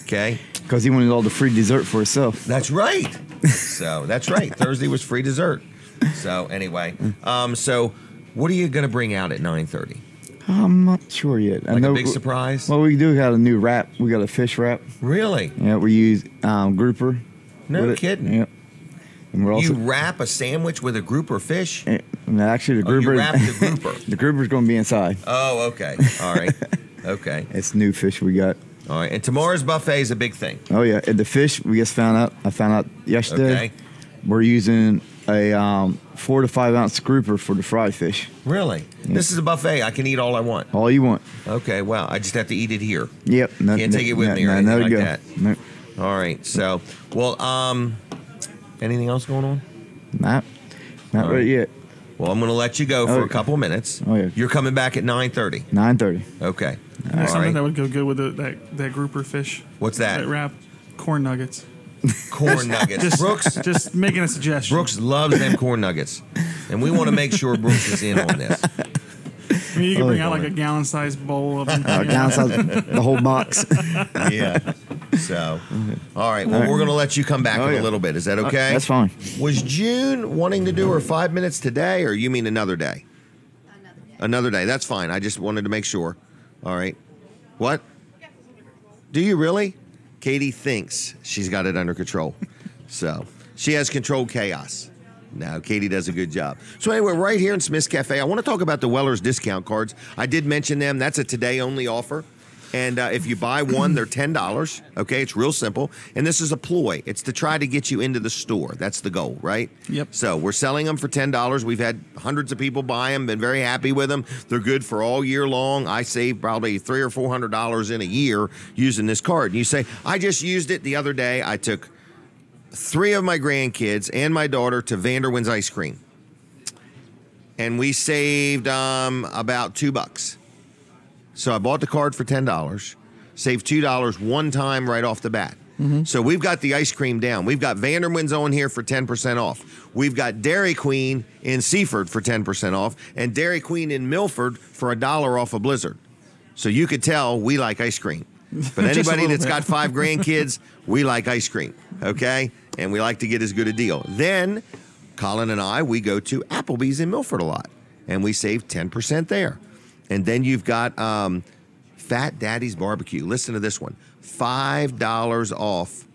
Okay. Because he wanted all the free dessert for himself. That's right. So that's right. Thursday was free dessert. So anyway, so what are you going to bring out at 9:30? I'm not sure yet. Like a big surprise? Well, we do got a new wrap. We got a fish wrap. Really? Yeah, we use grouper. No kidding. Yep. And we're also You wrap a sandwich with a grouper fish? and actually the Oh, you grouper. wrap the grouper. The grouper's going to be inside. Oh, okay. All right. Okay. It's new fish we got. All right. And tomorrow's buffet is a big thing. Oh yeah, and the fish we just found out. I found out yesterday. Okay. We're using a 4 to 5 ounce grouper for the fried fish. Really? Yeah. This is a buffet. I can eat all I want. All you want. Okay. Well, I just have to eat it here. Yep. Can't take it with me or anything like that. No, All right. So, well, anything else going on? not All right right. yet. Well, I'm going to let you go for Oh. a couple of minutes. Oh, yeah. You're coming back at 9:30. 9:30. Okay. There's All something right. that would go good with that grouper fish. What's that? That wrap. Corn nuggets. Corn nuggets. Brooks. Just making a suggestion. Brooks loves them corn nuggets, and we want to make sure Brooks is in on this. I mean, you can bring out like a gallon-sized bowl of them. Downsize the whole box. Yeah. So, all right. Well, we're going to let you come back Oh, in yeah. a little bit. Is that okay? That's fine. Was June wanting to do her 5 minutes today, or you mean another day? Another day. That's fine. I just wanted to make sure. All right. What? Do you really? Katie thinks she's got it under control. So she has controlled chaos. No, Katie does a good job. So anyway, right here in Smith's Cafe, I want to talk about the Weller's discount cards. I did mention them. That's a today-only offer. And if you buy one, they're $10. Okay, it's real simple. And this is a ploy. It's to try to get you into the store. That's the goal, right? Yep. So we're selling them for $10. We've had hundreds of people buy them, been very happy with them. They're good for all year long. I save probably $300 or $400 in a year using this card. And you say, I just used it the other day. I took 3 of my grandkids and my daughter to Vanderwin's Ice Cream. And we saved about $2. So I bought the card for $10, saved $2 one time right off the bat. So we've got the ice cream down. We've got Vanderwin's on here for 10% off. We've got Dairy Queen in Seaford for 10% off, and Dairy Queen in Milford for $1 off a Blizzard. So you could tell we like ice cream. But anybody that's got 5 grandkids, we like ice cream, okay? And we like to get as good a deal. Then Colin and I, we go to Applebee's in Milford a lot, and we save 10% there. And then you've got Fat Daddy's Barbecue. Listen to this one. $5 off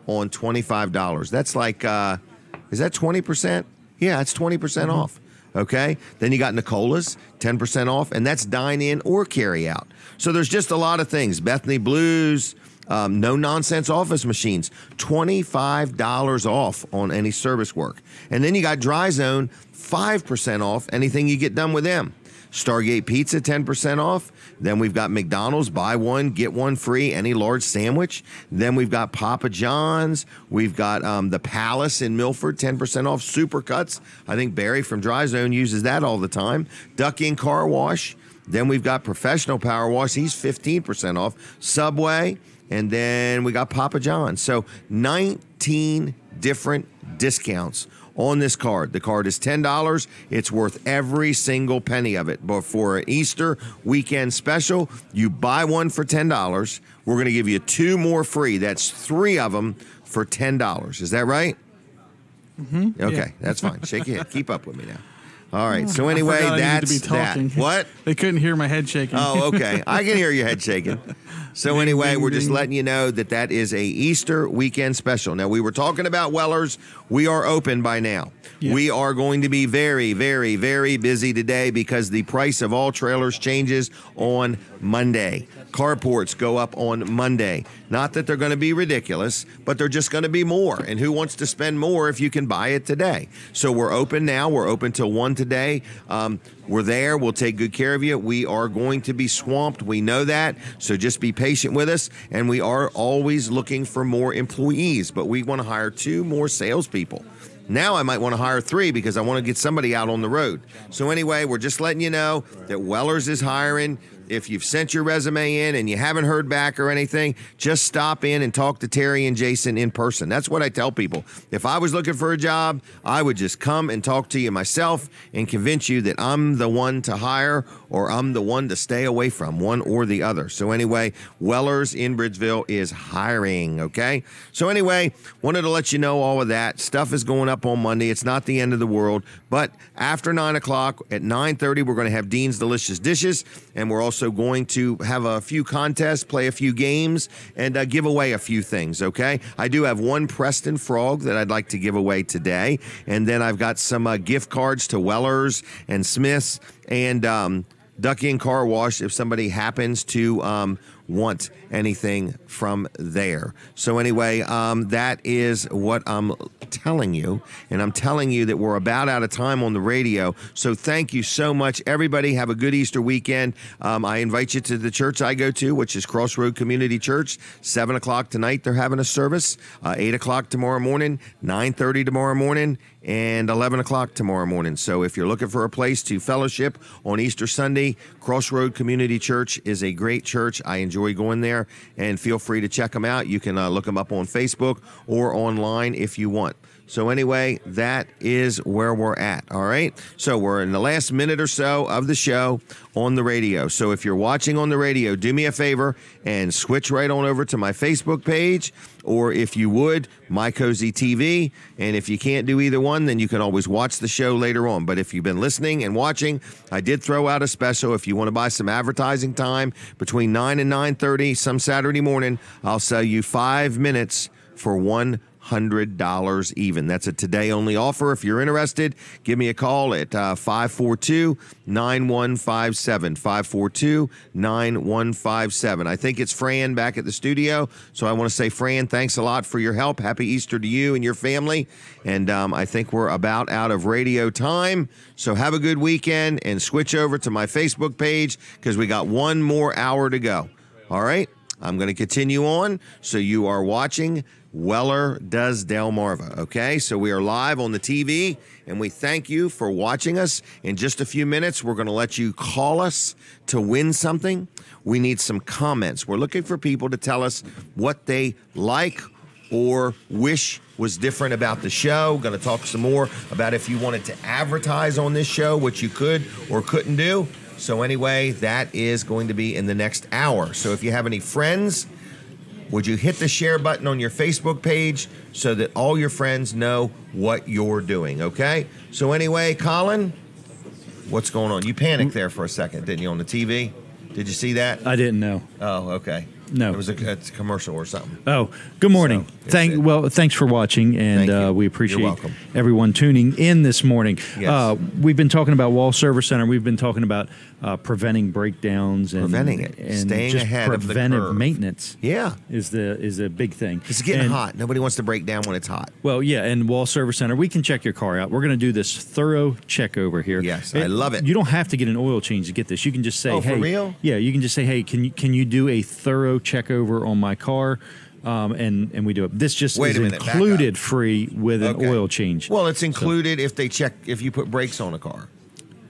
on $25. That's like, is that 20%? Yeah, it's 20% off. Okay? Then you got Nicola's, 10% off, and that's dine-in or carry-out. So there's just a lot of things. Bethany Blues, no-nonsense office machines, $25 off on any service work. And then you got Dry Zone, 5% off anything you get done with them. Stargate Pizza, 10% off. Then we've got McDonald's, buy one, get one free, any large sandwich. Then we've got Papa John's. We've got the Palace in Milford, 10% off. Supercuts. I think Barry from Dry Zone uses that all the time. Duck In Car Wash. Then we've got Professional Power Wash. He's 15% off. Subway. And then we got Papa John's. So 19 different discounts on this card. The card is $10. It's worth every single penny of it. But for an Easter weekend special, you buy one for $10. We're going to give you 2 more free. That's 3 of them for $10. Is that right? Mm-hmm. Okay, Yeah. that's fine. Shake your head. Keep up with me now. All right. So I anyway, forgot I needed that's to be talking. that. What? They couldn't hear my head shaking. Oh, okay. I can hear your head shaking. So Ding, anyway, ding, we're just ding. letting you know that that is a Easter weekend special. Now, we were talking about Weller's. We are open by now. Yeah. We are going to be very, very, very busy today because the price of all trailers changes on Monday. Carports go up on Monday. Not that they're going to be ridiculous, but they're just going to be more. And who wants to spend more if you can buy it today? So we're open now. We're open till 1 today. We're there. We'll take good care of you. We are going to be swamped. We know that. So just be patient with us. And we are always looking for more employees, but we want to hire 2 more salespeople. Now I might want to hire 3 because I want to get somebody out on the road. So anyway, we're just letting you know that Weller's is hiring. If you've sent your resume in and you haven't heard back or anything, just stop in and talk to Terry and Jason in person. That's what I tell people. If I was looking for a job, I would just come and talk to you myself and convince you that I'm the one to hire or I'm the one to stay away from, one or the other. So anyway, Weller's in Bridgeville is hiring, okay? So anyway, wanted to let you know all of that. Stuff is going up up on Monday. It's not the end of the world. But after 9 o'clock, at 9:30, we're going to have Dean's Delicious Dishes, and we're also going to have a few contests, play a few games, and give away a few things, okay? I do have one Preston Frog that I'd like to give away today, and then I've got some gift cards to Weller's and Smith's and Ducky and Car Wash if somebody happens to want anything from there. So anyway, that is what I'm telling you, and I'm telling you that we're about out of time on the radio. So thank you so much, everybody. Have a good Easter weekend. I invite you to the church I go to, which is Crossroad Community Church. 7 o'clock tonight, they're having a service. 8 o'clock tomorrow morning, 9:30 tomorrow morning, and 11 o'clock tomorrow morning. So if you're looking for a place to fellowship on Easter Sunday, Crossroad Community Church is a great church. I enjoy going there, and feel free to check them out. You can look them up on Facebook or online if you want. So anyway, that is where we're at, all right? So we're in the last minute or so of the show on the radio. So if you're watching on the radio, do me a favor and switch right on over to my Facebook page, or if you would, My Cozy TV. And if you can't do either one, then you can always watch the show later on. But if you've been listening and watching, I did throw out a special. If you want to buy some advertising time between 9 and 9:30 some Saturday morning, I'll sell you 5 minutes for $100 even. That's a today-only offer. If you're interested, give me a call at 542-9157, 542-9157. I think it's Fran back at the studio, so I want to say, Fran, thanks a lot for your help. Happy Easter to you and your family, and I think we're about out of radio time, so have a good weekend, and switch over to my Facebook page because we got one more hour to go. All right? I'm going to continue on, so you are watching Weller Does Delmarva, okay? So we are live on the TV, and we thank you for watching us. In just a few minutes, we're going to let you call us to win something. We need some comments. We're looking for people to tell us what they like or wish was different about the show. Going to talk some more about if you wanted to advertise on this show, which you could or couldn't do. So anyway, that is going to be in the next hour. So if you have any friends, would you hit the share button on your Facebook page so that all your friends know what you're doing, okay? So anyway, Colin, what's going on? You panicked there for a second, didn't you, on the TV? Did you see that? I didn't know. Oh, okay. No. It was a commercial or something. Oh, good morning. So, thanks for watching, and we appreciate everyone tuning in this morning. Yes. We've been talking about Wall Service Center. We've been talking about preventing breakdowns and staying just ahead of the preventive curve. maintenance. Yeah, is a big thing. It's getting hot. Nobody wants to break down when it's hot. Well, yeah, and Wall Service Center, we can check your car out. We're going to do this thorough check over here. Yes, I love it. You don't have to get an oil change to get this. You can just say, "Hey, for real?" Yeah, you can just say, "Hey, can you do a thorough check over on my car?" And we do it. This just is included free with an oil change. Well, it's included if they check if you put brakes on a car.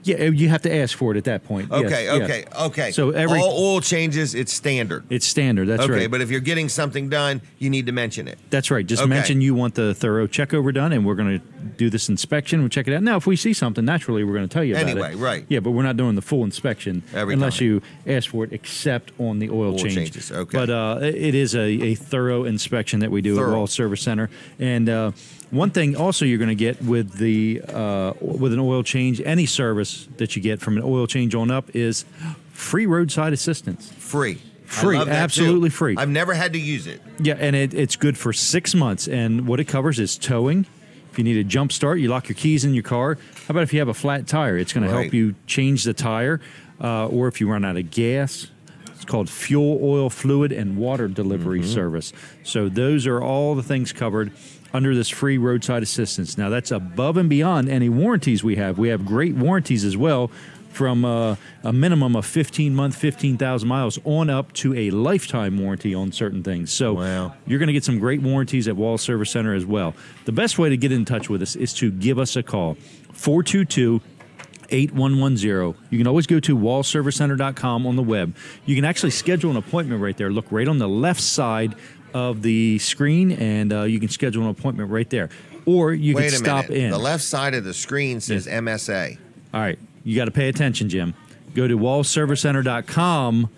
Yeah, you have to ask for it at that point. Okay, Yes, okay. So all oil changes, it's standard. It's standard. That's right. Okay, but if you're getting something done, you need to mention it. That's right. Just mention you want the thorough check over done, and we're going to do this inspection. We'll check it out. Now, if we see something, naturally, we're going to tell you about it. Anyway, right. Yeah, but we're not doing the full inspection unless you ask for it, except on the oil changes. Okay. But it is a thorough inspection that we do at Wall Service Center. And one thing also you're going to get with with an oil change, any service that you get from an oil change on up is free roadside assistance. Free, absolutely free. I've never had to use it. Yeah, and it's good for 6 months. And what it covers is towing. If you need a jump start, you lock your keys in your car. How about if you have a flat tire? It's going to help you change the tire. Or if you run out of gas, it's called fuel, oil, fluid, and water delivery service. So those are all the things covered under this free roadside assistance. Now, that's above and beyond any warranties we have. We have great warranties as well, from a minimum of 15-month, 15,000 miles on up to a lifetime warranty on certain things. So you're going to get some great warranties at Wall Service Center as well. The best way to get in touch with us is to give us a call, 422-8110. You can always go to wallservicecenter.com on the web. You can actually schedule an appointment right there. Look right on the left side of the screen, and you can schedule an appointment right there. Or you can stop in. The left side of the screen says MSA. All right. You got to pay attention, Jim. Go to wallservicecenter.com,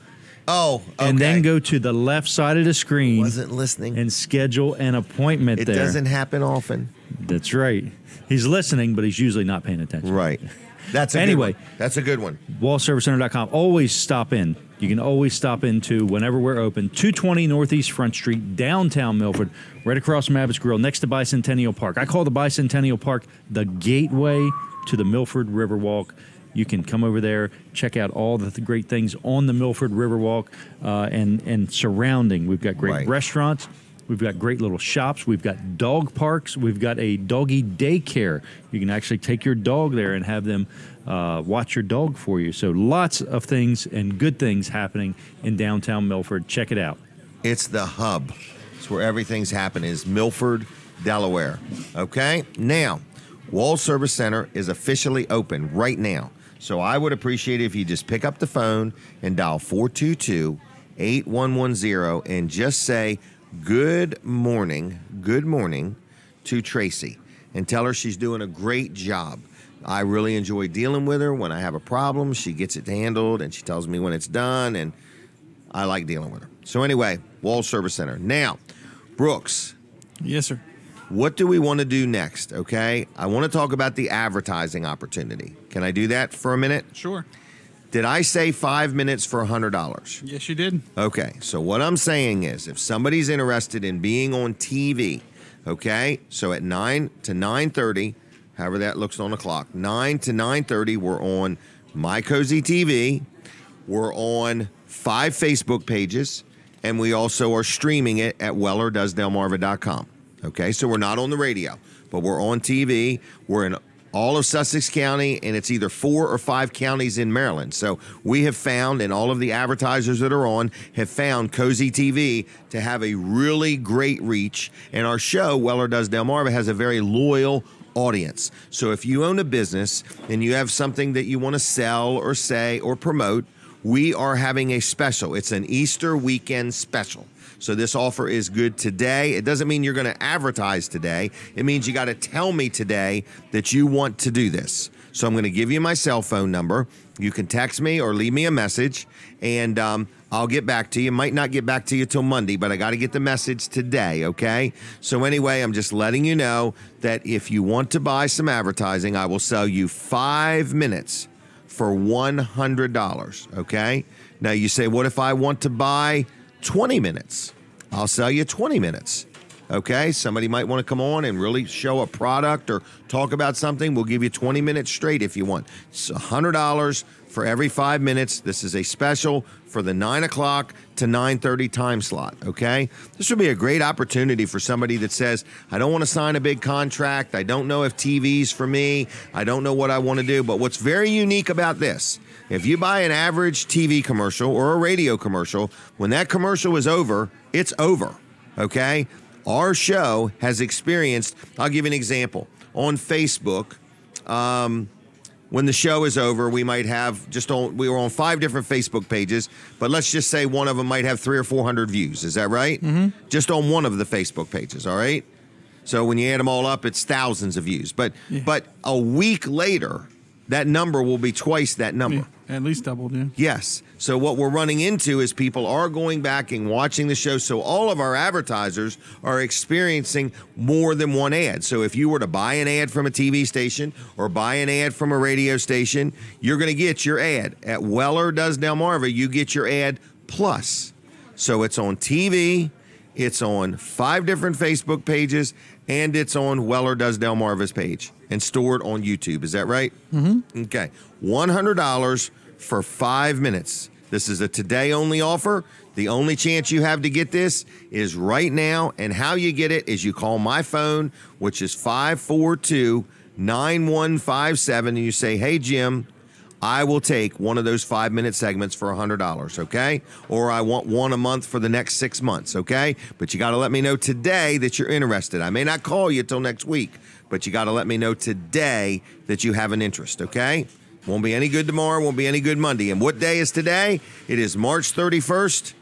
Oh, okay. And then go to the left side of the screen. Wasn't listening. And schedule an appointment It there. doesn't happen often. That's right. He's listening, but he's usually not paying attention. Right. That's a Anyway. good one. That's a good one. WallServiceCenter.com. Always stop in. You can always stop into whenever we're open. 220 Northeast Front Street, downtown Milford, right across from Abbott's Grill, next to Bicentennial Park. I call the Bicentennial Park the gateway to the Milford Riverwalk. You can come over there, check out all the great things on the Milford Riverwalk and surrounding. We've got great restaurants. We've got great little shops. We've got dog parks. We've got a doggy daycare. You can actually take your dog there and have them watch your dog for you. So lots of things and good things happening in downtown Milford. Check it out. It's the hub. It's where everything's happening, is Milford, Delaware. Okay? Now, Wall Service Center is officially open right now. So I would appreciate it if you just pick up the phone and dial 422-8110 and just say, good morning to Tracy, and tell her she's doing a great job. I really enjoy dealing with her. When I have a problem, she gets it handled, and she tells me when it's done, and I like dealing with her. So anyway, Wall Service Center. Now, Brooks. Yes, sir. What do we want to do next, okay? I want to talk about the advertising opportunity. Can I do that for a minute? Sure. Did I say 5 minutes for $100? Yes, you did. Okay, so what I'm saying is if somebody's interested in being on TV, okay, so at 9 to 9:30, however that looks on the clock, 9 to 9:30, we're on My Cozy TV, we're on 5 Facebook pages, and we also are streaming it at wellerdoesdelmarva.com. Okay, so we're not on the radio, but we're on TV. We're in all of Sussex County, and it's either 4 or 5 counties in Maryland. So we have found, and all of the advertisers that are on have found Cozy TV to have a really great reach. And our show, Weller Does Delmarva, has a very loyal audience. So if you own a business and you have something that you want to sell or say or promote, we are having a special. It's an Easter weekend special. So this offer is good today. It doesn't mean you're going to advertise today. It means you got to tell me today that you want to do this. So I'm going to give you my cell phone number. You can text me or leave me a message, and I'll get back to you. Might not get back to you till Monday, but I got to get the message today, okay? So anyway, I'm just letting you know that if you want to buy some advertising, I will sell you 5 minutes for $100, okay? Now you say, what if I want to buy 20 minutes? I'll sell you 20 minutes. Okay, somebody might want to come on and really show a product or talk about something. We'll give you 20 minutes straight if you want. It's $100 for every 5 minutes. This is a special for the 9 o'clock to 9:30 time slot, okay? This would be a great opportunity for somebody that says, I don't want to sign a big contract. I don't know if TV's for me. I don't know what I want to do. But what's very unique about this, if you buy an average TV commercial or a radio commercial, when that commercial is over, it's over, okay? Our show has experienced, I'll give you an example. On Facebook, when the show is over, we might have we were on 5 different Facebook pages, but let's just say one of them might have 300 or 400 views. Is that right? Mm-hmm. Just on one of the Facebook pages, all right? So when you add them all up, it's thousands of views. But a week later, that number will be twice that number. Yeah, at least doubled, yeah. Yes. So what we're running into is people are going back and watching the show. So all of our advertisers are experiencing more than one ad. So if you were to buy an ad from a TV station or buy an ad from a radio station, you're going to get your ad. At Weller Does Delmarva, you get your ad plus. So it's on TV, it's on 5 different Facebook pages, and it's on Weller Does Delmarva's page and stored on YouTube. Is that right? Mm-hmm. Okay. $100 for 5 minutes. This is a today-only offer. The only chance you have to get this is right now, and how you get it is you call my phone, which is 542-9157, and you say, hey, Jim, I will take one of those 5-minute segments for $100, okay? Or I want one a month for the next 6 months, okay? But you got to let me know today that you're interested. I may not call you till next week, but you got to let me know today that you have an interest, okay? Won't be any good tomorrow, won't be any good Monday. And what day is today? It is March 31st,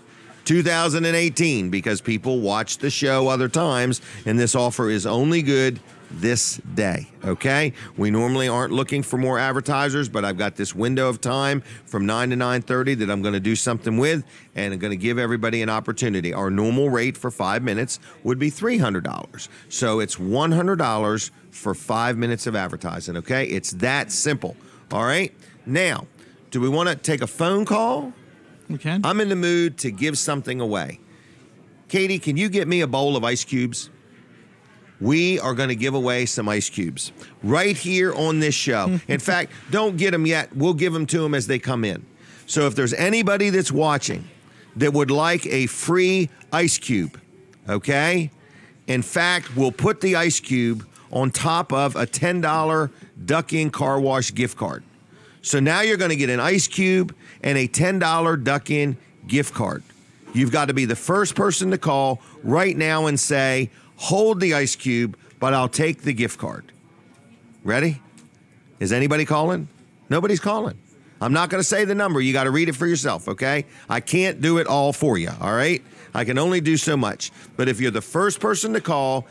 2018, because people watch the show other times, and this offer is only good this day, okay? We normally aren't looking for more advertisers, but I've got this window of time from 9 to 9:30 that I'm going to do something with, and I'm going to give everybody an opportunity. Our normal rate for 5 minutes would be $300. So it's $100 for 5 minutes of advertising, okay? It's that simple, all right? Now, do we want to take a phone call? We can. I'm in the mood to give something away. Katie, can you get me a bowl of ice cubes? We are going to give away some ice cubes right here on this show. In fact, don't get them yet. We'll give them to them as they come in. So if there's anybody that's watching that would like a free ice cube, okay? In fact, we'll put the ice cube on top of a $10 Duck Inn car wash gift card. So now you're going to get an ice cube and a $10 Duck Inn gift card. You've got to be the first person to call right now and say, hold the ice cube, but I'll take the gift card. Ready? Is anybody calling? Nobody's calling. I'm not going to say the number. You got to read it for yourself, okay? I can't do it all for you, all right? I can only do so much. But if you're the first person to call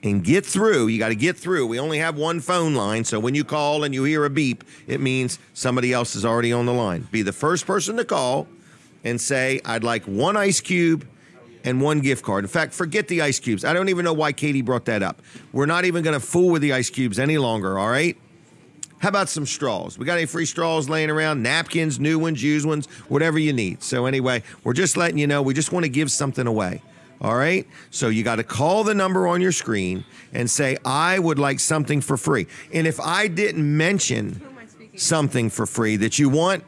and get through, you got to get through. We only have one phone line, so when you call and you hear a beep, it means somebody else is already on the line. Be the first person to call and say, I'd like one ice cube and one gift card. In fact, forget the ice cubes. I don't even know why Katie brought that up. We're not even going to fool with the ice cubes any longer, all right? How about some straws? We got any free straws laying around? Napkins, new ones, used ones, whatever you need. So anyway, we're just letting you know, we just want to give something away, all right? So you got to call the number on your screen and say, I would like something for free. And if I didn't mention something for free that you want,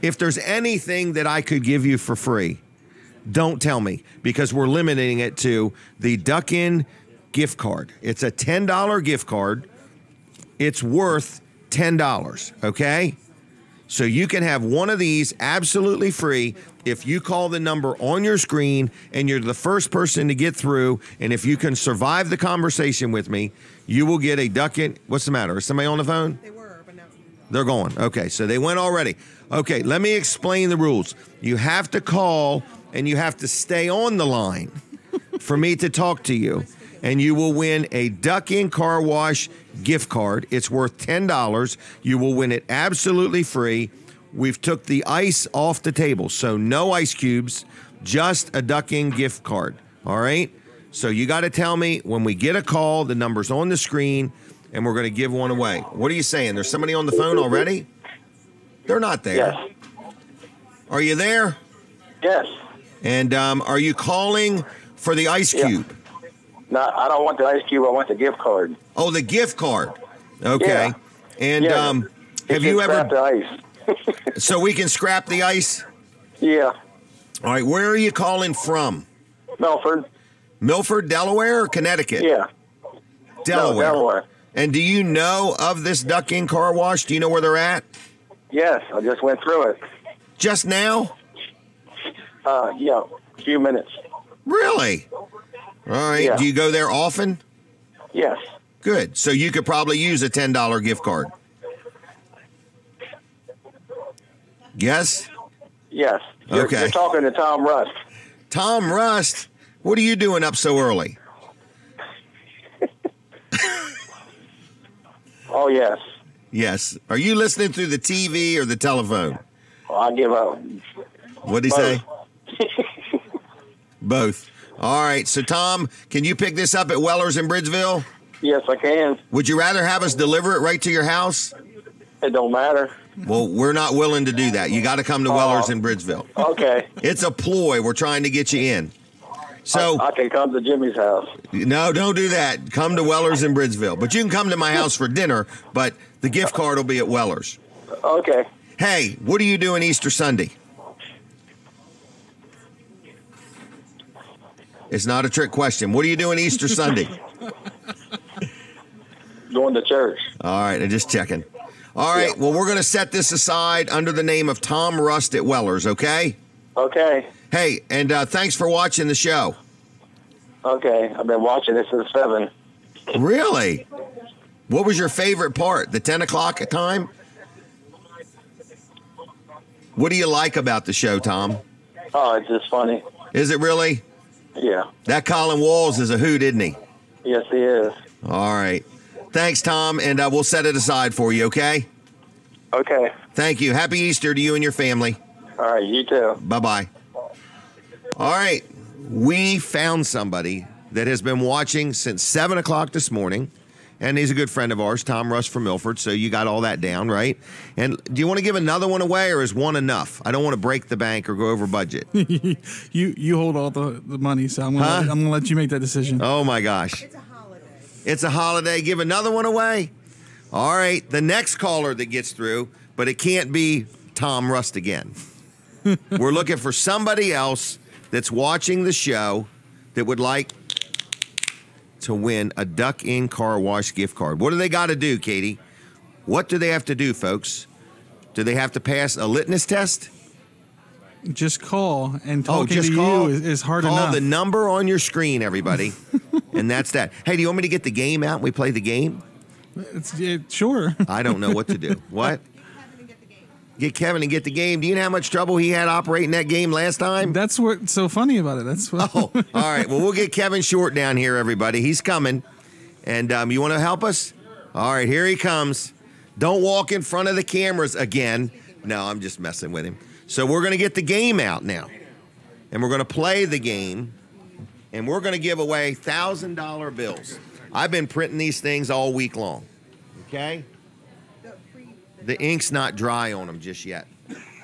if there's anything that I could give you for free, don't tell me, because we're limiting it to the Duck Inn gift card. It's a $10 gift card. It's worth $10, okay? So you can have one of these absolutely free if you call the number on your screen and you're the first person to get through, and if you can survive the conversation with me, you will get a Duck Inn. What's the matter? Is somebody on the phone? They were, but now they're going. Okay, so they went already. Okay, let me explain the rules. You have to call and you have to stay on the line for me to talk to you, and you will win a Duck Inn car wash gift card. It's worth $10. You will win it absolutely free. We've took the ice off the table, so no ice cubes, just a Duck Inn gift card, all right? So you got to tell me when we get a call, the number's on the screen, and we're going to give one away. What are you saying? There's somebody on the phone already? They're not there. Yes. Are you there? Yes. And are you calling for the ice cube? No, I don't want the ice cube. I want the gift card. Oh, the gift card. Okay. Yeah. And have you ever? Scrap the ice. So we can scrap the ice? Yeah. All right. Where are you calling from? Milford. Milford, Delaware, or Connecticut? Yeah. Delaware. No, Delaware. And do you know of this Duck Inn car wash? Do you know where they're at? Yes, I just went through it. Just now? Yeah, a few minutes. Really? All right. Yeah. Do you go there often? Yes. Good. So you could probably use a $10 gift card. Yes? Yes. Okay. You're talking to Tom Rust. Tom Rust? What are you doing up so early? Oh, yes. Yes. Are you listening through the TV or the telephone? Well, I give up. What'd he say? Both. All right. So, Tom, can you pick this up at Weller's in Bridgeville? Yes, I can. Would you rather have us deliver it right to your house? It don't matter. Well, we're not willing to do that. You got to come to Weller's in Bridgeville. Okay. It's a ploy. We're trying to get you in. So I can come to Jimmy's house. No, don't do that. Come to Weller's in Bridgeville. But you can come to my house for dinner, but the gift card will be at Weller's. Okay. Hey, what are you doing Easter Sunday? It's not a trick question. What are you doing Easter Sunday? Going to church. All right, I'm just checking. All right, well, we're going to set this aside under the name of Tom Rust at Weller's, okay? Okay. Hey, and thanks for watching the show. Okay, I've been watching this since 7. Really? What was your favorite part? The 10 o'clock time? What do you like about the show, Tom? Oh, it's just funny. Is it really? Yeah. That Colin Walls is a hoot, isn't he? Yes, he is. All right. Thanks, Tom, and we'll set it aside for you, okay? Okay. Thank you. Happy Easter to you and your family. All right, you too. Bye-bye. All right. We found somebody that has been watching since 7 o'clock this morning, and he's a good friend of ours, Tom Russ from Milford, so you got all that down, right? And do you want to give another one away, or is one enough? I don't want to break the bank or go over budget. You hold all the money, so I'm gonna let you make that decision. Oh, my gosh. It's a holiday. It's a holiday. Give another one away? All right. The next caller that gets through, but it can't be Tom Rust again. We're looking for somebody else that's watching the show that would like to win a Duck Inn car wash gift card. What do they got to do, Katie? What do they have to do, folks? Do they have to pass a litmus test? Just call, and talking just to call, you is hard call enough. Call the number on your screen, everybody, and that's that. Hey, do you want me to get the game out and we play the game? Sure. I don't know what to do. What? Get Kevin and get the game. Do you know how much trouble he had operating that game last time? That's what's so funny about it. That's what. Oh, all right. Well, we'll get Kevin Short down here, everybody. He's coming. And you want to help us? All right, here he comes. Don't walk in front of the cameras again. No, I'm just messing with him. So we're going to get the game out now. And we're going to play the game. And we're going to give away $1,000 bills. I've been printing these things all week long. Okay? The ink's not dry on them just yet.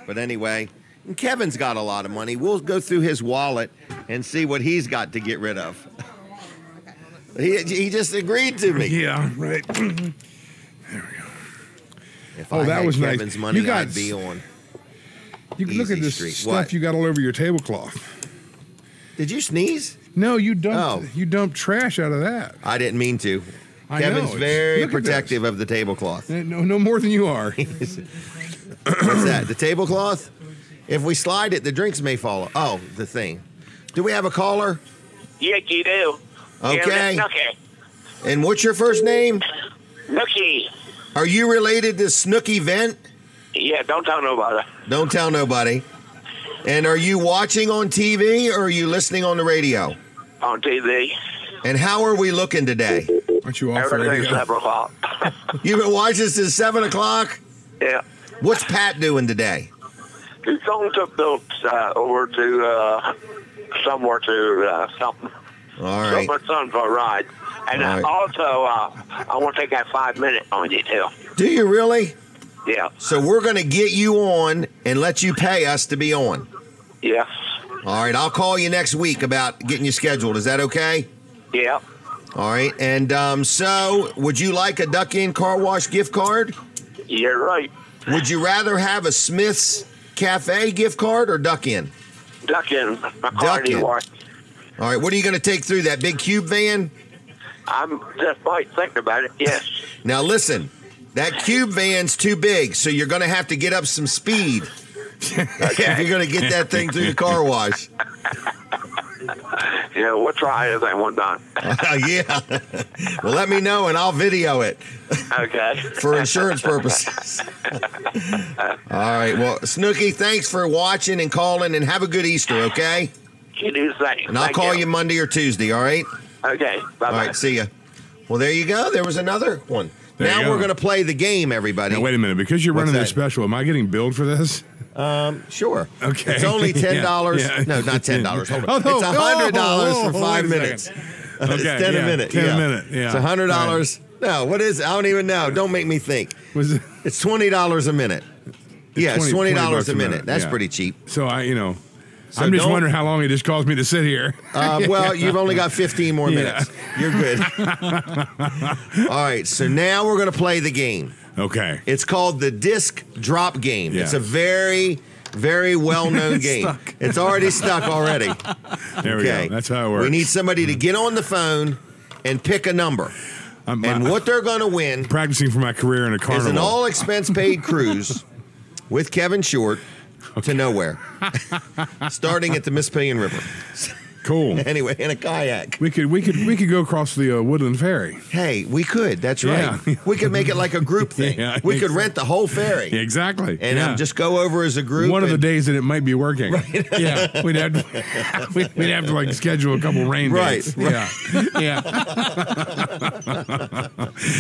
But anyway, and Kevin's got a lot of money. We'll go through his wallet and see what he's got to get rid of. He just agreed to me. Yeah, right. There we go. If I that had was Kevin's nice. money, I'd be on. You can look at this Street. stuff What? you got all over your tablecloth. Did you sneeze? No, you dumped. You dumped trash out of that. I didn't mean to. I Kevin's know. very Look at protective of the tablecloth. No more than you are. What's that? The tablecloth? If we slide it, the drinks may fall. Oh, the thing. Do we have a caller? Yes, you do. Okay. Yeah, Snooky. And what's your first name? Snooky. Are you related to Snooky Vent? Yeah, don't tell nobody. Don't tell nobody. And are you watching on TV or are you listening on the radio? On TV. And how are we looking today? Aren't you off Everything's radio? 7 o'clock. You've been watching since 7 o'clock? Yeah. What's Pat doing today? He's going to Bill over to somewhere to something. All right. So my son for a ride. And All right. also, I want to take that 5 minute on you, too. Do you really? Yeah. So we're going to get you on and let you pay us to be on. Yes. All right. I'll call you next week about getting you scheduled. Is that okay? Yeah. All right. And so would you like a Duck Inn car wash gift card? You're right. Would you rather have a Smith's Cafe gift card or Duck Inn? Duck Inn. My car Duck Inn. needs All wash. right. What are you going to take through that big cube van? I'm just might thinking about it, yes. Now listen, that cube van's too big, so you're going to have to get up some speed if you're going to get that thing through the car wash. Yeah, we'll try anything one time. Yeah. Well, let me know and I'll video it. Okay. For insurance purposes. All right. Well, Snooky, thanks for watching and calling, and have a good Easter, okay? You do the same. And I'll call you Monday or Tuesday, all right? Okay. Bye-bye. All right, see ya. Well, there you go. There was another one. There Now you go. we're going to play the game, everybody. Now, wait a minute. Because you're What's running that? this special, am I getting billed for this? Sure. Okay. It's only $10. Yeah. No, not $10. Hold on. Oh, no. It's $100 for 5 wait a minutes. second. It's Okay, 10 a yeah, minute. 10 a yeah. minute, yeah. It's $100. No, what is it? I don't even know. Don't make me think. It's $20 a minute. Yeah, it's $20 a minute. That's yeah. pretty cheap. So So I'm just don't- wondering how long it just caused me to sit here. Well, you've only got 15 more Yeah. minutes. You're good. All right, so now we're going to play the game. Okay. It's called the Disc Drop Game. Yeah. It's a very, very well-known It's game. stuck. It's already stuck already. There we go. That's how it works. We need somebody to get on the phone and pick a number. And what they're going to win Practicing for my career in a is carnival. an all-expense-paid cruise with Kevin Short to nowhere, starting at the Mississippi River. Cool. Anyway, in a kayak. We could go across the Woodland Ferry. Hey, we could. That's right. Yeah. We could make it like a group thing. Yeah, we could rent the whole ferry. Exactly. And just go over as a group. One of the days that it might be working. Right. Yeah. We'd have to like schedule a couple rain days. Right. Yeah.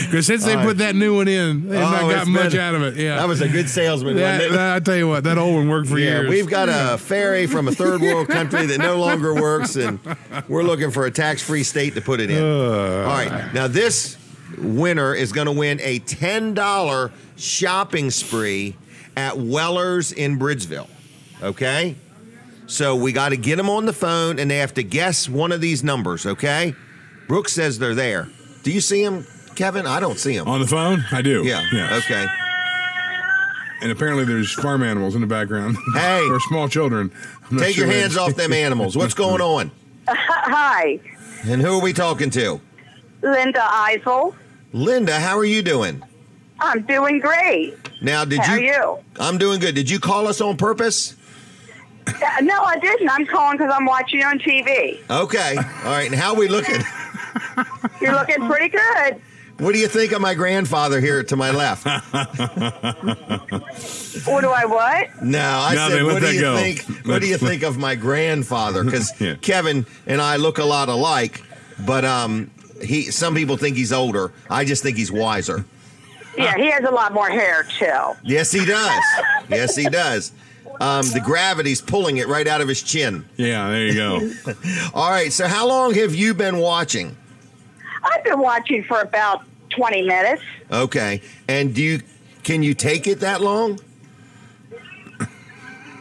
Because since they put that new one in, they've not got much out of it. Yeah. That was a good salesman, wasn't it? I tell you what, that old one worked for years. We've got a ferry from a third world country that no longer works, and we're looking for a tax-free state to put it in. All right. Now, this winner is going to win a $10 shopping spree at Weller's in Bridgeville. Okay? So we got to get them on the phone, and they have to guess one of these numbers, okay? Brooks says they're there. Do you see them, Kevin? I don't see them. On the phone? I do. Yeah. Yes. Okay. And apparently there's farm animals in the background. Hey. Or small children. I'm not Take sure your hands off them animals. What's going on? Hi, And who are we talking to? Linda Eisel. Linda, how are you doing? I'm doing great. Now, How are you? I'm doing good. Did you call us on purpose? No, I didn't. I'm calling because I'm watching you on TV. Okay. All right. And how are we looking? You're looking pretty good. What do you think of my grandfather here to my left? What do I what? No, I No, said, they let what do that you go. think? What do you think of my grandfather? Because Yeah. Kevin and I look a lot alike, but some people think he's older. I just think he's wiser. Yeah, he has a lot more hair too. Yes, he does. Yes, he does. The gravity's pulling it right out of his chin. Yeah, there you go. All right. So, how long have you been watching? I've been watching for about 20 minutes. Okay. And can you take it that long?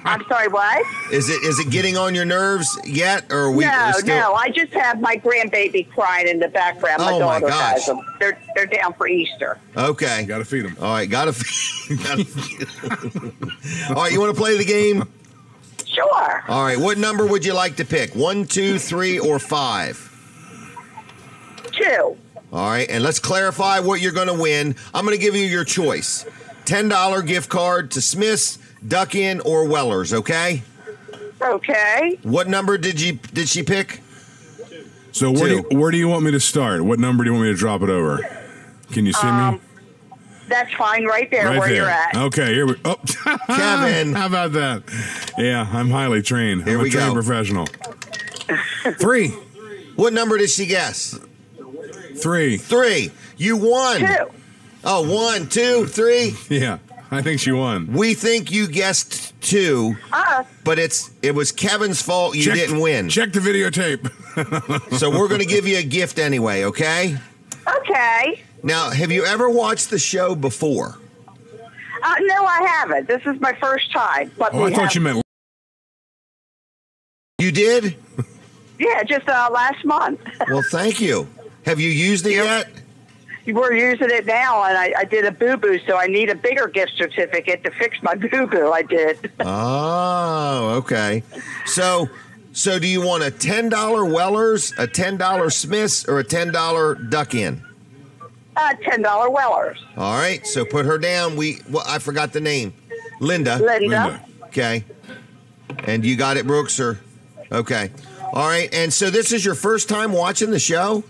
I'm sorry, what? Is it getting on your nerves yet, or are we? No, we're still... no. I just have my grandbaby crying in the background. My Oh, my daughter gosh. has them. They're down for Easter. Okay. Got to feed them. All right. Gotta feed 'em. All right. You want to play the game? Sure. All right. What number would you like to pick? 1, 2, 3, or 5? 2. All right. And let's clarify what you're going to win. I'm going to give you your choice: $10 gift card to Smith's, Duck Inn, or Weller's. Okay. Okay. What number did she pick? So where do you want me to start? What number do you want me to drop it over? Can you see me? That's fine right there where you're at. Okay, here we oh Kevin. How about that? Yeah, I'm highly trained. Here I'm we a trained go. professional. 3. What number did she guess? 3. 3. You won. 2. Oh, 1, 2, 3. Yeah, I think she won. We think you guessed 2, but it was Kevin's fault. You didn't win. Check the videotape. So we're going to give you a gift anyway, okay? Okay. Now, have you ever watched the show before? No, I haven't. This is my first time. But Oh, I thought you meant. You did? Yeah, just last month. Well, thank you. Have you used it yet? We're using it now, and I did a boo-boo, so I need a bigger gift certificate to fix my boo-boo. I did. Oh, okay. So do you want a $10 Weller's, a $10 Smith's, or a $10 Duck Inn? $10 Weller's. All right, so put her down. I forgot the name. Linda. Linda. Okay. And you got it, Brooks, or? Okay. All right, and so this is your first time watching the show?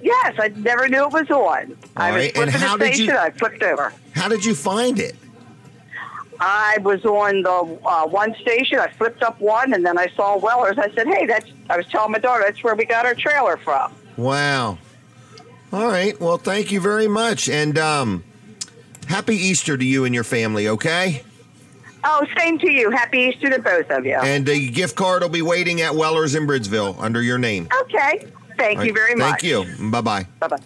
Yes, I never knew it was on. I was right, flipping and how the did you- station, I flipped over. How did you find it? I was on the one station. I flipped up one, and then I saw Weller's. I said, "Hey, I was telling my daughter that's where we got our trailer from." Wow. All right. Well, thank you very much, and happy Easter to you and your family. Okay. Oh, same to you. Happy Easter to both of you. And the gift card will be waiting at Weller's in Bridgeville under your name. Okay. Thank All you right, very much. Thank you. Bye bye. Bye bye.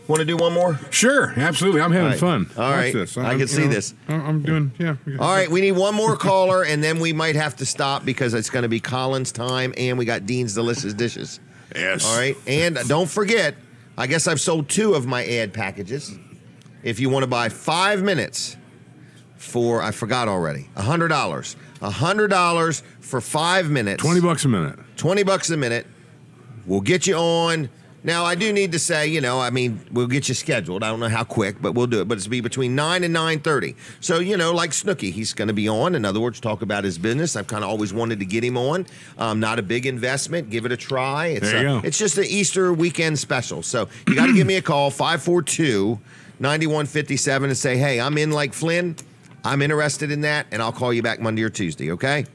Want to do one more? Sure, absolutely. I'm having All right. fun. All Watch right. this. I can see this. I'm doing. Yeah. All right, we need one more caller, and then we might have to stop because it's going to be Colin's time, and we got Dean's Delicious Dishes. Yes. All right, and don't forget, I guess I've sold 2 of my ad packages. If you want to buy 5 minutes for, I forgot already, $100. $100 for 5 minutes. $20 a minute. $20 a minute. We'll get you on Now, I do need to say, we'll get you scheduled. I don't know how quick, but we'll do it. But it's be between 9 and 9:30. So, like Snooki, he's going to be on. In other words, talk about his business. I've kind of always wanted to get him on. Not a big investment. Give it a try. There you go. It's just an Easter weekend special. So you got to give me a call, 542-9157, and say, hey, I'm in like Flynn. I'm interested in that, and I'll call you back Monday or Tuesday, okay?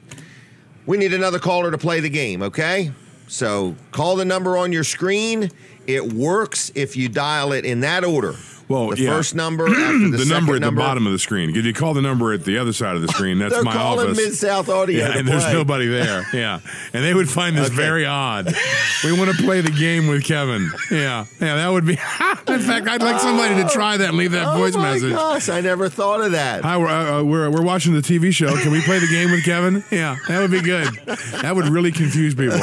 We need another caller to play the game, okay? So call the number on your screen. It works if you dial it in that order. Well, the first number after the number at the bottom of the screen. If you call the number at the other side of the screen, that's my office. They're calling Mid-South Audio. Yeah, and there's nobody there. Yeah, and they would find this very odd. We want to play the game with Kevin. Yeah, that would be. In fact, I'd like somebody to try that and leave that voice message. Oh my gosh, I never thought of that. Hi, we're watching the TV show. Can we play the game with Kevin? Yeah, that would be good. That would really confuse people.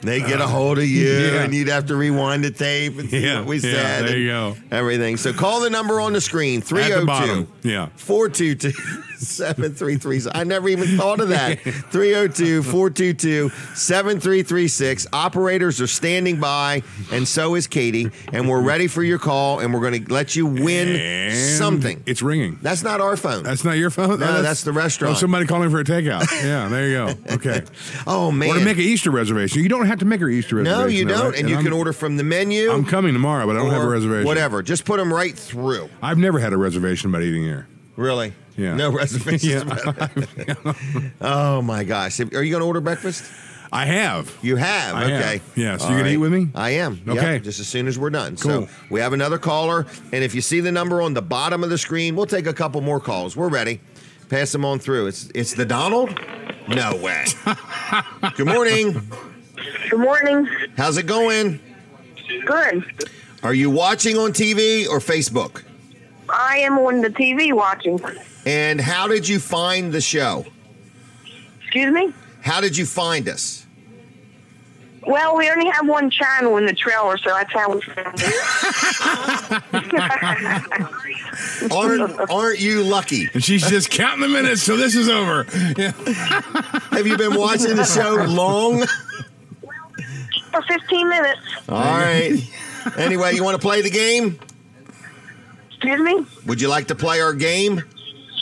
They get a hold of you, and you'd have to rewind the tape and see what we said. Yeah, there you go. Everything. So call the number on the screen, 302-422-7336. I never even thought of that. 302-422-7336. Operators are standing by, and so is Katie, and we're ready for your call, and we're going to let you win something. It's ringing. That's not our phone. That's not your phone? No, that's the restaurant. Oh, somebody calling for a takeout. Yeah, there you go. Okay. Oh, man. Or to make an Easter reservation. You don't have to make an Easter reservation. No, you don't, right? and you can order from the menu. I'm coming tomorrow, but I don't have a reservation. Whatever. Just put them right through. I've never had a reservation about eating here. Really? Yeah. No reservations. Oh, my gosh. Are you going to order breakfast? I have. You have? Okay. Have. Yeah, so you're going to eat with me? I am. Okay. Yep, just as soon as we're done. Cool. So we have another caller, and if you see the number on the bottom of the screen, we'll take a couple more calls. We're ready. Pass them on through. It's the Donald? No way. Good morning. Good morning. How's it going? Good. Are you watching on TV or Facebook? I am on the TV watching. And how did you find the show? Excuse me? How did you find us? Well, we only have one channel in the trailer, so that's how we found it. Aren't you lucky? And she's just counting the minutes, so this is over. Yeah. Have you been watching the show long? For 15 minutes. All right. Anyway, you want to play the game? Excuse me? Would you like to play our game?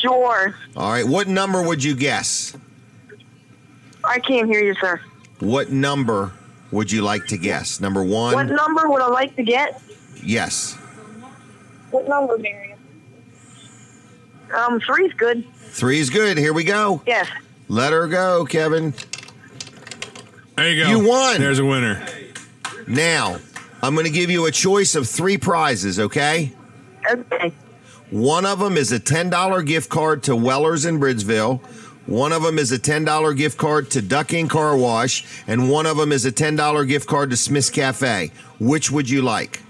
Sure. All right. What number would you guess? I can't hear you, sir. What number would you like to guess? Number one? What number would I like to get? Yes. What number, Marion? 3's good. 3 is good. Here we go. Yes. Let her go, Kevin. There you go. You won. There's a winner. Now, I'm going to give you a choice of 3 prizes, okay? Okay. One of them is a $10 gift card to Weller's in Bridgeville. One of them is a $10 gift card to Duck Inn Car Wash. And one of them is a $10 gift card to Smith's Cafe. Which would you like?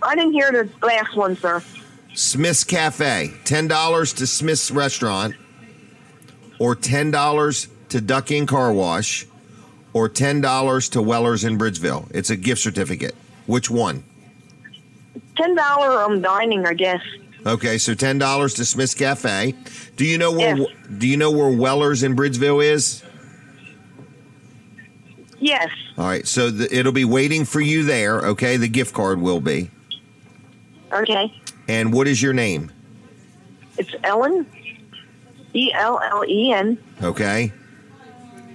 I didn't hear the last one, sir. Smith's Cafe. $10 to Smith's Restaurant. Or $10 to Duck Inn Car Wash. Or $10 to Weller's in Bridgeville. It's a gift certificate. Which one? $10 dining, I guess. Okay, so $10 to Smith's Cafe. Do you know where Weller's in Bridgeville is? Yes. All right, so it'll be waiting for you there, okay? The gift card will be. Okay. And what is your name? It's Ellen, Ellen. Okay.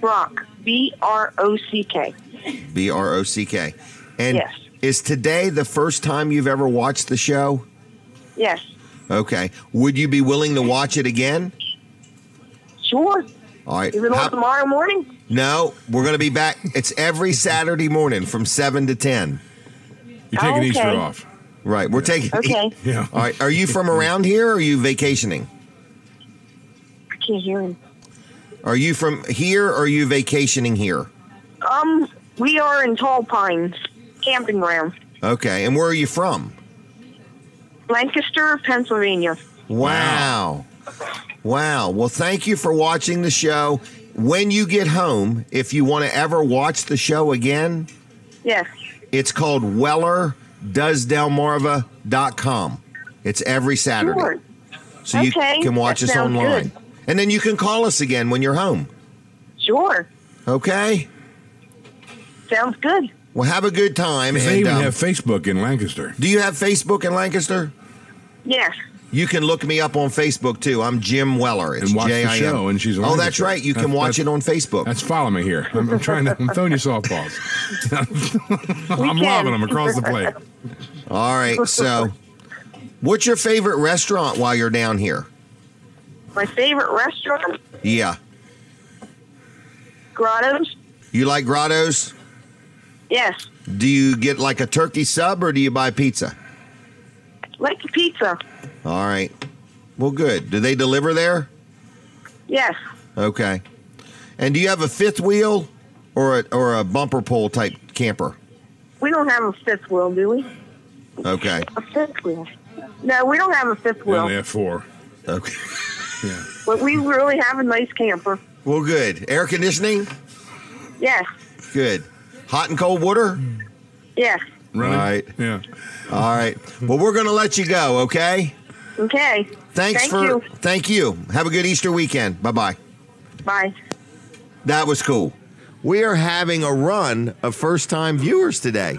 Brock, Brock. Brock. And yes. Is today the first time you've ever watched the show? Yes. Okay. Would you be willing to watch it again? Sure. All right. Is it on tomorrow morning? No, we're going to be back. It's every Saturday morning from 7 to 10. You're taking Easter off. Right. We're taking. Okay. Yeah. All right. Are you from around here or are you vacationing? I can't hear him. Are you from here or are you vacationing here? We are in Tall Pines camping ground. Okay. And where are you from? Lancaster, Pennsylvania. Wow. Well, thank you for watching the show. When you get home, if you want to ever watch the show again, yes, it's called WellerDoesDelmarva.com. It's every Saturday. Sure. So you can watch us online. Good. And then you can call us again when you're home. Sure. Okay? Sounds good. Well, have a good time. They even have Facebook in Lancaster. Do you have Facebook in Lancaster? Yes. You can look me up on Facebook too. I'm Jim Weller. It's And watch the J-I-M. show, and she's in Oh, that's Lancaster. right. You can watch it on Facebook. That's follow me here. I'm trying to. I'm throwing you softballs. I'm lobbing them across the plate. All right. So, what's your favorite restaurant while you're down here? My favorite restaurant, Yeah. Grottos. You like Grottos? Yes. Do you get like a turkey sub or do you buy pizza? Like the pizza. All right. Well, good. Do they deliver there? Yes. Okay. And do you have a fifth wheel or a bumper pull type camper? We don't have a fifth wheel, do we? Okay. A fifth wheel. No, we don't have a fifth We wheel. only have 4. Okay. Yeah. But we really have a nice camper. Well, good. Air conditioning? Yes. Good. Hot and cold water? Yes. Really? All right. Yeah. All right. Well, we're going to let you go, okay? Okay. Thank you. Have a good Easter weekend. Bye-bye. Bye. That was cool. We are having a run of first-time viewers today.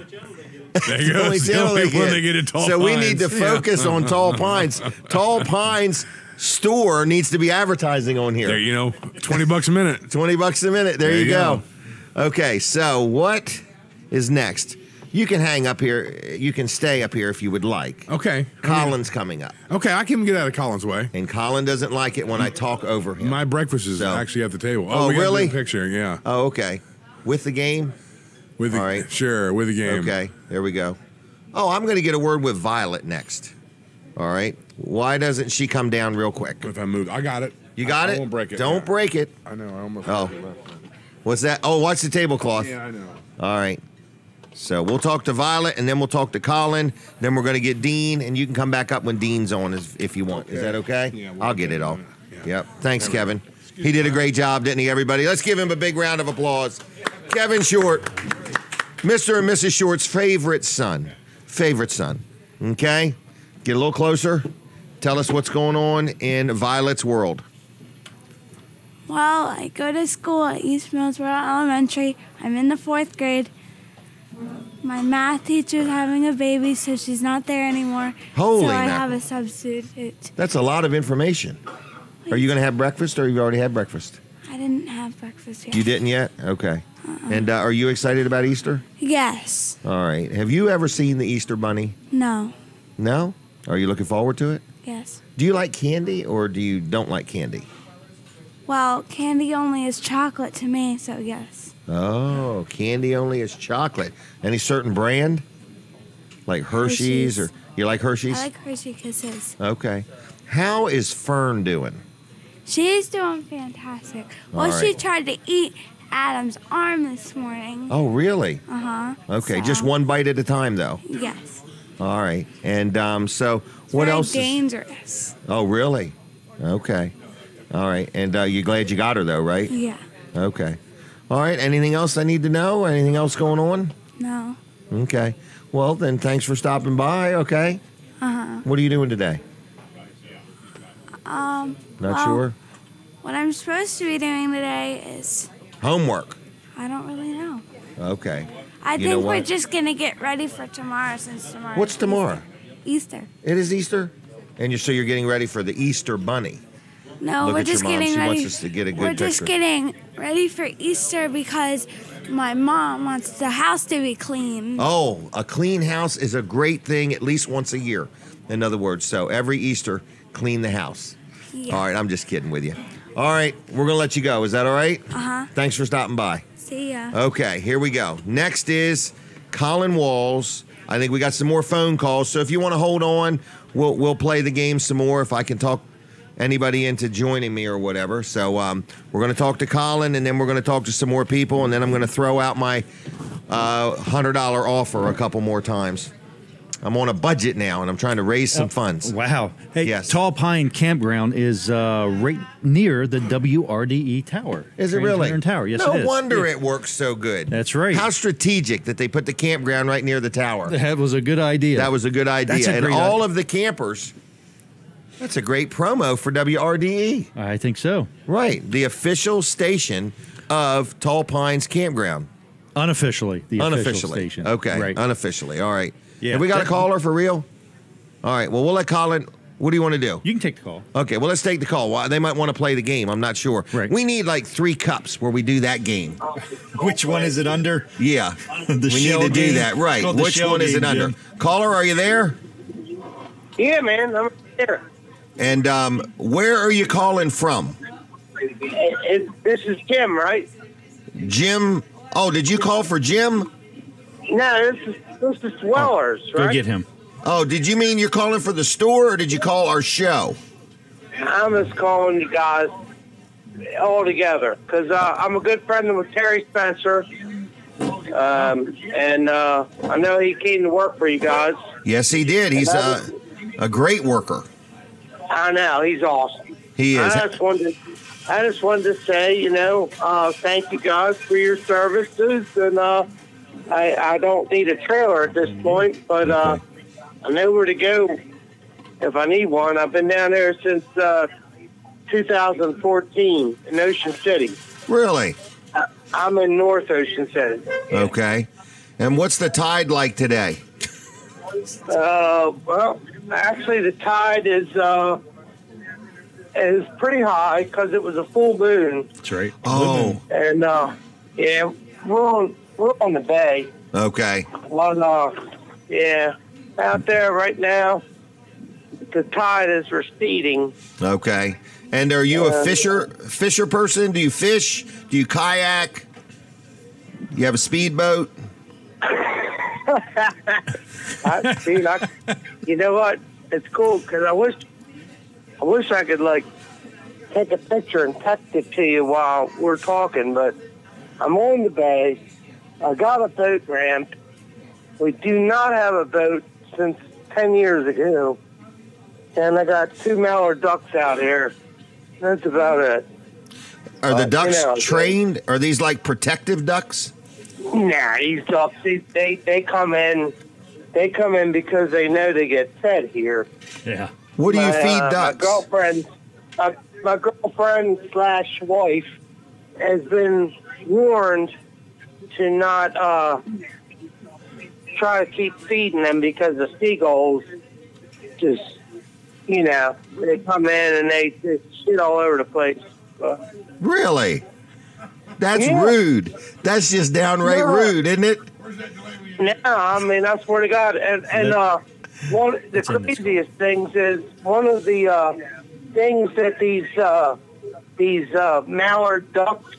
There you go. It's the only one they get at Tall So we Pines. need to focus on Tall Pines. Tall Pines store needs to be advertising on here. There, you know, $20 a minute. $20 a minute. There you go. Okay, so what is next? You can hang up here. You can stay up here if you would like. Okay. Colin's coming up. Okay, I can get out of Colin's way. And Colin doesn't like it when I talk over him. My breakfast is actually at the table. Oh, we gotta do really? a picture, yeah. Oh, okay. With the game? With the, all right. Sure, with the game. Okay, there we go. Oh, I'm going to get a word with Violet next. All right. Why doesn't she come down real quick? If I move, I got it. You got it? I won't break it. Don't break it. I know. I almost. Oh. What's that? Oh, watch the tablecloth. Yeah, I know. All right. So we'll talk to Violet, and then we'll talk to Colin. Then we're going to get Dean, and you can come back up when Dean's on if you want. Is that okay? Yeah. I'll get it all. Yep. Thanks, Kevin. He did a great job, didn't he, everybody? Let's give him a big round of applause. Kevin Short, Mr. and Mrs. Short's favorite son. Favorite son. Okay? Get a little closer. Tell us what's going on in Violet's world. Well, I go to school at East Millsboro Elementary. I'm in the 4th grade. My math teacher's having a baby, so she's not there anymore. Holy So I mackerel. have a substitute. That's a lot of information. Are you going to have breakfast, or have you already had breakfast? I didn't have breakfast yet. You didn't yet? Okay. And are you excited about Easter? Yes. All right. Have you ever seen the Easter Bunny? No. No? Are you looking forward to it? Yes. Do you like candy, or do you don't like candy? Well, candy only is chocolate to me, so yes. Oh, candy only is chocolate. Any certain brand? Like Hershey's, or you like Hershey's? I like Hershey Kisses. Okay. How is Fern doing? She's doing fantastic. Well, All she right. tried to eat Adam's arm this morning. Oh, really? Uh-huh. Okay, So, just one bite at a time, though. Yes. All right. And so what Very else? is- dangerous. Oh, really? Okay. All right. And you glad you got her, though, right? Yeah. Okay. All right. Anything else I need to know? Anything else going on? No. Okay. Well, then thanks for stopping by, okay? Uh-huh. What are you doing today? Not Not sure? What I'm supposed to be doing today is Homework. I don't really know. Okay. I You know think we're what? just gonna get ready for tomorrow since tomorrow. What's tomorrow? Easter. It is Easter? And so you're getting ready for the Easter Bunny. No, Look we're at your just mom. getting She ready. wants us to get a good we're just picture. getting ready for Easter because my mom wants the house to be clean. Oh, a clean house is a great thing at least once a year. In other words, so every Easter, clean the house. Yeah. All right, I'm just kidding with you. All right, we're going to let you go. Is that all right? Uh-huh. Thanks for stopping by. See ya. Okay, here we go. Next is Colin Walls. I think we got some more phone calls, so if you want to hold on, we'll play the game some more if I can talk anybody into joining me or whatever. So we're going to talk to Colin, and then we're going to talk to some more people, and then I'm going to throw out my $100 offer a couple more times. I'm on a budget now, and I'm trying to raise some funds. Wow. Hey, Yes. Tall Pine Campground is right near the WRDE Tower. Is it Train really? Center and Tower. Yes, no it is. wonder Yeah. it works so good. That's right. How strategic that they put the campground right near the tower. That was a good idea. That was a good idea. That's a And great all idea. of the campers, that's a great promo for WRDE. I think so. Right. The official station of Tall Pines Campground. Unofficially, the official Unofficially. station. Okay. Right. Unofficially. All right. Yeah. Have we got a caller for real? All right. Well, we'll let Colin. What do you want to do? You can take the call. Okay. Well, let's take the call. Well, they might want to play the game. I'm not sure. Right. We need like 3 cups where we do that game. Which one is it under? Yeah. The we shell need to do game? that. Right. It's called the Which shell one is game, it under? Jim. Caller, are you there? Yeah, man, I'm here. And where are you calling from? This is Jim, right? Jim. Oh, did you call for Jim? No, this is Wellers, right? Go get him. Oh, did you mean you're calling for the store or did you call our show? I'm just calling you guys all together because I'm a good friend with Terry Spencer, and I know he came to work for you guys. Yes, he did. He's a great worker. I know, he's awesome. He is. I just wanted to say, thank you guys for your services, and I don't need a trailer at this point, but I know where to go if I need one. I've been down there since 2014 in Ocean City. Really? I'm in North Ocean City. Okay. And what's the tide like today? Well, actually, the tide is pretty high because it was a full moon. That's right. Oh. And yeah, we're on the bay. Okay. Well, yeah, out there right now, the tide is receding. Okay. And are you a fisher person? Do you fish? Do you kayak? You have a speedboat? You know what? It's cool because I wish I could like take a picture and text it to you while we're talking, but I'm on the bay. I got a boat ramp. We do not have a boat since 10 years ago, and I got 2 mallard ducks out here. That's about it. Are the ducks trained? Are these like protective ducks? Nah, these ducks, they come in. They come in because they know they get fed here. Yeah. What do you feed ducks? My girlfriend / wife has been warned to not try to keep feeding them because the seagulls just, they come in and they just shit all over the place. Really? That's rude. That's just downright rude, isn't it? No, I mean, I swear to God. And one of the craziest things is one of the things that these mallard ducks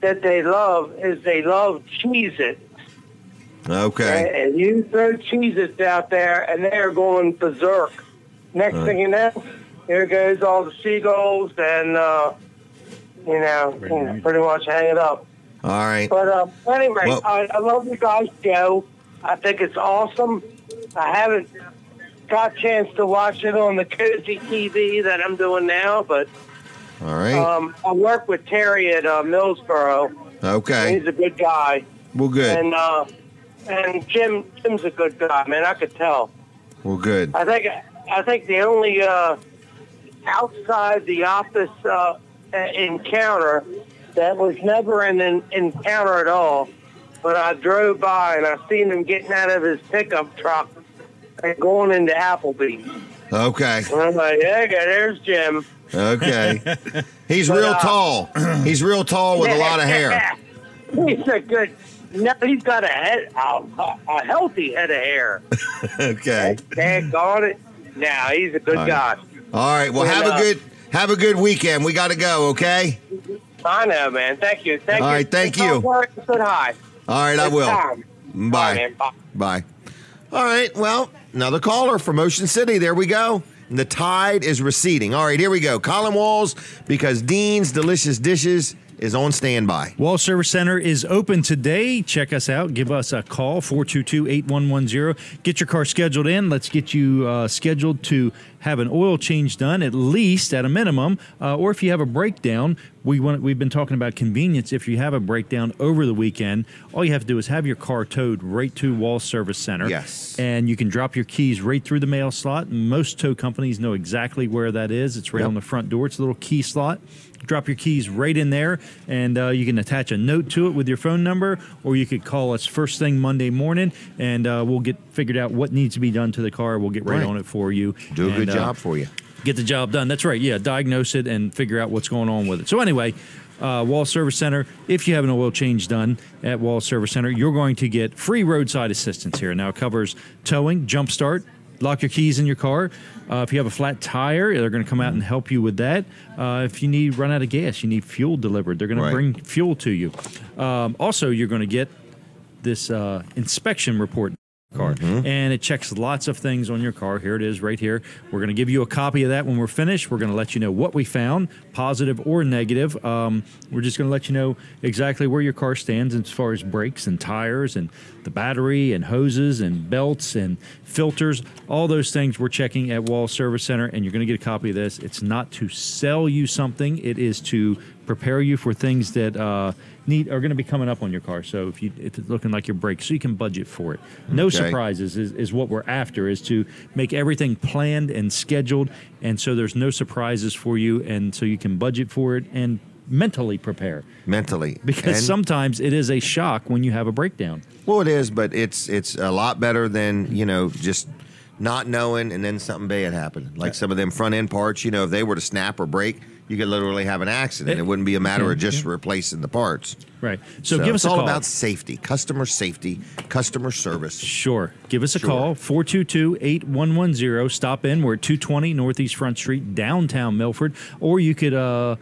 that they love is they love Cheez-It. Okay. And you throw Cheez-Its out there and they're going berserk. Next thing you know, here goes all the seagulls and, pretty much hang it up. All right. But anyway, Well- I love you guys' show. I think it's awesome. I haven't got a chance to watch it on the Cozy TV that I'm doing now, but All right. I work with Terry at Millsboro. Okay. He's a good guy. Well, good. And Jim's a good guy, man. I could tell. Well, good. I think the only outside the office encounter that was never an encounter at all, but I drove by and I seen him getting out of his pickup truck and going into Applebee's. Okay. And I'm like, yeah, there's Jim. Okay. He's real tall. He's real tall with a lot of hair. He's a good. No, he's got a healthy head of hair. Okay. Got it. Now he's a good guy. All right. Well, have a good weekend. We got to go. Okay. I know, man. Thank you. Thank you. All right. Thank you. Said hi. All right. I will. Time. Bye. Man. Bye. Bye. All right. Well, another caller from Ocean City. There we go. And the tide is receding. All right. Here we go. Colin Walls, because Dean's Delicious Dishes is on standby. Wall Service Center is open today. Check us out. Give us a call, 422-8110. Get your car scheduled in. Let's get you scheduled to have an oil change done, at least at a minimum, or if you have a breakdown, we've been talking about convenience. If you have a breakdown over the weekend, all you have to do is have your car towed right to Wall Service Center. Yes. And you can drop your keys right through the mail slot. Most tow companies know exactly where that is. It's right on the front door. It's a little key slot. Drop your keys right in there, and you can attach a note to it with your phone number, or you could call us first thing Monday morning, and we'll get figured out what needs to be done to the car. We'll get right on it for you. Do a good job for you. Get the job done. That's right. Yeah, diagnose it and figure out what's going on with it. So anyway, Wall Service Center, if you have an oil change done at Wall Service Center, you're going to get free roadside assistance here. Now, it covers towing, jump start, lock your keys in your car. If you have a flat tire, they're going to come out and help you with that. If you run out of gas, you need fuel delivered, they're going to bring fuel to you. Also, you're going to get this inspection report car, and it checks lots of things on your car. Here it is right here. We're going to give you a copy of that when we're finished. We're going to let you know what we found, positive or negative. We're just going to let you know exactly where your car stands as far as brakes and tires and the battery and hoses and belts and filters. All those things we're checking at Wall Service Center, and you're going to get a copy of this. It's not to sell you something. It is to prepare you for things that are going to be coming up on your car. So if it's looking like your brakes, so you can budget for it. No surprises is what we're after, is to make everything planned and scheduled, and so there's no surprises for you, and so you can budget for it and mentally prepare. Because sometimes it is a shock when you have a breakdown. Well, it is, but it's a lot better than, just not knowing and then something bad happened. Like some of them front end parts, if they were to snap or break, you could literally have an accident. It wouldn't be a matter of just replacing the parts. Right. So give us a call. It's all about safety, customer service. Sure. Give us a call, 422-8110. Stop in. We're at 220 Northeast Front Street, downtown Milford. Or you could go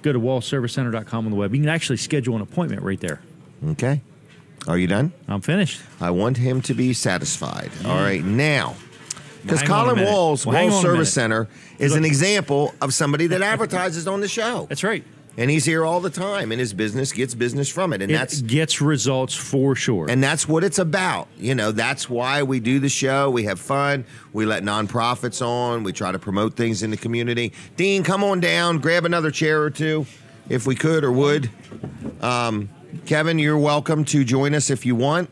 to wallservicecenter.com on the web. You can actually schedule an appointment right there. Okay. Are you done? I'm finished. I want him to be satisfied. All right, now, because Colin Wall's Wall Service Center is an example of somebody that advertises on the show. That's right. And he's here all the time, and his business gets business from it. And it gets results for sure. And that's what it's about. That's why we do the show. We have fun. We let nonprofits on. We try to promote things in the community. Dean, come on down. Grab another chair or two, if we could or would. Kevin, you're welcome to join us if you want.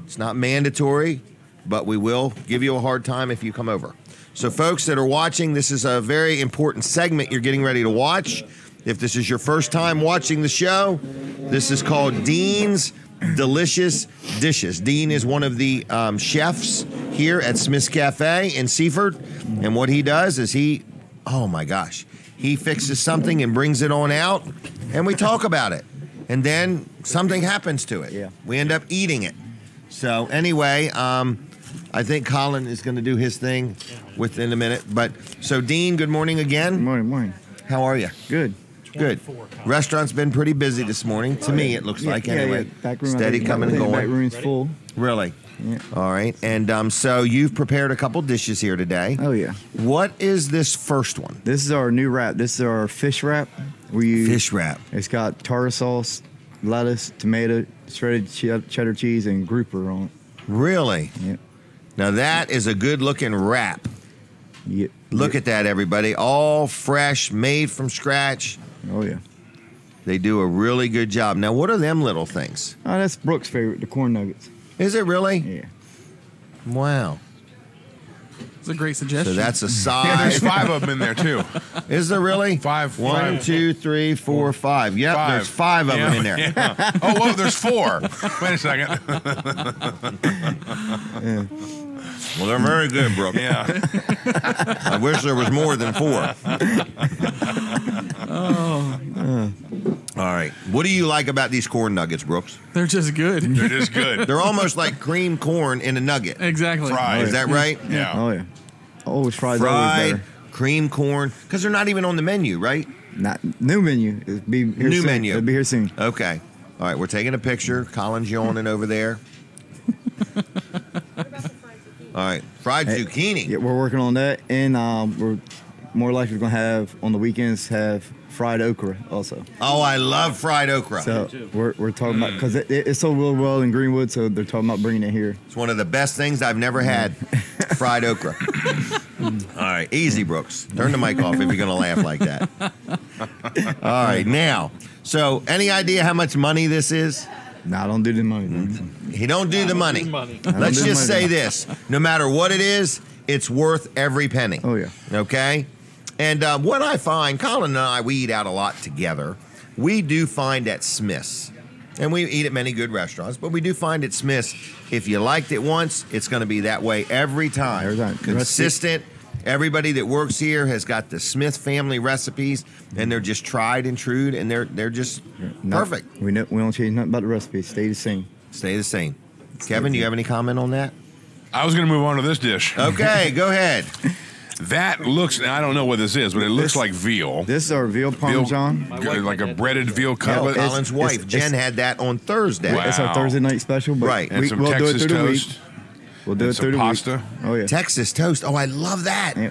It's not mandatory, but we will give you a hard time if you come over. So folks that are watching, this is a very important segment you're getting ready to watch. If this is your first time watching the show, this is called Dean's Delicious Dishes. Dean is one of the chefs here at Smith's Cafe in Seaford. And what he does is he fixes something and brings it on out, and we talk about it. And then something happens to it. Yeah. We end up eating it. So anyway, I think Colin is going to do his thing within a minute. So Dean, good morning again. Good morning. How are you? Good. Restaurant's been pretty busy this morning. To me, it looks like anyway. Back room, steady coming and going. Back room's full. Really? Yeah. All right. And so you've prepared a couple dishes here today. Oh, yeah. What is this first one? This is our new wrap. This is our fish wrap. Fish wrap. It's got tartar sauce, lettuce, tomato, shredded cheddar cheese, and grouper on it. Really? Yeah. Now that is a good-looking wrap. Yep. Look at that, everybody. All fresh, made from scratch. Oh, yeah. They do a really good job. Now, what are them little things? Oh, that's Brooke's favorite, the corn nuggets. Is it really? Yeah. Wow. It's a great suggestion. So that's a size. Yeah, there's 5 of them in there, too. Is there really? 5. 1, 2, 3, 4, 5. Yep, there's 5 of them in there. Yeah. Oh, whoa, there's 4. Wait a second. Yeah. Well, they're very good, Brooke. Yeah. I wish there was more than 4. All right. What do you like about these corn nuggets, Brooks? They're just good. They're just good. They're almost like cream corn in a nugget. Exactly. Fried. Is that right? Yeah. Oh, yeah. Always fried cream corn. Because they're not even on the menu, right? Not new menu. It'll be here New soon. menu. It'll be here soon. Okay. All right. We're taking a picture. Colin's yawning over there. All right. Fried zucchini. Yeah, we're working on that. And we're more likely going to have, on the weekends, have fried okra also. Oh, I love fried okra. So we're talking about, because it's sold real well in Greenwood, so they're talking about bringing it here. It's one of the best things I've never had. Fried okra. All right, easy, Brooks. Turn the mic off if you're going to laugh like that. All right, now, so any idea how much money this is? No, I don't do the money. He don't do the money. Let's just say this. No matter what it is, it's worth every penny. Oh, yeah. Okay? And what I find, Colin and I, we eat out a lot together. We do find at Smith's, and we eat at many good restaurants, but we do find at Smith's, if you liked it once, it's going to be that way every time. Every time. Consistent. Everybody that works here has got the Smith family recipes, and they're just tried and true, and they're just perfect. We don't change nothing about the recipes. Stay the same. Stay the same. Kevin, do you have any comment on that? I was going to move on to this dish. Okay, go ahead. That looks, I don't know what this is, but it looks like veal. This is our veal parmesan. Like a breaded veal cutlet. Colin's wife, Jen, had that on Thursday. Wow. It's our Thursday night special. But right. And some we'll Texas do it through toast. the week. We'll do and it through some the pasta. week. Oh, yeah. Texas toast. Oh, I love that. Yeah.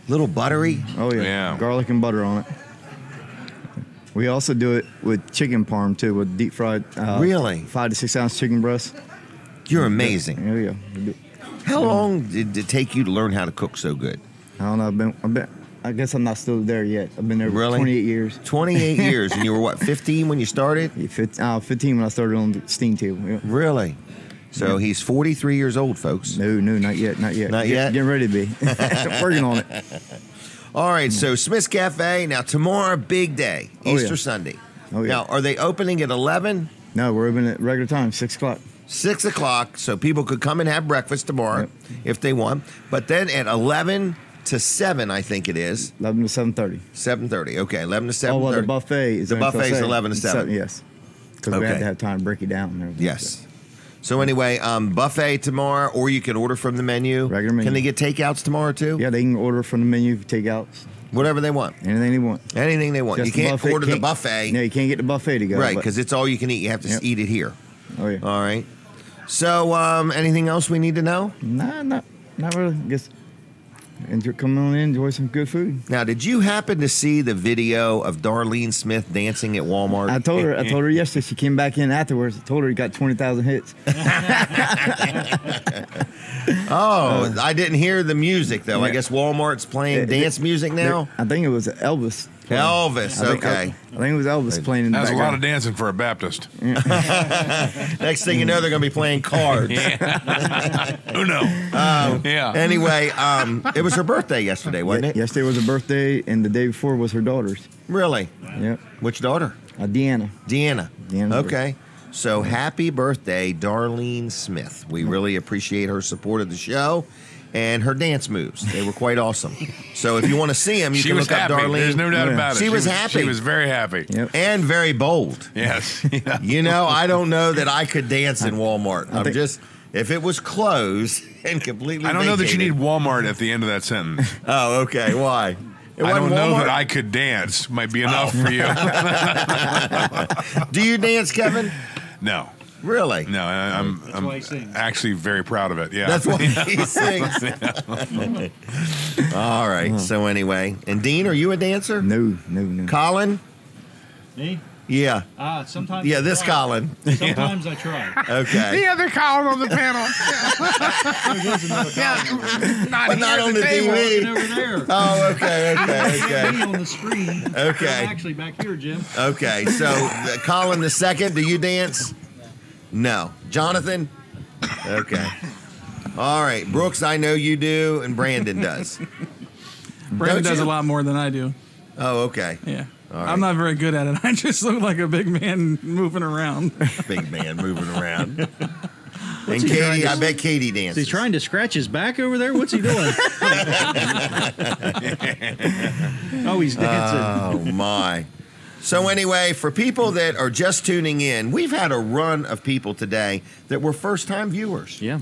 Little buttery. Oh, yeah. Yeah. Garlic and butter on it. We also do it with chicken parm, too, with deep fried. Really? 5 to 6 ounce chicken breast. You're amazing. Oh, yeah. How long did it take you to learn how to cook so good? I don't know. I guess I'm not still there yet. I've been there for Really? 28 years. 28 years. And you were, what, 15 when you started? Yeah, 15 when I started on the steam table. Yeah. Really? So he's 43 years old, folks. No, not yet. Not yet. Not yet? Getting ready to be. Working on it. All right, so Smith's Cafe. Now, tomorrow, big day, Oh, Easter yeah. Sunday. Oh, yeah. Now, are they opening at 11? No, we're open at regular time, 6 o'clock. 6 o'clock, so people could come and have breakfast tomorrow if they want. But then at 11 to 7, I think it is. 11 to 7:30. 7:30, okay, 11 to 7:30. Oh, well, the buffet is The until buffet is 7. 11 to 7. Yes. Because we have to have time to break it down and everything. Yes. So anyway, buffet tomorrow, or you can order from the menu. Regular menu. Can they get takeouts tomorrow too? Yeah, they can order from the menu, takeouts. Whatever they want. Anything they want. Anything they want. Just You the can't buffet- order the buffet. No, you can't get the buffet to go. Right, but- because it's all you can eat. You have to eat it here. Oh, yeah. All right. So anything else we need to know? Nah, not really. Just come on in, enjoy some good food. Now, did you happen to see the video of Darlene Smith dancing at Walmart? I told her yesterday. She came back in afterwards. I told her he got 20,000 hits. Oh, I didn't hear the music though. I guess Walmart's playing dance music now. I think it was Elvis. playing. Elvis, okay. I think it was Elvis playing in the That's a lot background. of dancing for a Baptist. Next thing you know, they're going to be playing cards. Who knows? Yeah. Anyway, it was her birthday yesterday, wasn't it? Yesterday was her birthday, and the day before was her daughter's. Really? Yep. Which daughter? Deanna. Deanna's okay. birthday. So happy birthday, Darlene Smith. We really appreciate her support of the show and her dance moves. They were quite awesome. So if you want to see them, you She can was look happy. up Darlene. There's no doubt about it. She was happy. She was very happy. And very bold. Yes. You know, I don't know that I could dance in Walmart. I'm just, if it was closed and completely I don't know that you vacated- need Walmart at the end of that sentence. Oh, okay. Why? It I don't wasn't know Walmart? that I could dance. Might be enough for you. Do you dance, Kevin? No. Really? No, I'm actually very proud of it. Yeah. That's why he sings. All right. So anyway, and Dean, are you a dancer? No. Colin? Me? Yeah. Sometimes. Yeah, I this try. Colin. Sometimes I try. Okay. The other Colin on the panel. But not on the TV. Over there. Oh, okay. Me on the screen. Okay. I'm actually back here, Jim. Okay. So, Colin the second, do you dance? No. Jonathan? Okay. All right. Brooks, I know you do, and Brandon does. Brandon Don't does you? a lot more than I do. Oh, okay. Yeah. All right. I'm not very good at it. I just look like a big man moving around. Big man moving around. What's And he trying Katie, to- I bet Katie dances. Is he trying to scratch his back over there? What's he doing? Oh, he's dancing. Oh, my. So anyway, for people that are just tuning in, we've had a run of people today that were first-time viewers. Yeah.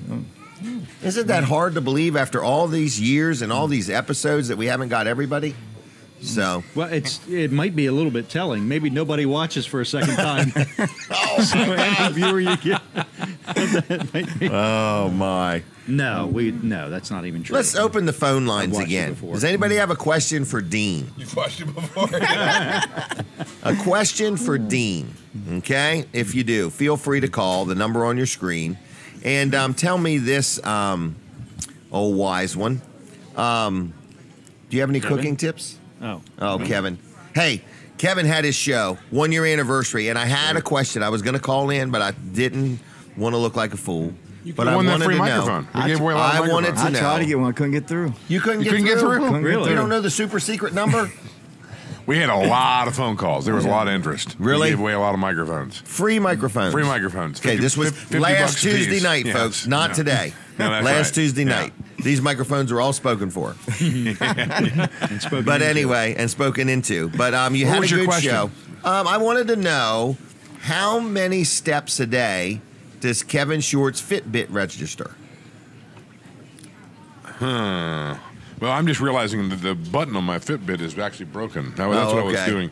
Isn't that hard to believe after all these years and all these episodes that we haven't got everybody? So, Well, it might be a little bit telling. Maybe nobody watches for a second time. So any viewer you get, that might be. oh my. No, that's not even true. Let's open the phone lines watched it again. before. Does anybody have a question for Dean? You've watched it before. A question for Dean, okay? If you do, feel free to call the number on your screen and tell me this old wise one. Do you have any cooking tips? Oh, Kevin. Hey, Kevin had his show, 1 year anniversary, and I had a question. I was going to call in, but I didn't want to look like a fool. But I wanted to know. We gave away a lot of I wanted to know. I tried to get one. I couldn't get through. You couldn't get get through? through? Really? You don't know the super secret number? We had a lot of phone calls. There was a lot of interest. Really? We gave away a lot of microphones. Free microphones. Free microphones. Okay, this was 50 last bucks a Tuesday piece. night, Yes. folks, not today. No, that's last right. Tuesday night. These microphones are all spoken for. But anyway, and spoken into. But you What had a was your good question? show. I wanted to know how many steps a day does Kevin Short's Fitbit register? Well, I'm just realizing that the button on my Fitbit is actually broken. That's what I was doing.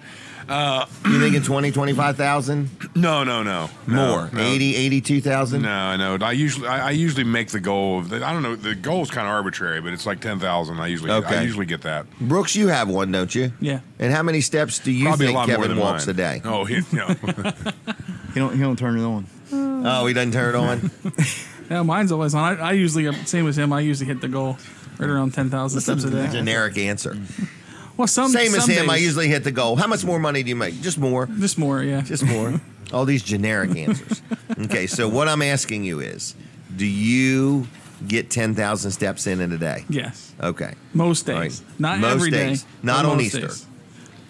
You thinking 20, 25,000? No. More. 80, 82,000? No. I usually make the goal of, I don't know, the goal is kind of arbitrary, but it's like 1010,000. I usually get that. Brooks, you have one, don't you? Yeah. And how many steps do you Probably a think lot more Kevin than walks mine. a day? Oh, He don't turn it on. Oh, he doesn't turn it on? Yeah, mine's always on. I usually, same as him, I usually hit the goal right around 10,000 steps a day. Generic answer. Well, Same as some him, I days- usually hit the goal. How much more money do you make? Just more. Just more, yeah. Just more. All these generic answers. Okay, so what I'm asking you is, do you get 10,000 steps in a day? Yes. Okay. Most days. All right. Not Most every day. days. Not but on most Easter. days.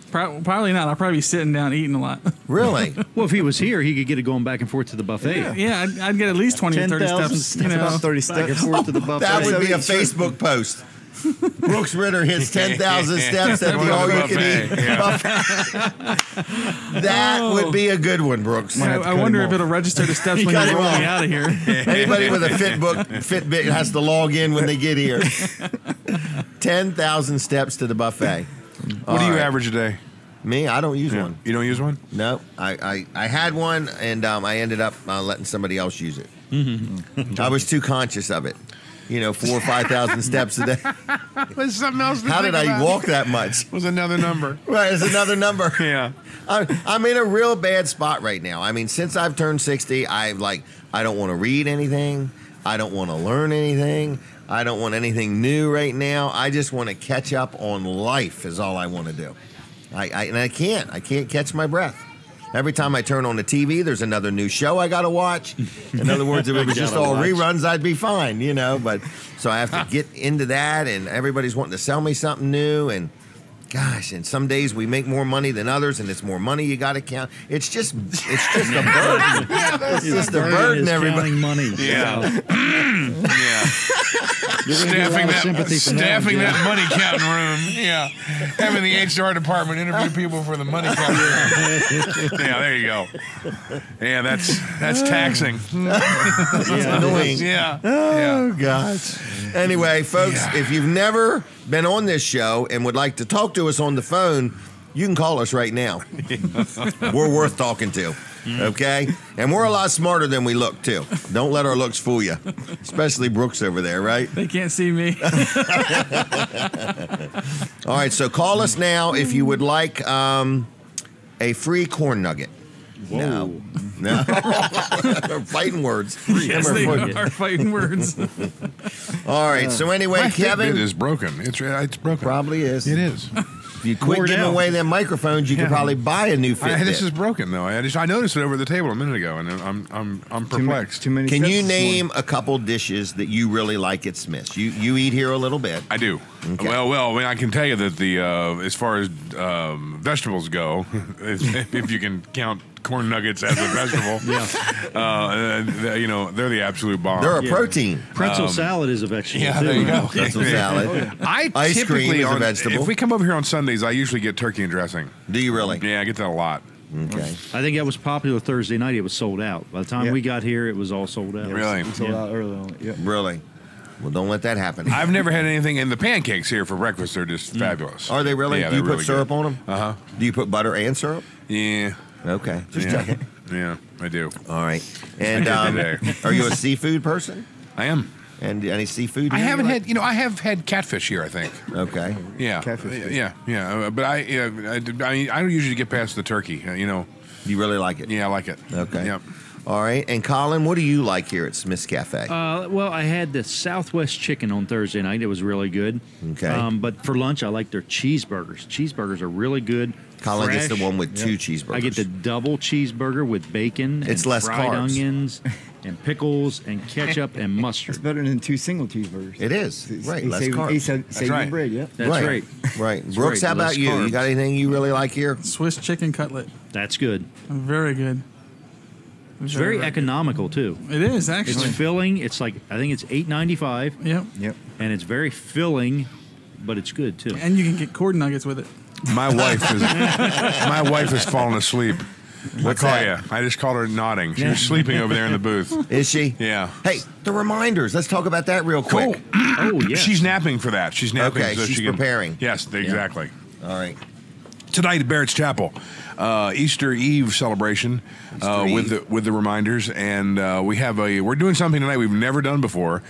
Probably not. I'll probably be sitting down eating a lot. Really? Well, if he was here, he could get it going back and forth to the buffet. Yeah, I'd get at least 20 or 30 10,000 steps. You know. About 30 Back and steps. forth to the buffet. That would be a Facebook post. Brooks Ritter hits 10,000 steps at the all-you-can-eat buffet. That would be a good one, Brooks. I wonder if it'll register the steps when Cut you him roll me off. out of here. Anybody with a Fitbit has to log in when they get here. 10,000 steps to the buffet. What do you average a day? Me? I don't use one. You don't use one? No. I had one, and I ended up letting somebody else use it. I was too conscious of it. 4,000 or 5,000 steps a day. There's something else to How think did I about. walk that much? Was another number. Right, it's another number. Yeah. I'm in a real bad spot right now. I mean, since I've turned 60, I don't want to read anything. I don't want to learn anything. I don't want anything new right now. I just want to catch up on life is all I want to do. I can't. I can't catch my breath. Every time I turn on the TV, there's another new show I got to watch. In other words, if it was just all reruns, I'd be fine, But so I have to get into that, and everybody's wanting to sell me something new, and gosh, and some days we make more money than others, and it's more money you got to count. It's just a burden. It's just a burden, everybody. Money. Yeah. Yeah. Staffing that money counting room. Yeah. Having the HR department interview people for the money counting room. Yeah, there you go. Yeah, that's taxing. It's annoying. Yeah. Oh, gosh. Anyway, folks, if you've never been on this show and would like to talk to us on the phone, you can call us right now. We're worth talking to. Okay? And we're a lot smarter than we look, too. Don't let our looks fool you. Especially Brooks over there, right? They can't see me. All right, so call us now if you would like a free corn nugget. Whoa. No. They're fighting words. Yes, they are fighting words. All right, so anyway, My Kevin. Fitbit is broken. It's broken. Probably is. It is. If you quit giving away them microphones, you could probably buy a new Fitbit. This is broken though. I noticed it over the table a minute ago, and I'm perplexed. Too many Can steps you this name a couple dishes that you really like at Smith's? You eat here a little bit. I do. Okay. Well, I mean, I can tell you that the as far as vegetables go, if you can count corn nuggets as a vegetable, they're the absolute bomb. They're a protein. Pretzel salad is a vegetable. Yeah, too. there you go. Pretzel salad. Ice cream is a vegetable. If we come over here on Sundays, I usually get turkey and dressing. Do you really? Yeah, I get that a lot. Okay. I think that was popular Thursday night. It was sold out. By the time we got here, it was all sold out. Really? We sold out early on it. Yeah. Really? Well, don't let that happen. I've never had anything, and the pancakes here for breakfast are just fabulous. Are they really? Yeah, Do you they're put really syrup good. on them? Uh-huh. Do you put butter and syrup? Yeah. Okay. Just Yeah. checking. Yeah, I do. All right. And I did today. are you a seafood person? I am. And any seafood? I here haven't you like? had, I have had catfish here, I think. Okay. Yeah. Catfish. Yeah. But I don't usually get past the turkey, You really like it? Yeah, I like it. Okay. Yep. All right. And Colin, what do you like here at Smith's Cafe? Well, I had the Southwest chicken on Thursday night. It was really good. Okay. But for lunch, I like their cheeseburgers. Cheeseburgers are really good. Colin gets fresh. the one with 2 cheeseburgers. I get the double cheeseburger with bacon It's and less fried carbs. onions and pickles and ketchup and mustard. It's better than 2 single cheeseburgers. It is. Right. He Less saved- carbs. he saved right. the bread, yeah. That's right. Right. That's Brooks, right. how about Less you? You carbs. got anything you really like here? Swiss chicken cutlet. That's good. Very good. It's very economical too. It is, actually. It's filling. It's like I think it's $8.95. Yep. And it's very filling, but it's good too. And you can get cord nuggets with it. My wife has fallen asleep. What's I call that? you. I just called her nodding. She was sleeping over there in the booth. Is she? Yeah. Hey, the reminders. Let's talk about that real quick. Oh, yeah. She's napping for that. She's napping. Okay, so she's she can, preparing. Yes, exactly. All right. Tonight at Barrett's Chapel, Easter Eve celebration with the reminders, and we're doing something tonight we've never done before.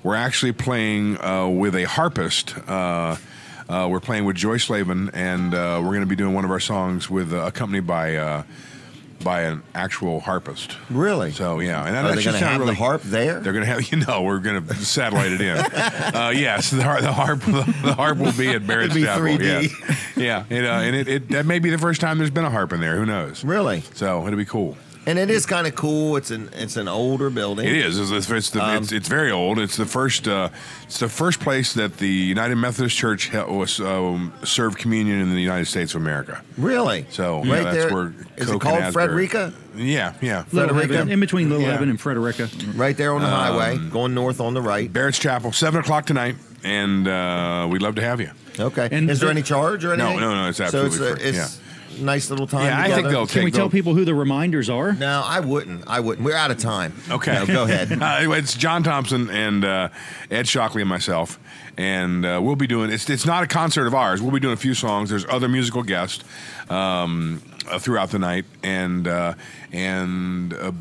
We're actually playing with a harpist. We're playing with Joyce Slavin, and we're going to be doing one of our songs with accompanied by an actual harpist. Really? So yeah, and Are they going to have the harp there? They're going to have. We're going to satellite it in. Yes, the harp will be at Barrett's It'll be Chapel. 3D. Yeah, and that may be the first time there's been a harp in there. Who knows? Really? So it'll be cool. And it is kind of cool. It's an older building. It is. It's very old. It's the first place that the United Methodist Church served communion in the United States of America. Really? So Right yeah, that's there. where Is Coke it called and Asbury- Frederica? Yeah. Little Frederica? Heaven, in between Little Yeah. Heaven and Frederica. Right there on the highway, going north on the right. Barrett's Chapel, 7:00 tonight, and we'd love to have you. Okay. And is there the- any charge or anything? No, it's absolutely so free. it's nice little time Yeah, I together. think they'll Can we tell people who the reminders are? No, I wouldn't. We're out of time. Okay. No, go ahead. It's John Thompson and Ed Shockley and myself, and we'll be doing. It's not a concert of ours. We'll be doing a few songs. There's other musical guests throughout the night, and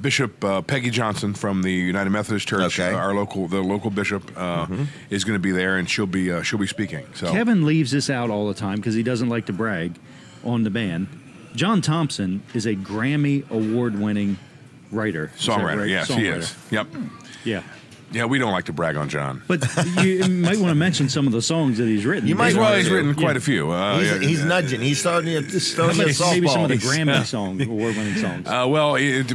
Bishop Peggy Johnson from the United Methodist Church, Okay. the local bishop, is going to be there, and she'll be speaking. So Kevin leaves this out all the time because he doesn't like to brag on the band. John Thompson is a Grammy award-winning writer. Is that songwriter, right? yes, he is. Yep. Yeah. Yeah, we don't like to brag on John. But you might want to mention some of the songs that he's written. You might Well, want he's to. written quite a few. He's nudging. He's starting to Maybe softball. some of the Grammy songs, award-winning songs.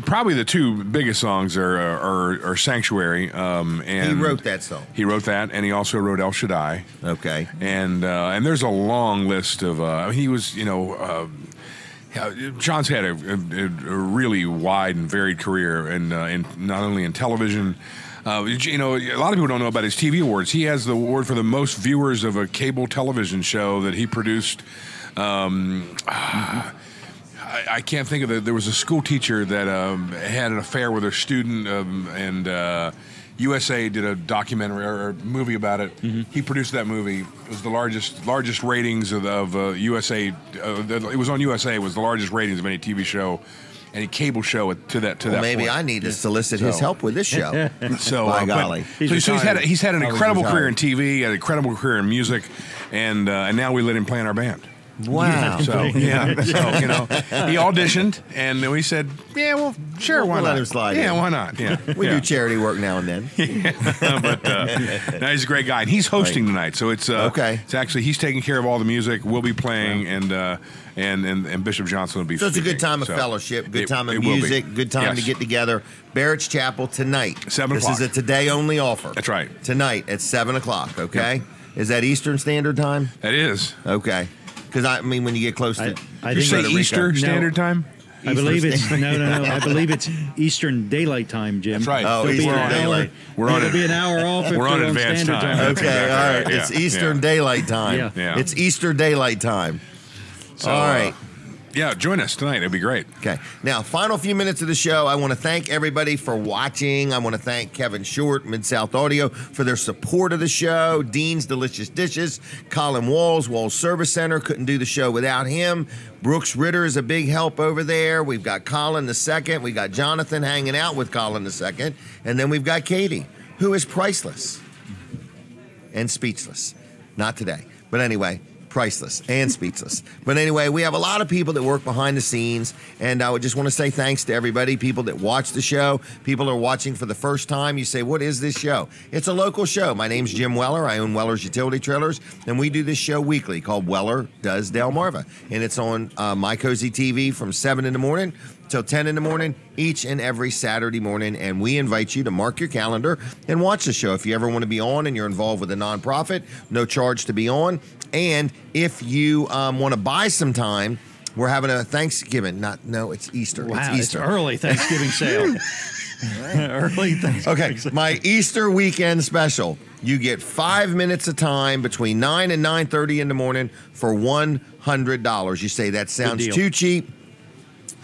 Probably the two biggest songs are Sanctuary. And He wrote that song. He wrote that, and he also wrote El Shaddai. Okay. And there's a long list of. He was, John's had a really wide and varied career, and not only in television. A lot of people don't know about his TV awards. He has the award for the most viewers of a cable television show that he produced. I can't think of it. There was a school teacher that had an affair with her student, and USA did a documentary or a movie about it. Mm-hmm. He produced that movie. It was the largest ratings of USA. It was on USA. It was the largest ratings of any TV show, any cable show to that Maybe point. I need to solicit his help with this show. So, by golly. he's had an incredible career in retired. TV, an incredible career in music, and now we let him play in our band. Wow. So he auditioned, and we said, "Yeah, well, sure, why We'll not? let him slide Yeah, in. why not? Yeah, We yeah. do charity work now and then. But no, he's a great guy, and he's hosting tonight. So it's Okay. It's actually he's taking care of all the music. We'll be playing, and Bishop Johnson will be. So it's a good speaking. time of So fellowship, good time of it will be. music, good time Yes. to get together. Barrett's Chapel tonight. 7 This o'clock. is a today-only offer. That's right. Tonight at 7 o'clock, okay? Is that Eastern Standard Time? That is. Okay. Because, when you get close to... You say Easter Standard Time? I believe it's Eastern no. I believe it's Eastern Daylight Time, Jim. That's right. Oh, It'll be Eastern an hour- Daylight. We're on It'll it. be an hour off. if We're on they're advanced Standard time. Time. Okay, Exactly all right. right, yeah, It's Eastern yeah. Daylight Time. Yeah. Yeah. It's Easter Daylight Time. So, all right. Yeah, join us tonight. It'd be great. Okay. Now, final few minutes of the show. I want to thank everybody for watching. I want to thank Kevin Short, Mid-South Audio, for their support of the show. Dean's Delicious Dishes, Colin Walls Service Center. Couldn't do the show without him. Brooks Ritter is a big help over there. We've got Colin the second. We got Jonathan hanging out with Colin the second. And then we've got Katie, who is priceless and speechless. Not today. But anyway, priceless and speechless. But anyway, we have a lot of people that work behind the scenes, and I would just want to say thanks to everybody, people that watch the show, people are watching for the first time. You say, what is this show? It's a local show. My name's Jim Weller. I own Weller's Utility Trailers, and we do this show weekly called Weller Does Delmarva, and it's on My Cozy TV from 7 in the morning till 10 in the morning each and every Saturday morning, and we invite you to mark your calendar and watch the show. If you ever want to be on and you're involved with a nonprofit, no charge to be on. And if you want to buy some time, we're having a Thanksgiving. It's Easter. Wow, it's Easter. It's early Thanksgiving sale. Early Thanksgiving. Okay, my Easter weekend special. You get 5 minutes of time between 9 and 9:30 in the morning for $100. You say that sounds too cheap.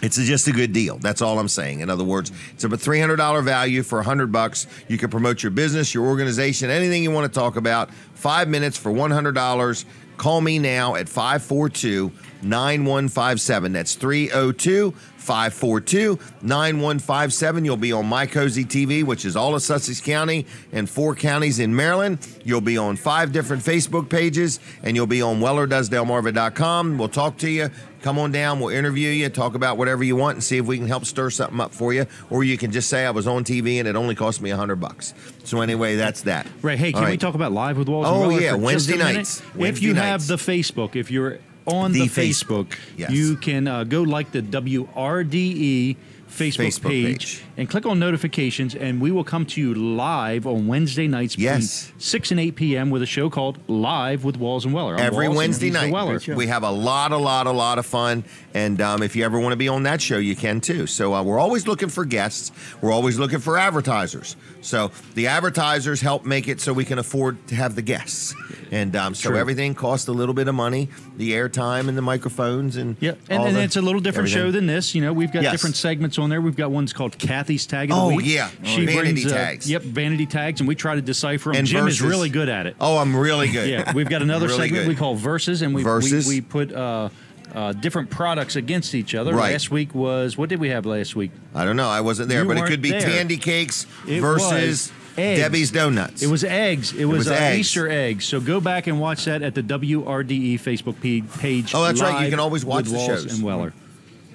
It's just a good deal. That's all I'm saying. In other words, it's a $300 value for $100. You can promote your business, your organization, anything you want to talk about. 5 minutes for $100. Call me now at 542-9157. That's 302-542-9157. You'll be on My Cozy TV, which is all of Sussex County and 4 counties in Maryland. You'll be on 5 different Facebook pages, and you'll be on WellerDoesDelmarva.com. We'll talk to you. Come on down. We'll interview you, talk about whatever you want, and see if we can help stir something up for you. Or you can just say I was on TV and it only cost me $100. So anyway, that's that. Right. Hey, can we talk about Live with Walls and Weller? Oh yeah, for Wednesday just a minute? nights. If you have the Facebook, if you're on the Facebook, yes. you can go like the WRDE Facebook page and click on notifications, and we will come to you live on Wednesday nights between 6 and 8 p.m. with a show called Live with Walls and Weller. Every Walls Wednesday and night. Weller. We have a lot of fun, and if you ever want to be on that show, you can too. So we're always looking for guests. We're always looking for advertisers. So the advertisers help make it so we can afford to have the guests. And so everything costs a little bit of money, the airtime and the microphones. And and it's a little different show than this. You know, we've got different segments on there. We've got ones called Kathy's Tag of the Week. She vanity brings, tags. Vanity tags, and we try to decipher them. And Jim verses. is really good at it. Oh, I'm really good. Yeah, we've got another Really segment good. we call Verses, and we put different products against each other. Right. Last week was, what did we have last week? I don't know. I wasn't there, You but it weren't could be there. Tandy Cakes It versus was eggs. Debbie's Donuts. It was eggs. It was eggs. Easter eggs. So go back and watch that at the WRDE Facebook page. Oh, that's right. You Live can always watch with the Walls shows. And Weller.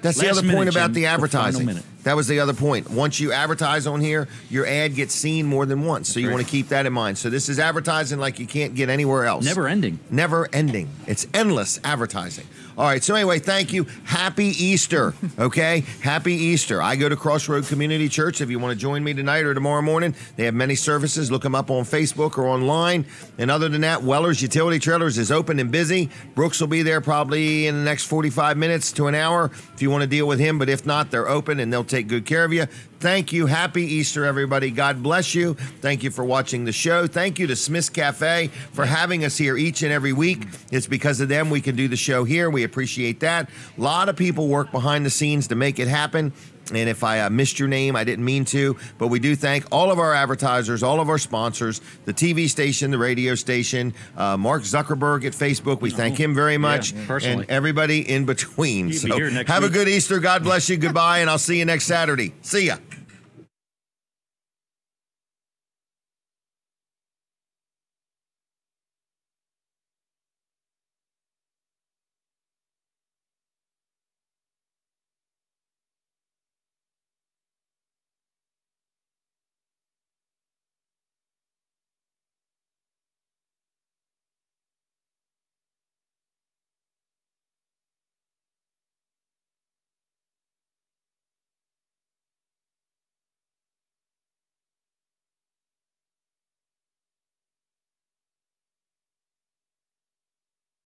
That's the Last other minute, point about Jim, the the final advertising. minute. That was the other point. Once you advertise on here, your ad gets seen more than once. So you want to keep that in mind. So this is advertising like you can't get anywhere else. Never ending. Never ending. It's endless advertising. All right. So anyway, thank you. Happy Easter. Okay. Happy Easter. I go to Crossroad Community Church. If you want to join me tonight or tomorrow morning, they have many services. Look them up on Facebook or online. And other than that, Weller's Utility Trailers is open and busy. Brooks will be there probably in the next 45 minutes to an hour if you want to deal with him. But if not, they're open and they'll take good care of you. Thank you. Happy Easter, everybody. God bless you. Thank you for watching the show. Thank you to Smith's Cafe for having us here each and every week. It's because of them we can do the show here. We appreciate that. A lot of people work behind the scenes to make it happen. And if I missed your name, I didn't mean to, but we do thank all of our advertisers, all of our sponsors, the TV station, the radio station, Mark Zuckerberg at Facebook. We thank him very much, personally. and everybody in between. He'll be So here next have a week. good Easter. God bless you. Goodbye, and I'll see you next Saturday. See ya.